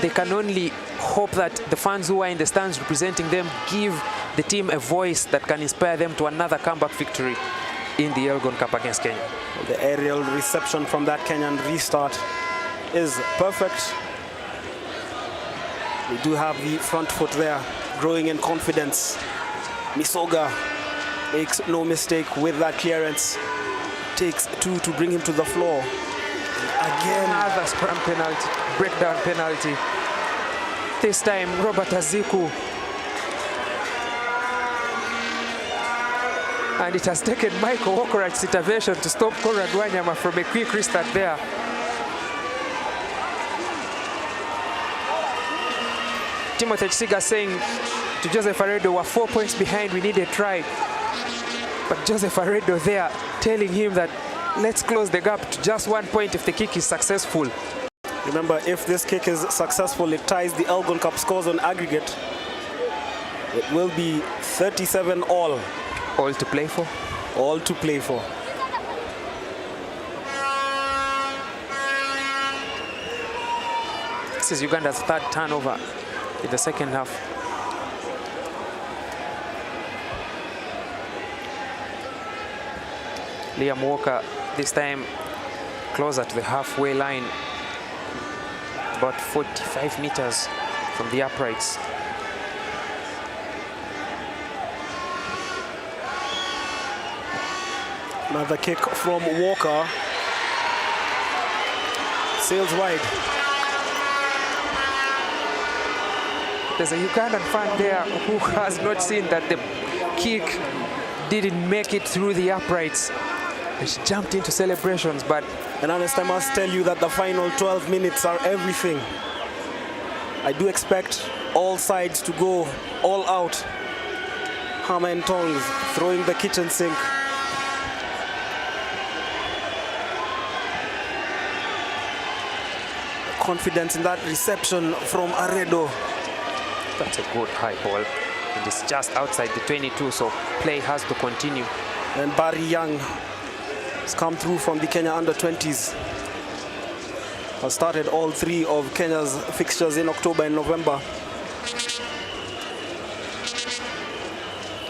they can only hope that the fans who are in the stands representing them give the team a voice that can inspire them to another comeback victory in the Elgon Cup against Kenya. The aerial reception from that Kenyan restart is perfect. They do have the front foot there, growing in confidence. Misoga makes no mistake with that clearance. Takes 2 to bring him to the floor. Again, another scrum penalty, breakdown penalty. This time, Robert Aziku. And it has taken Michael Wokorat's intervention to stop Conrad Wanyama from a quick restart there. Timothy Chisiga saying to Joseph Aredo, we're 4 points behind, we need a try. But Joseph Aredo there telling him that let's close the gap to just 1 point if the kick is successful. Remember, if this kick is successful, it ties the Elgon Cup scores on aggregate. It will be 37 all. All to play for? All to play for. This is Uganda's 3rd turnover in the second half. Liam Walker this time closer to the halfway line, about 45 meters from the uprights. Another kick from Walker. Sails wide. There's a Ugandan fan there who has not seen that the kick didn't make it through the uprights. And she jumped into celebrations, but... And honest, I must tell you that the final 12 minutes are everything. I do expect all sides to go all out. Hammer and tongs, throwing the kitchen sink. Confidence in that reception from Aredo. That's a good high ball. And it's just outside the 22, so play has to continue. And Barry Young has come through from the Kenya under-20s. Has started all 3 of Kenya's fixtures in October and November.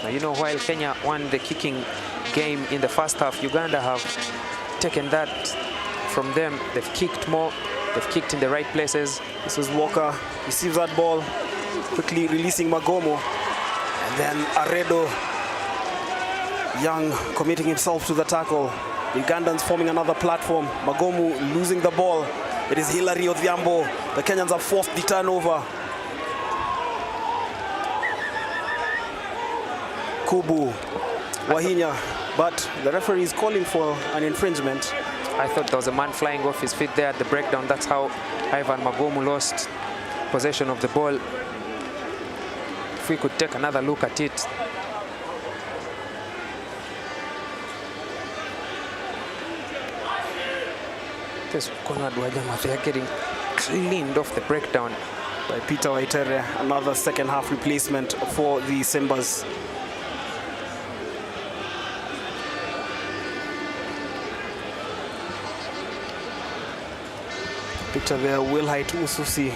Now, you know, while Kenya won the kicking game in the first half, Uganda have taken that from them. They've kicked more. They've kicked in the right places. This is Walker, receives that ball, quickly releasing Magomo. And then Aredo, Young committing himself to the tackle. The Ugandans forming another platform. Magomu losing the ball. It is Hilary Odhiambo. The Kenyans have forced the turnover. Kubu, Wahinya, but the referee is calling for an infringement. I thought there was a man flying off his feet there at the breakdown. That's how Ivan Magomu lost possession of the ball. If we could take another look at it. This Conrad Wanyama, they are getting cleaned off the breakdown. By Peter Waitere, another second half replacement for the Simbas. Picture there, Wilhite Ususi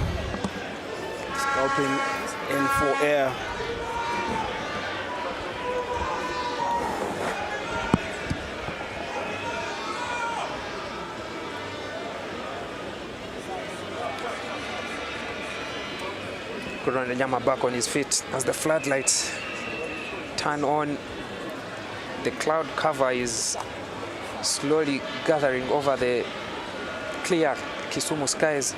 scalping in for air. Nyama back on his feet as the floodlights turn on. The cloud cover is slowly gathering over the clear Kisumu skies.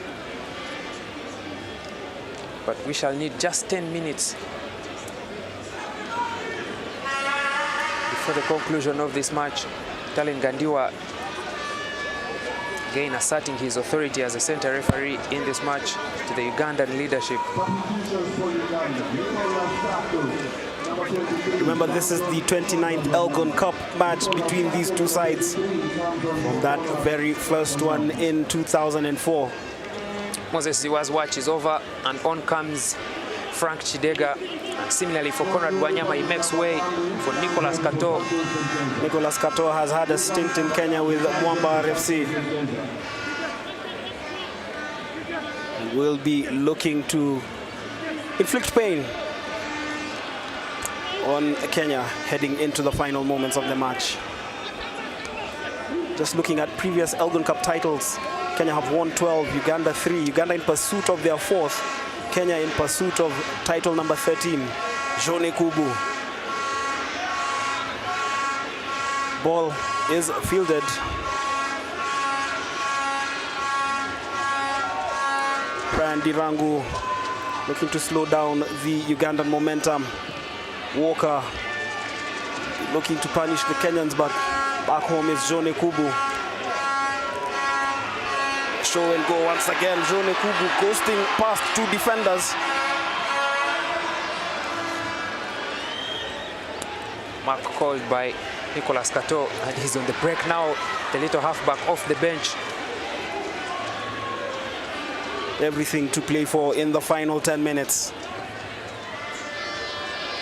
But we shall need just 10 minutes before the conclusion of this match. Talin Gandiwa again asserting his authority as a center referee in this match to the Ugandan leadership. Remember, this is the 29th Elgon Cup match between these two sides from that very first one in 2004. Moses Ziwa's watch is over, and on comes Frank Chidega. And similarly for Conrad Wanyama, he makes way for Nicholas Kato. Nicholas Kato has had a stint in Kenya with Mwamba RFC. And will be looking to inflict pain on Kenya heading into the final moments of the match. Just looking at previous Elgon Cup titles, Kenya have won 12, Uganda 3. Uganda in pursuit of their 4th. Kenya in pursuit of title number 13. Jomo Kubu. Ball is fielded. Brian Dirangu looking to slow down the Ugandan momentum. Walker looking to punish the Kenyans, but back home is Jomo Kubu. Show and go once again. Jomo Kubu ghosting past 2 defenders. Mark called by Nicholas Kato, and he's on the break now. The little halfback off the bench. Everything to play for in the final 10 minutes.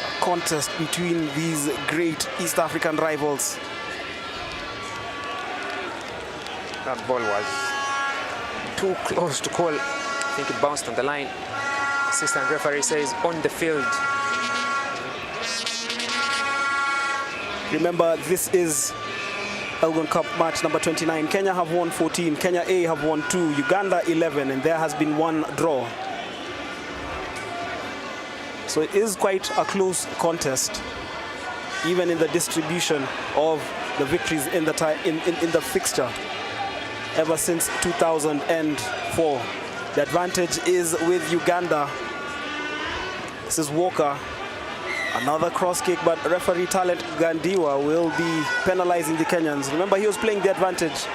A contest between these great East African rivals. That ball was too close to call. I think it bounced on the line. Assistant referee says on the field. Remember, this is Elgon Cup match number 29. Kenya have won 14. Kenya A have won 2. Uganda 11, and there has been 1 draw. So it is quite a close contest, even in the distribution of the victories in the fixture. Ever since 2004. The advantage is with Uganda. This is Walker. Another cross kick, but referee Talent Gandiwa will be penalizing the Kenyans. Remember, he was playing the advantage.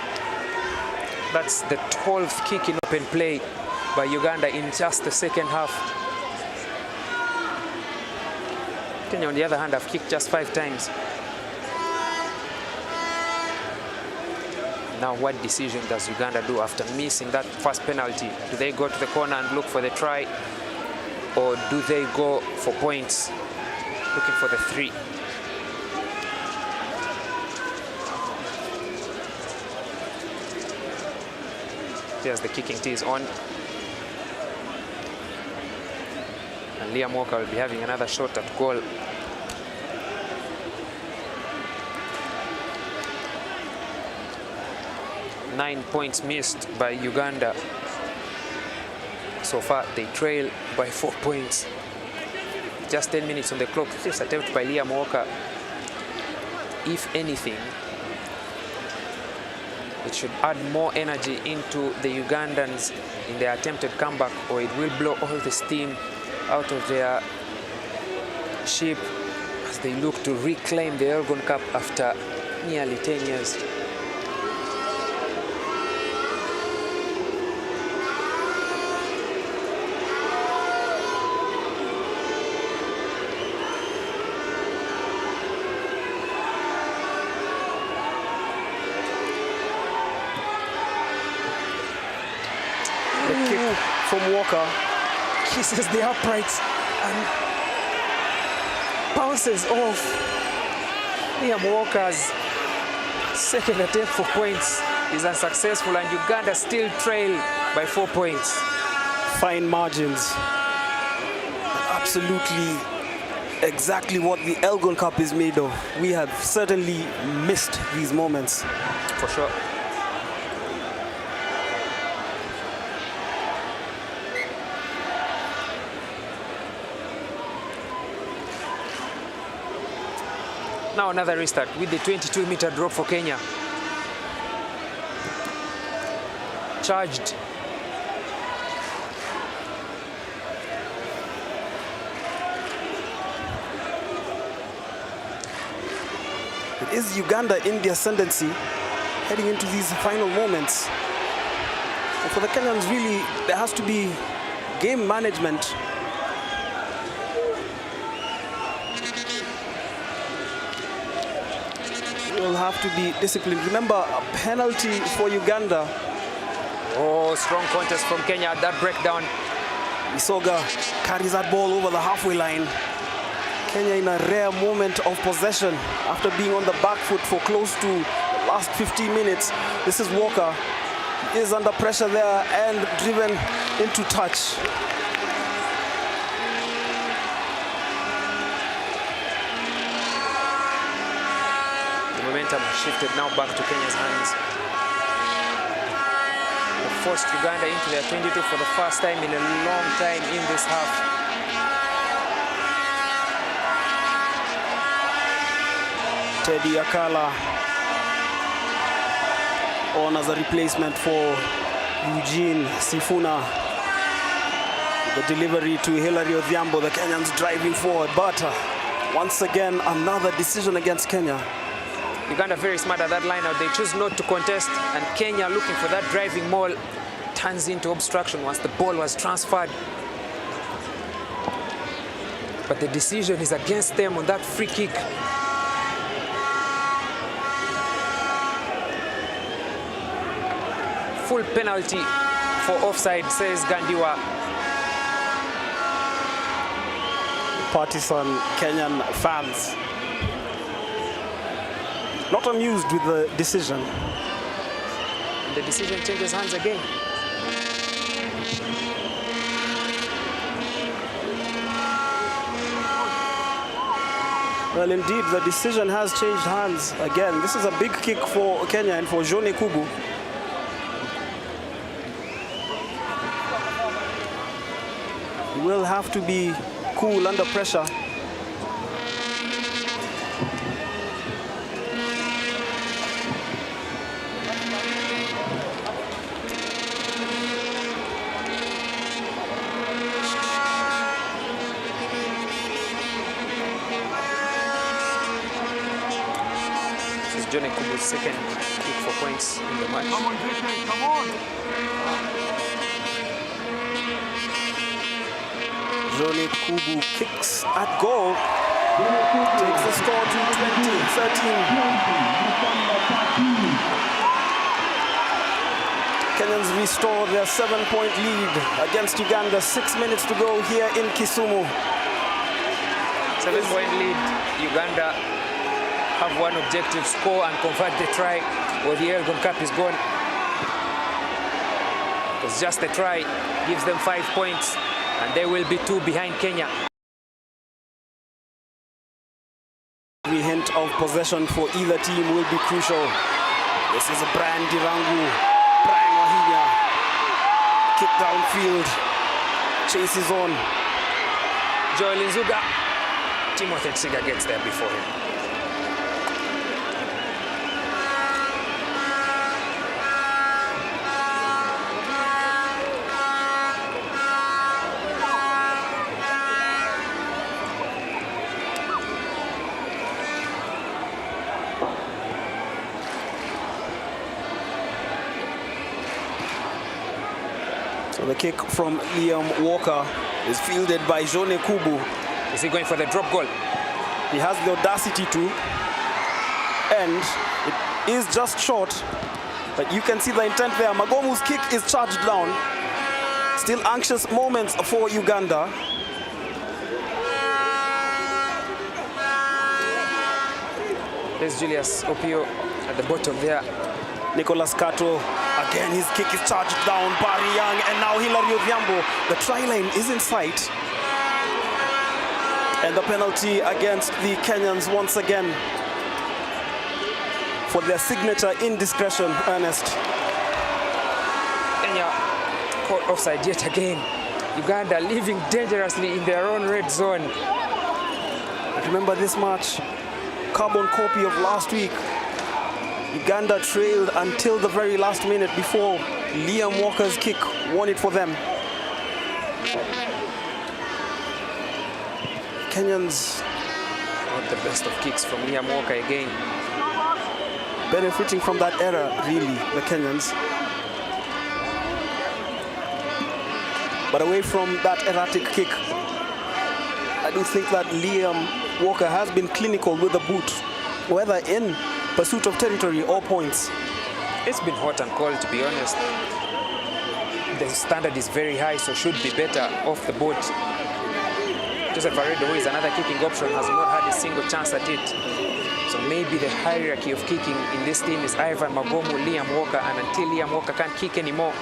That's the 12th kick in open play by Uganda in just the second half. Kenya, on the other hand, have kicked just 5 times. Now, what decision does Uganda do after missing that first penalty? Do they go to the corner and look for the try, or do they go for points, looking for the 3? There's the kicking tee is on. And Liam Walker will be having another shot at goal. Nine points missed by Uganda. So far, they trail by 4 points. Just 10 minutes on the clock. This attempt by Liam Walker. If anything, it should add more energy into the Ugandans in their attempted comeback, or it will blow all the steam out of their ship as they look to reclaim the Elgon Cup after nearly 10 years. From Walker, kisses the uprights and bounces off. Liam Walker's second attempt for points is unsuccessful, and Uganda still trail by 4 points. Fine margins. Absolutely exactly what the Elgon Cup is made of. We have certainly missed these moments. For sure. Now another restart with the 22-meter drop for Kenya. Charged. It is Uganda in the ascendancy heading into these final moments. And for the Kenyans, really, there has to be game management. Will have to be disciplined. Remember, a penalty for Uganda. Oh, strong contest from Kenya at that breakdown. Isoga carries that ball over the halfway line. Kenya in a rare moment of possession after being on the back foot for close to the last 15 minutes. This is Walker. He is under pressure there and driven into touch. The momentum shifted now back to Kenya's hands. They forced Uganda into their 22 for the first time in a long time in this half. Teddy Akala on as a replacement for Eugene Sifuna. The delivery to Hilary Odhiambo, the Kenyans driving forward, but once again another decision against Kenya. Uganda very smart at that line out. They choose not to contest, and Kenya looking for that driving maul turns into obstruction once the ball was transferred. But the decision is against them on that free kick. Full penalty for offside, says Gandiwa. Partisan Kenyan fans not amused with the decision. The decision changes hands again. Well, indeed, the decision has changed hands again. This is a big kick for Kenya and for Jomo Kubu. He will have to be cool under pressure. Jomo Kubu's second kick for points in the match. Come on, JK, come on! Jomo Kubu kicks at goal. Takes the score to 20-13. Kenyans restore their 7-point lead against Uganda. 6 minutes to go here in Kisumu. 7-point lead. Uganda have one objective: score and convert the try, or the Elgon Cup is gone. It's just a try gives them 5 points, and they will be 2 behind Kenya. Every hint of possession for either team will be crucial. This is a Brian Dirangu. Brian Wahinya. Kick downfield. Chases on. Joel Nzuga. Timothy Tsiga gets there before him. So the kick from Liam Walker is fielded by Jomo Kubu. Is he going for the drop goal? He has the audacity to, and it is just short, but you can see the intent there. Magomu's kick is charged down. Still anxious moments for Uganda. There's Julius Opio at the bottom there. Nicholas Kato, again his kick is charged down, Barry Young, and now Hilary Odhiambo. The try line is in sight. And the penalty against the Kenyans once again for their signature indiscretion, Ernest. Kenya caught offside yet again. Uganda living dangerously in their own red zone. Remember this match, carbon copy of last week. Uganda trailed until the very last minute before Liam Walker's kick won it for them. Kenyans Not the best of kicks from Liam Walker again. benefiting from that error, really, the Kenyans. But away from that erratic kick, I do think that Liam Walker has been clinical with the boot, whether in pursuit of territory or points. It's been hot and cold, to be honest. The standard is very high, so should be better off the boat. Joseph Aredo, who is another kicking option, has not had a single chance at it. So maybe the hierarchy of kicking in this team is Ivan Magomu, Liam Walker, and until Liam Walker can't kick anymore,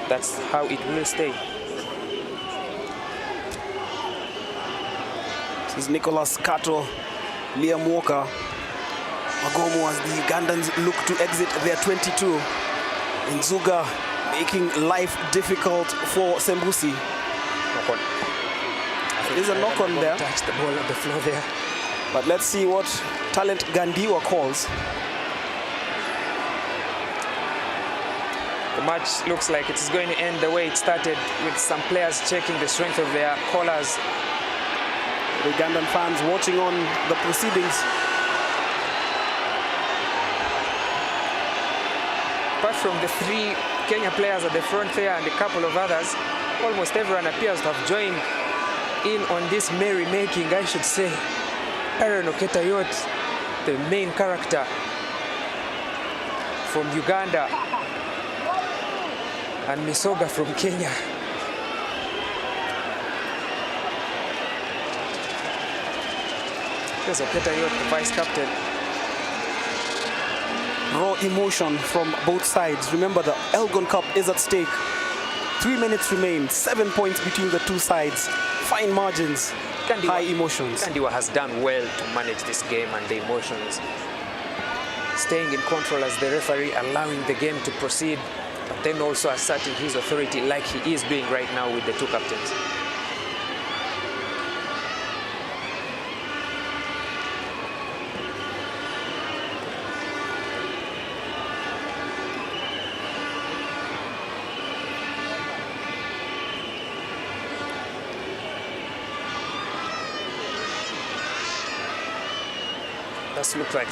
that's how it will stay. This is Nicholas Kato, Liam Walker, Magomu as the Ugandans look to exit their 22. Nzuga making life difficult for Sembusi. Knock on. There's a knock on there. Touch the ball on the floor there. But let's see what Talent Gandiwa calls. The match looks like it's going to end the way it started, with some players checking the strength of their collars. The Ugandan fans watching on the proceedings. Apart from the three Kenya players at the front there and a couple of others, almost everyone appears to have joined in on this merrymaking, I should say. Aaron Oketayot, the main character from Uganda, and Misoga from Kenya. There's Oketayot, the vice captain. Raw emotion from both sides. Remember, the Elgon Cup is at stake. 3 minutes remain, 7 points between the two sides. Fine margins, high emotions. Gandiwa has done well to manage this game and the emotions. Staying in control as the referee, allowing the game to proceed, but then also asserting his authority like he is doing right now with the two captains. This looks like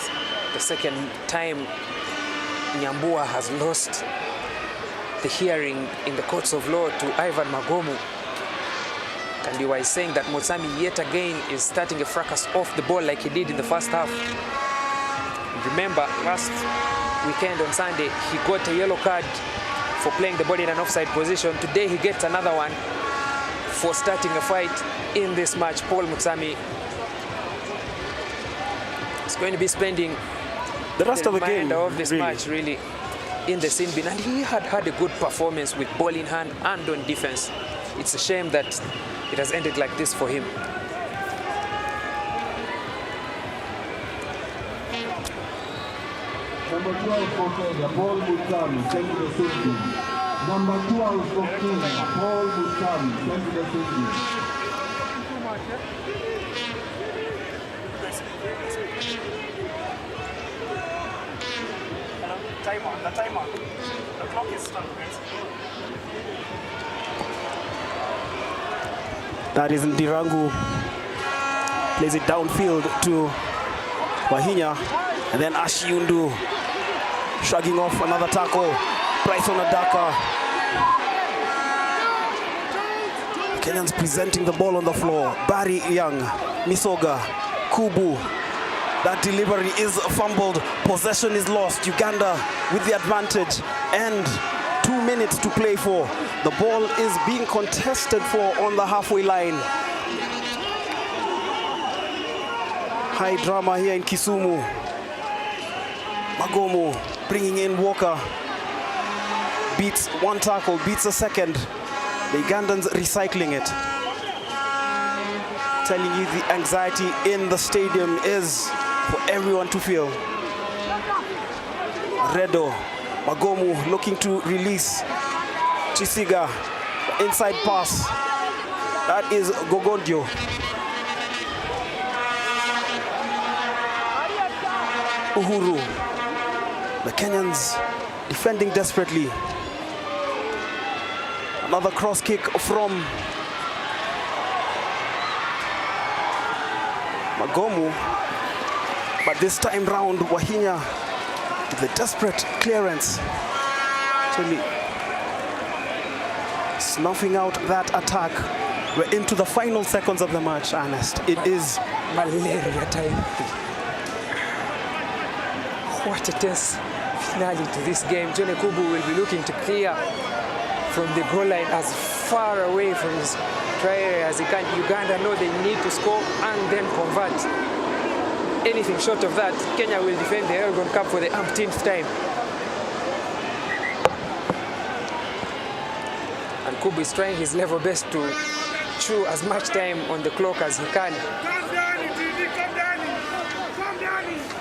the second time Nyambua has lost the hearing in the courts of law to Ivan Magomu. Kandiwa is saying that Motsami yet again is starting a fracas off the ball like he did in the first half. Remember, last weekend on Sunday, he got a yellow card for playing the ball in an offside position. Today he gets another one for starting a fight in this match. Paul Motsami is going to be spending the rest of the game of this match really in the sin bin, and he had a good performance with ball in hand and on defense. It's a shame that it has ended like this for him. Number 12 for Kenya, Paul Mutami, sent to the safety. Number 12 for Kenya, Paul Mutami, sent to the safety. The timer. The clock is starting. That is Ndirangu. Plays it downfield to Wahinya. And then Ashiundu shrugging off another tackle. Bryson Adaka. Kenyans presenting the ball on the floor. Barry Young, Misoga, Kubu. That delivery is fumbled. Possession is lost. Uganda with the advantage. And 2 minutes to play for. The ball is being contested for on the halfway line. High drama here in Kisumu. Magomu bringing in Walker. Beats one tackle, beats a second. The Ugandans recycling it. Telling you the anxiety in the stadium is for everyone to feel. Redo, Magomu looking to release. Chisiga, inside pass. That is Gogondio. Uhuru. The Kenyans defending desperately. Another cross kick from Magomu. But this time round, Wahinya, the desperate clearance, actually snuffing out that attack. We're into the final seconds of the match, Ernest. It is malaria time. What a tense finale to this game. Johnny Kubu will be looking to clear from the goal line as far away from his try area as he can. Uganda know they need to score and then convert. Anything short of that, Kenya will defend the Elgon Cup for the umpteenth time. And Kubu is trying his level best to chew as much time on the clock as he can.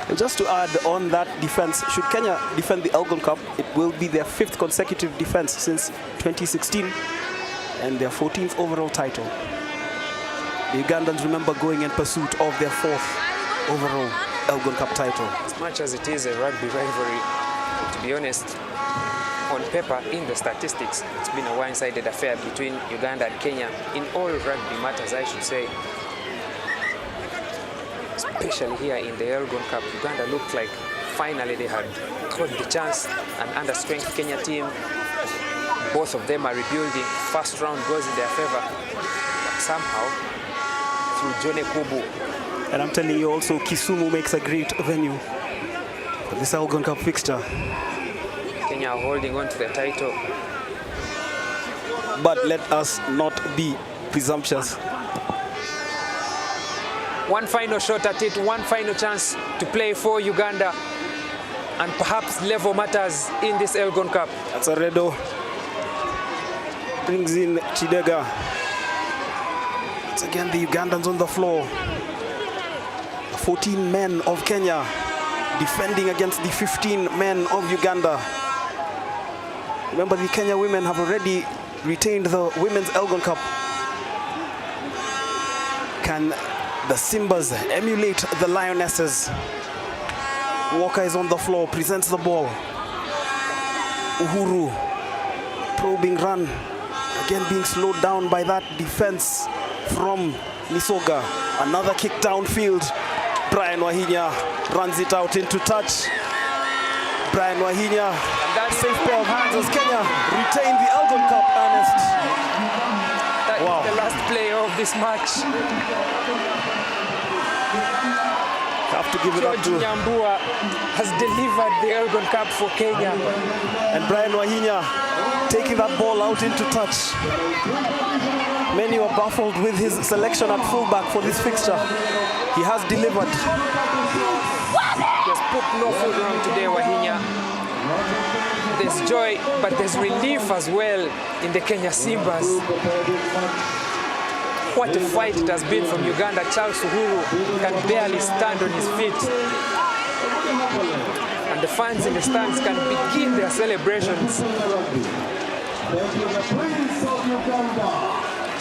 And just to add on that defense, should Kenya defend the Elgon Cup, it will be their 5th consecutive defense since 2016 and their 14th overall title. The Ugandans, remember, going in pursuit of their 4th overall Elgon Cup title. As much as it is a rugby rivalry, to be honest, on paper, in the statistics, it's been a one-sided affair between Uganda and Kenya in all rugby matters, I should say. Especially here in the Elgon Cup, Uganda looked like finally they had got the chance. An under-strength Kenya team, both of them are rebuilding. First round goes in their favor. But somehow, through Johnny Kubu. And I'm telling you also, Kisumu makes a great venue for this Elgon Cup fixture. Kenya are holding on to the title. But let us not be presumptuous. One final shot at it, one final chance to play for Uganda and perhaps level matters in this Elgon Cup. That's a Redo. Brings in Chidega. Once again, the Ugandans on the floor. 14 men of Kenya defending against the 15 men of Uganda. Remember, the Kenya women have already retained the Women's Elgon Cup. Can the Simbas emulate the Lionesses? Walker is on the floor, presents the ball. Uhuru, probing run, again being slowed down by that defense from Nisoga. Another kick downfield. Brian Wahinya runs it out into touch. Brian Wahinya, safe pair of hands as Kenya retain the Elgon Cup, Ernest. That is the last play of this match. Have to give it up to Nyambua has delivered the Elgon Cup for Kenya. And Brian Wahinya taking that ball out into touch. Many were baffled with his selection at fullback for this fixture. He has delivered. He has put no foot wrong today, Wahinya. There's joy, but there's relief as well in the Kenya Simbas. What a fight it has been from Uganda. Charles Uhuru can barely stand on his feet. And the fans in the stands can begin their celebrations.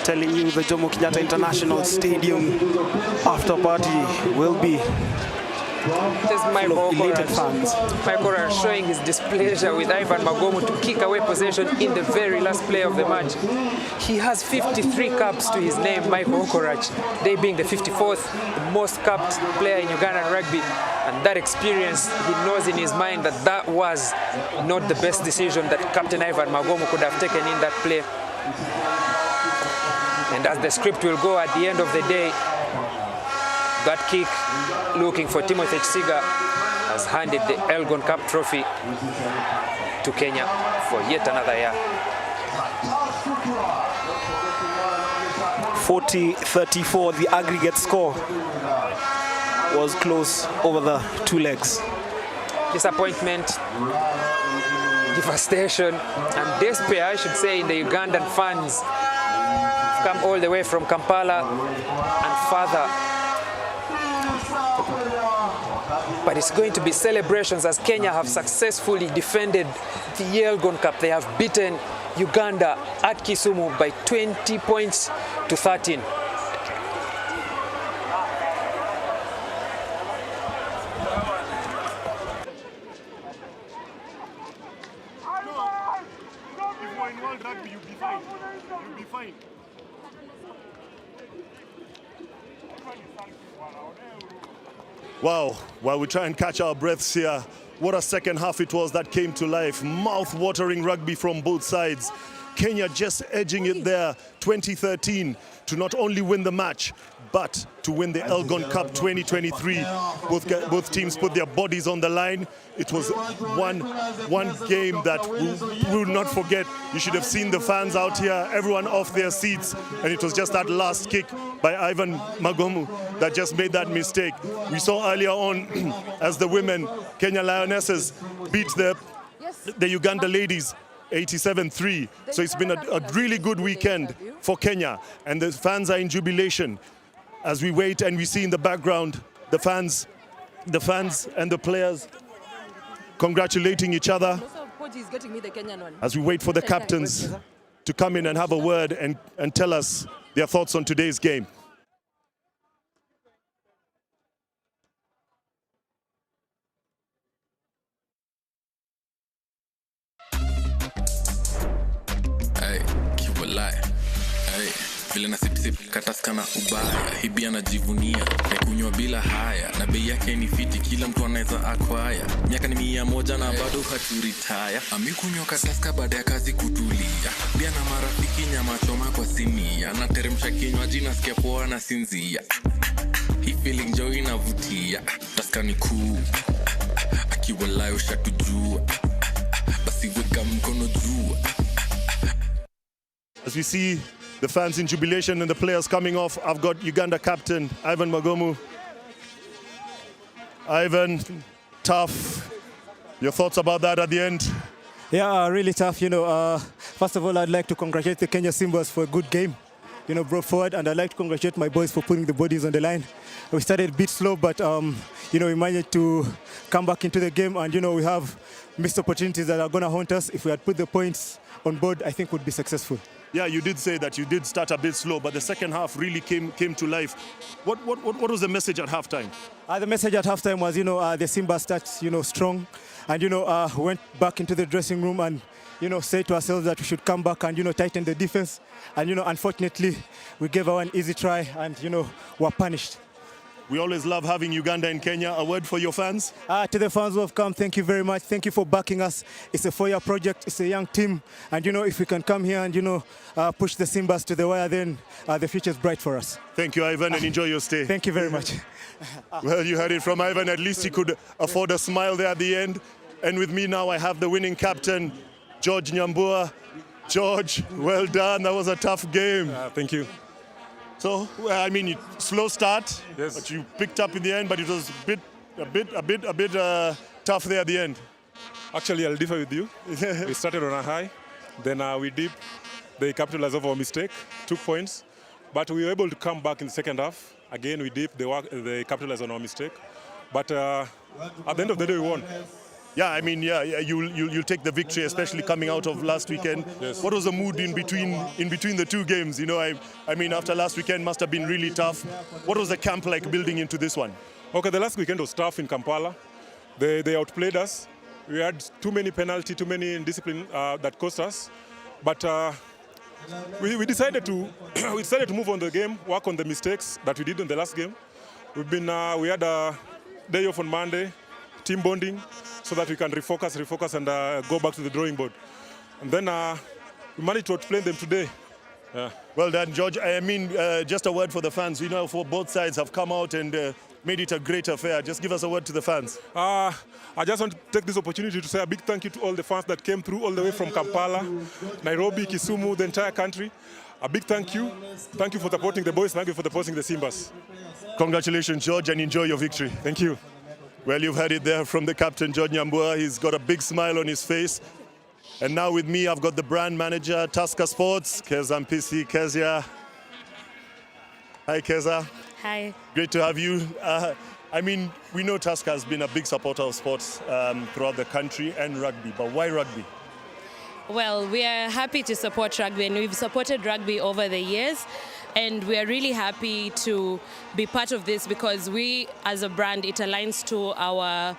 Telling you the Jomo Kenyatta International Stadium after party will be There's Michael Okora showing his displeasure with Ivan Magomu to kick away possession in the very last play of the match. He has 53 caps to his name, Michael Okora, they being the 54th most capped player in Ugandan rugby. And that experience, he knows in his mind that that was not the best decision that Captain Ivan Magomu could have taken in that play. And as the script will go at the end of the day, that kick, looking for Timothy Chisiga, has handed the Elgon Cup trophy to Kenya for yet another year. 40-34, the aggregate score was close over the two legs. disappointment, devastation, and despair, I should say, in the Ugandan fans. Come all the way from Kampala and further. But it's going to be celebrations as Kenya have successfully defended the Elgon Cup. They have beaten Uganda at Kisumu by 20 points to 13. Wow, while we try and catch our breaths here, what a second half it was that came to life. Mouth-watering rugby from both sides. Kenya just edging it there, 2013, to not only win the match, but to win the Elgon Cup 2023. Both teams put their bodies on the line. It was one game that we will not forget. You should have seen the fans out here, everyone off their seats, and it was just that last kick by Ivan Magomu that just made that mistake. We saw earlier on as the women, Kenya Lionesses, beat the Uganda ladies 87-3. So it's been a really good weekend for Kenya, and the fans are in jubilation as we wait and we see in the background the fans and the players congratulating each other as we wait for the captains to come in and have a word and tell us their thoughts on today's game. Vile na sip kataska na ubaya, hibi anajivunia na kunywa bila haya, na bei yake ni fiti, kila mtu anaweza acquire. Miaka ni 100 na bado haturitaya. Amekunywa kataska baada ya kazi kutulia, bia na marafiki nyama choma kwa sinia, na teremsha kinywaji nasikia poa na sinzia. Hii feeling joy inavutia, taska ni cool, akiwa layo shatujua, basi weka mkono juu. As we see the fans in jubilation and the players coming off, I've got Uganda captain Ivan Magomu. Ivan, tough. Your thoughts about that at the end? Yeah, really tough. First of all, I'd like to congratulate the Kenya Simbas for a good game. Brought forward, and I'd like to congratulate my boys for putting the bodies on the line. We started a bit slow, but we managed to come back into the game, and we have missed opportunities that are going to haunt us. If we had put the points on board, I think we'd be successful. Yeah, you did say that you did start a bit slow, but the second half really came to life. What was the message at halftime? The message at halftime was, the Simba started, strong, and went back into the dressing room and said to ourselves that we should come back and tighten the defense. And unfortunately, we gave our an easy try and were punished. We always love having Uganda and Kenya. A word for your fans? To the fans who have come, thank you very much. Thank you for backing us. It's a 4-year project. It's a young team. And, if we can come here and, push the Simbas to the wire, then the future is bright for us. Thank you, Ivan, and enjoy your stay. Thank you very much. Well, you heard it from Ivan. At least he could afford a smile there at the end. And with me now, I have the winning captain, George Nyambua. George, well done. That was a tough game. Thank you. So, slow start, yes, but you picked up in the end, but it was a bit tough there at the end. Actually, I'll differ with you. We started on a high, then we dipped. They capitalized off our mistake, took points, but we were able to come back in the second half. Again, we dipped, they capitalized on our mistake. But at the end of the day, we won. Yeah, you'll take the victory, especially coming out of last weekend. Yes. What was the mood in between the two games? After last weekend must have been really tough. What was the camp like building into this one? Okay, the last weekend was tough in Kampala. They outplayed us. We had too many penalties, too many indiscipline that cost us. But we decided to move on the game, work on the mistakes that we did in the last game. We had a day off on Monday, team bonding, so that we can refocus and go back to the drawing board. And then we managed to outplay them today. Yeah. Well done, George. Just a word for the fans. For both sides have come out and made it a great affair. Just give us a word to the fans. I just want to take this opportunity to say a big thank you to all the fans that came through all the way from Kampala, Nairobi, Kisumu, the entire country. A big thank you. Thank you for supporting the boys. Thank you for supporting the Simbas. Congratulations, George, and enjoy your victory. Thank you. Well, you've heard it there from the captain, John Nyambua. He's got a big smile on his face. And now with me, I've got the brand manager, Tusker Sports, Keza Mpisi. Kezia. Hi, Keza. Hi. Great to have you. I mean, we know Tusker has been a big supporter of sports throughout the country and rugby, but why rugby? Well, we are happy to support rugby, and we've supported rugby over the years. And we are really happy to be part of this because we, as a brand, it aligns to our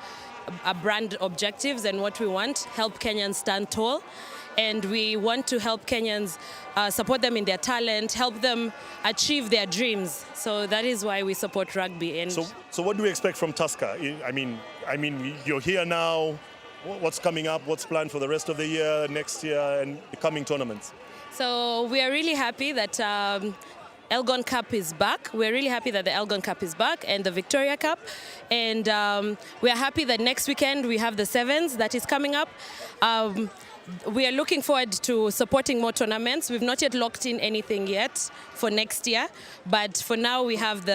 brand objectives and what we want, help Kenyans stand tall. And we want to help Kenyans support them in their talent, help them achieve their dreams. So that is why we support rugby. And so what do we expect from Tusker? I mean, you're here now. What's coming up? What's planned for the rest of the year, next year, and the coming tournaments? So we are really happy that Elgon Cup is back. We're really happy that the Elgon Cup is back and the Victoria Cup. And we are happy that next weekend we have the Sevens that is coming up. We are looking forward to supporting more tournaments. We've not yet locked in anything yet for next year, but for now we have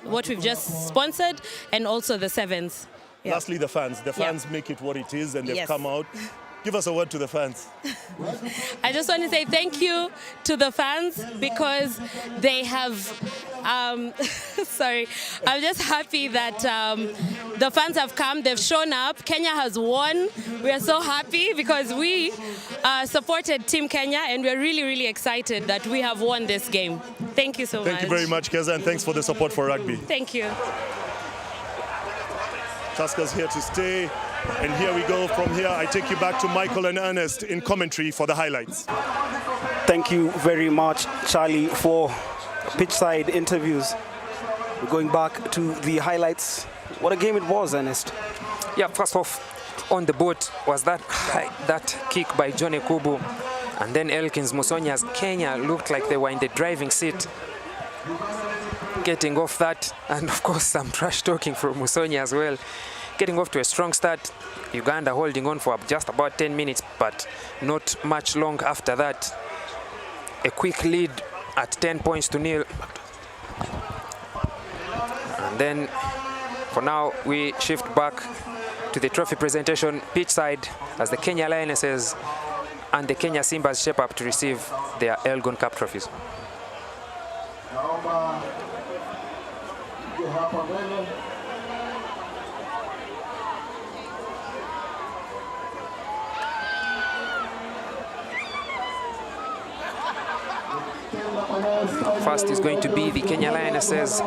what we've just sponsored, and also the Sevens. Yeah. Lastly, the fans. The fans make it what it is, and they've come out. Give us a word to the fans. I just want to say thank you to the fans because they have, sorry, I'm just happy that the fans have come, they've shown up. Kenya has won. We are so happy because we supported Team Kenya, and we're really, really excited that we have won this game. Thank you so much. Thank you very much, Keza, and thanks for the support for rugby. Thank you. Tusker's here to stay. And here we go. From here, I take you back to Michael and Ernest in commentary for the highlights. Thank you very much, Charlie, for pitchside interviews. We're going back to the highlights. What a game it was, Ernest. Yeah, first off, on the boat was that kick by Johnny Kubu. And then Elkins Musonya's Kenya looked like they were in the driving seat. Getting off that, and of course some trash talking from Musonya as well. Getting off to a strong start, Uganda holding on for just about 10 minutes, but not much long after that. A quick lead at 10 points to nil. And then, for now, we shift back to the trophy presentation pitch side as the Kenya Lionesses and the Kenya Simbas shape up to receive their Elgon Cup trophies. First is going to be the Kenya Lionesses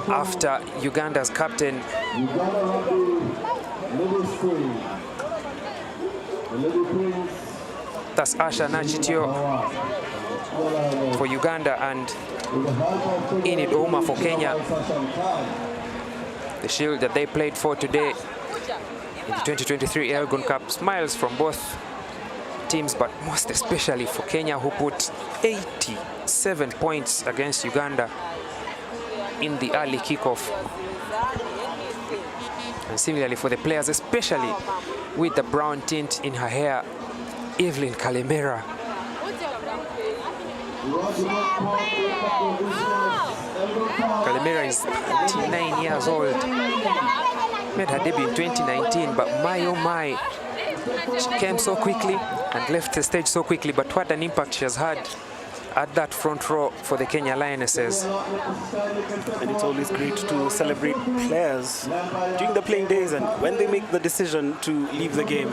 after Uganda's captain that's Asha Nachitio for Uganda and Enid Ouma for Kenya. The shield that they played for today in the 2023 Elgon Cup. Smiles from both teams, but most especially for Kenya, who put 87 points against Uganda in the early kickoff. And similarly for the players, especially with the brown tint in her hair, Evelyn Kalemera. Kalemera is 29 years old. Made her debut in 2019, but my oh my, she came so quickly and left the stage so quickly, but what an impact she has had at that front row for the Kenya Lionesses. And it's always great to celebrate players during the playing days and when they make the decision to leave the game.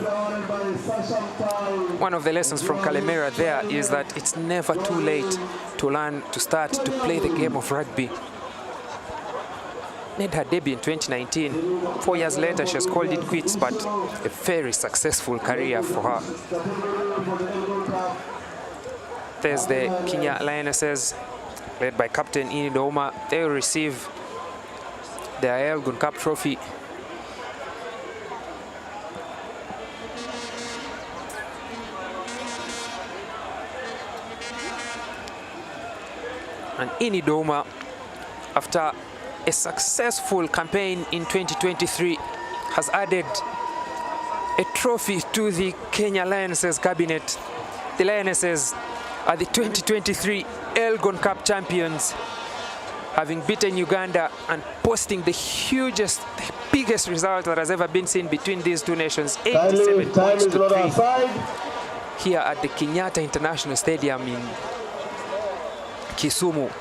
One of the lessons from Kalemera there is that it's never too late to learn to start to play the game of rugby. Made her debut in 2019. 4 years later, she has called it quits, but a very successful career for her. There's the Kenya Lionesses, led by Captain Enid Ouma. They will receive their Elgon Cup trophy. And Enid Ouma, after a successful campaign in 2023, has added a trophy to the Kenya Lionesses cabinet. The Lionesses are the 2023 Elgon Cup champions. having beaten Uganda and posting the biggest result that has ever been seen between these two nations, 87 points to 3 here at the Kenyatta International Stadium in Kisumu.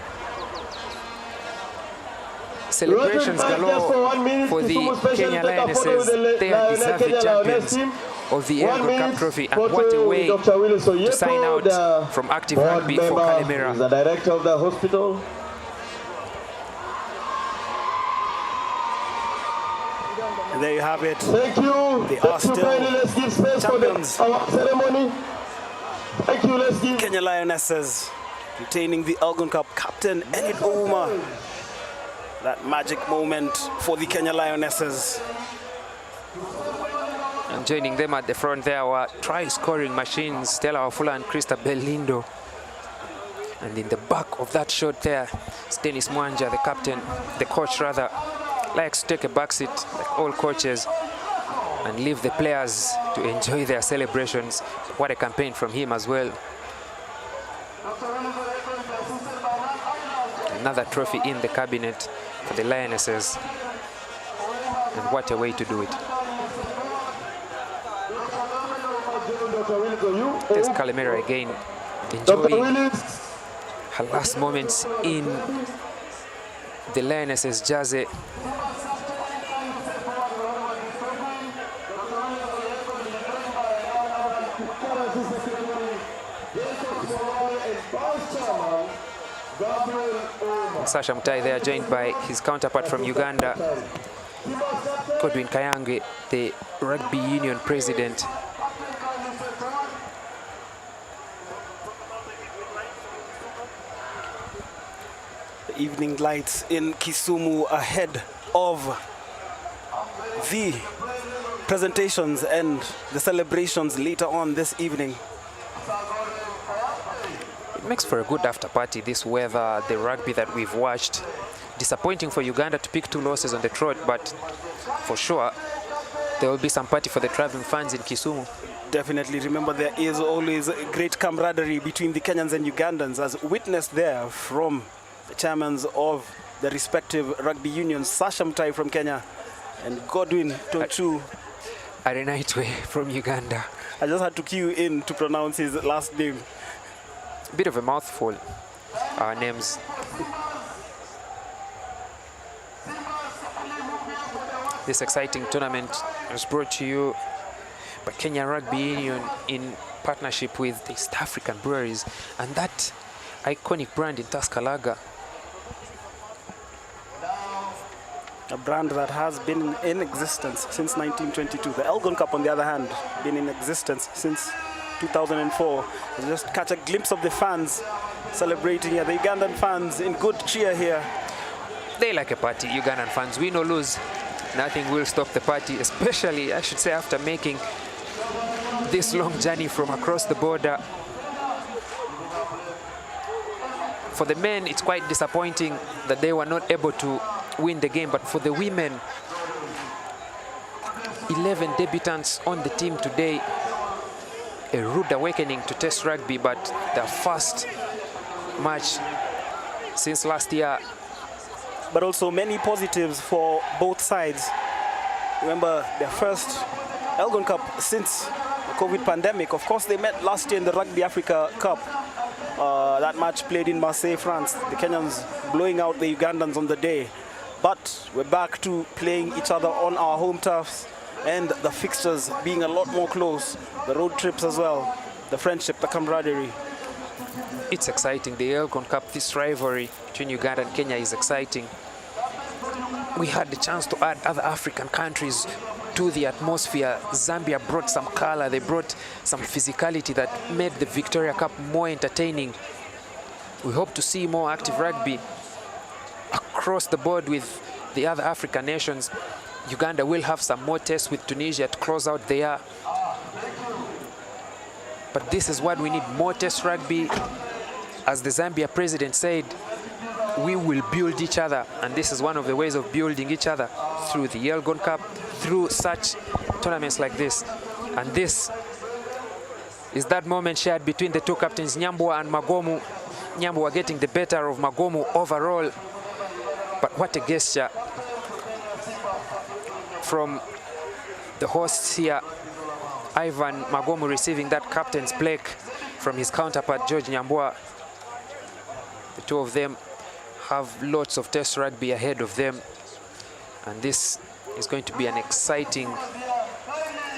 Celebrations galore for the Kenya Lionesses. They are deserving champions of the Elgon Cup trophy, and what a way to sign out from active rugby for Kalemera. The director of the hospital. And there you have it. Thank you. They are still Let's give space champions. for our ceremony. Thank you. Let's give. Kenya Lionesses retaining the Elgon Cup. Captain Enid Ouma. That magic moment for the Kenya Lionesses. And joining them at the front there were try-scoring machines, Stella Wafula and Krista Belindo. And in the back of that shot there, Dennis Mwanja, the captain, the coach rather, likes to take a back seat like all coaches and leave the players to enjoy their celebrations. What a campaign from him as well. Another trophy in the cabinet for the Lionesses. And what a way to do it. There's Kalemera again, enjoying her last moments in the Lionesses jersey. Sasha Mutai there, joined by his counterpart from Uganda, Godwin Kayange, the rugby union president. The evening lights in Kisumu ahead of the presentations and the celebrations later on this evening. It makes for a good after party, this weather, the rugby that we've watched. Disappointing for Uganda to pick 2 losses on the trot, but for sure there will be some party for the traveling fans in Kisumu. Definitely. Remember, there is always great camaraderie between the Kenyans and Ugandans, as witnessed there from the chairmen of the respective rugby unions, Sasha Mutai from Kenya and Godwin Tonchu Arenaitwe from Uganda. I just had to cue in to pronounce his last name. Bit of a mouthful, our names. This exciting tournament was brought to you by Kenya Rugby Union in partnership with the East African Breweries and that iconic brand in Tuskalaga. A brand that has been in existence since 1922. The Elgon Cup, on the other hand, been in existence since 2004. You just catch a glimpse of the fans celebrating here, the Ugandan fans in good cheer here. They like a party, Ugandan fans. Win or lose, nothing will stop the party, especially, I should say, after making this long journey from across the border. For the men, it's quite disappointing that they were not able to win the game, but for the women, 11 debutants on the team today. A rude awakening to Test rugby, but their first match since last year. But also many positives for both sides. Remember, their first Elgon Cup since the COVID pandemic. Of course, they met last year in the Rugby Africa Cup. That match played in Marseille, France. The Kenyans blowing out the Ugandans on the day. But we're back to playing each other on our home turfs, and the fixtures being a lot more close. The road trips as well, the friendship, the camaraderie. It's exciting. The Elgon Cup, this rivalry between Uganda and Kenya is exciting. We had the chance to add other African countries to the atmosphere. Zambia brought some color, they brought some physicality that made the Victoria Cup more entertaining. We hope to see more active rugby across the board with the other African nations. Uganda will have some more tests with Tunisia to close out the year. But this is what we need, more test rugby. As the Zambia president said, we will build each other, and this is one of the ways of building each other, through the Elgon Cup, through such tournaments like this. And this is that moment shared between the two captains, Nyambwa and Magomu. Nyambwa getting the better of Magomu overall. But what a gesture from the hosts here. Ivan Magomu receiving that captain's plaque from his counterpart George Nyambua. The two of them have lots of test rugby ahead of them, and this is going to be an exciting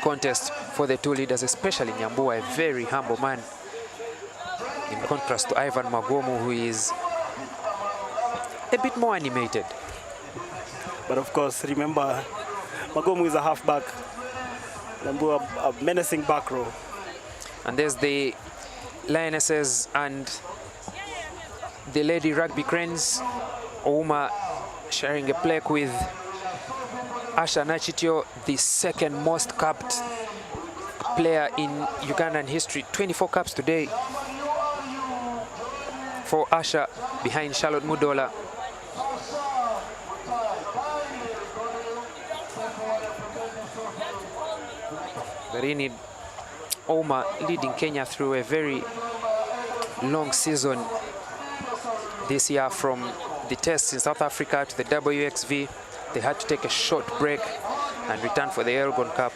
contest for the two leaders, especially Nyambua, a very humble man, in contrast to Ivan Magomu, who is a bit more animated. But of course, remember, Magomu is a halfback. Nyambua, a menacing back row. And there's the Lionesses and the Lady Rugby Cranes. Ouma sharing a plaque with Asha Nachitio, the second most capped player in Ugandan history. 24 caps today for Asha, behind Charlotte Mudola. Garini Ouma leading Kenya through a very long season this year, from the tests in South Africa to the WXV. They had to take a short break and return for the Elgon Cup,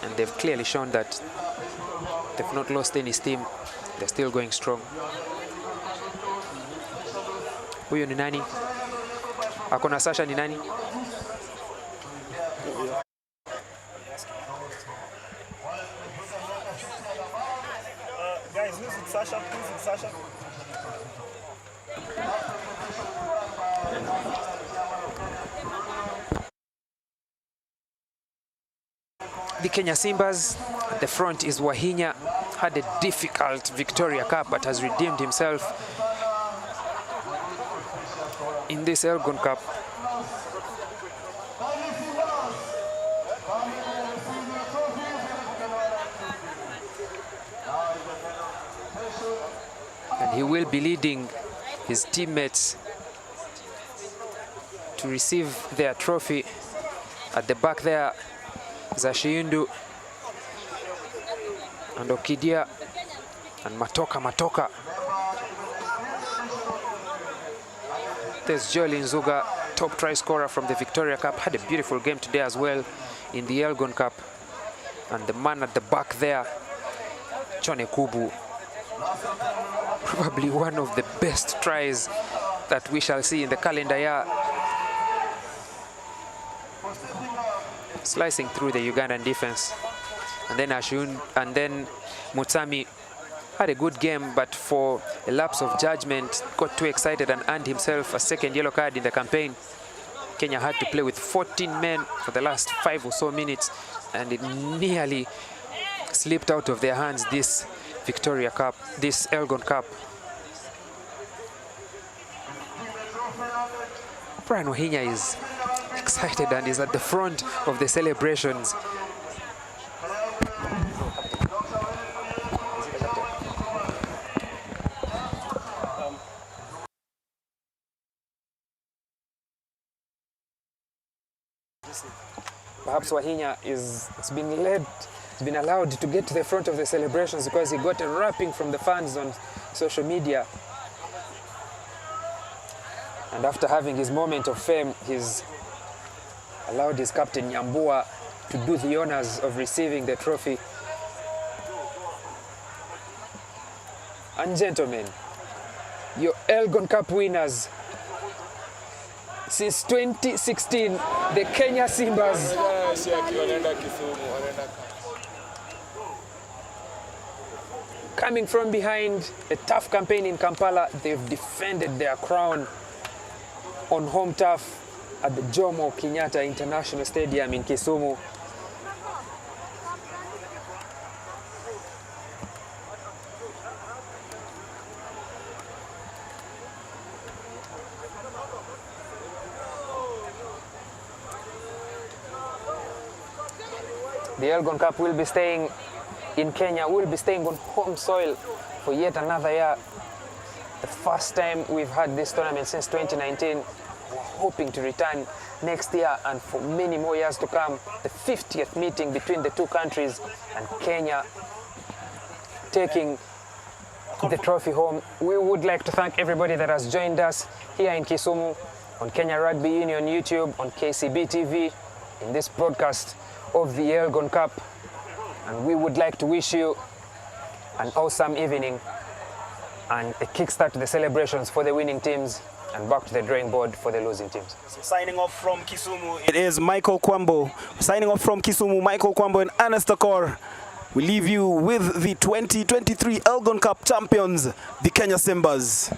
and they've clearly shown that they've not lost any steam. They're still going strong. Huyo ni nani? Akona Sasha ni nani? Guys, who's it, Sasha? Who's it, Sasha? The Kenya Simbas, at the front is Wahinya. Had a difficult Victoria Cup but has redeemed himself in this Elgon Cup. And he will be leading his teammates to receive their trophy. At the back there, Zashiundu and Okidia and Matoka. There's Joel Nzuga, top try scorer from the Victoria Cup. Had a beautiful game today as well in the Elgon Cup. And the man at the back there, Chone Kubu, probably one of the best tries that we shall see in the calendar year. Slicing through the Ugandan defense. And then Ashun and then Mutsami had a good game, but for a lapse of judgment, got too excited and earned himself a second yellow card in the campaign. Kenya had to play with 14 men for the last 5 or so minutes, and it nearly slipped out of their hands, this Victoria Cup, this Elgon Cup. Brian Wahinya is excited and is at the front of the celebrations. Perhaps Wahinya has been allowed to get to the front of the celebrations because he got a wrapping from the fans on social media. And after having his moment of fame, he's allowed his captain Nyambua to do the honors of receiving the trophy. And gentlemen, your Elgon Cup winners since 2016, the Kenya Simbas. Coming from behind a tough campaign in Kampala, they've defended their crown on home turf at the Jomo Kenyatta International Stadium in Kisumu. The Elgon Cup will be staying in Kenya, will be staying on home soil for yet another year. The first time we've had this tournament since 2019. We're hoping to return next year and for many more years to come. The 50th meeting between the two countries, and Kenya taking the trophy home. We would like to thank everybody that has joined us here in Kisumu. on Kenya Rugby Union YouTube, on KCB TV, in this broadcast of the Elgon Cup. And we would like to wish you an awesome evening and a kickstart to the celebrations for the winning teams and back to the drawing board for the losing teams. So signing off from Kisumu, it is Michael Kwambo. Signing off from Kisumu, Michael Kwambo and Ernest Akor. We leave you with the 2023 Elgon Cup champions, the Kenya Simbas.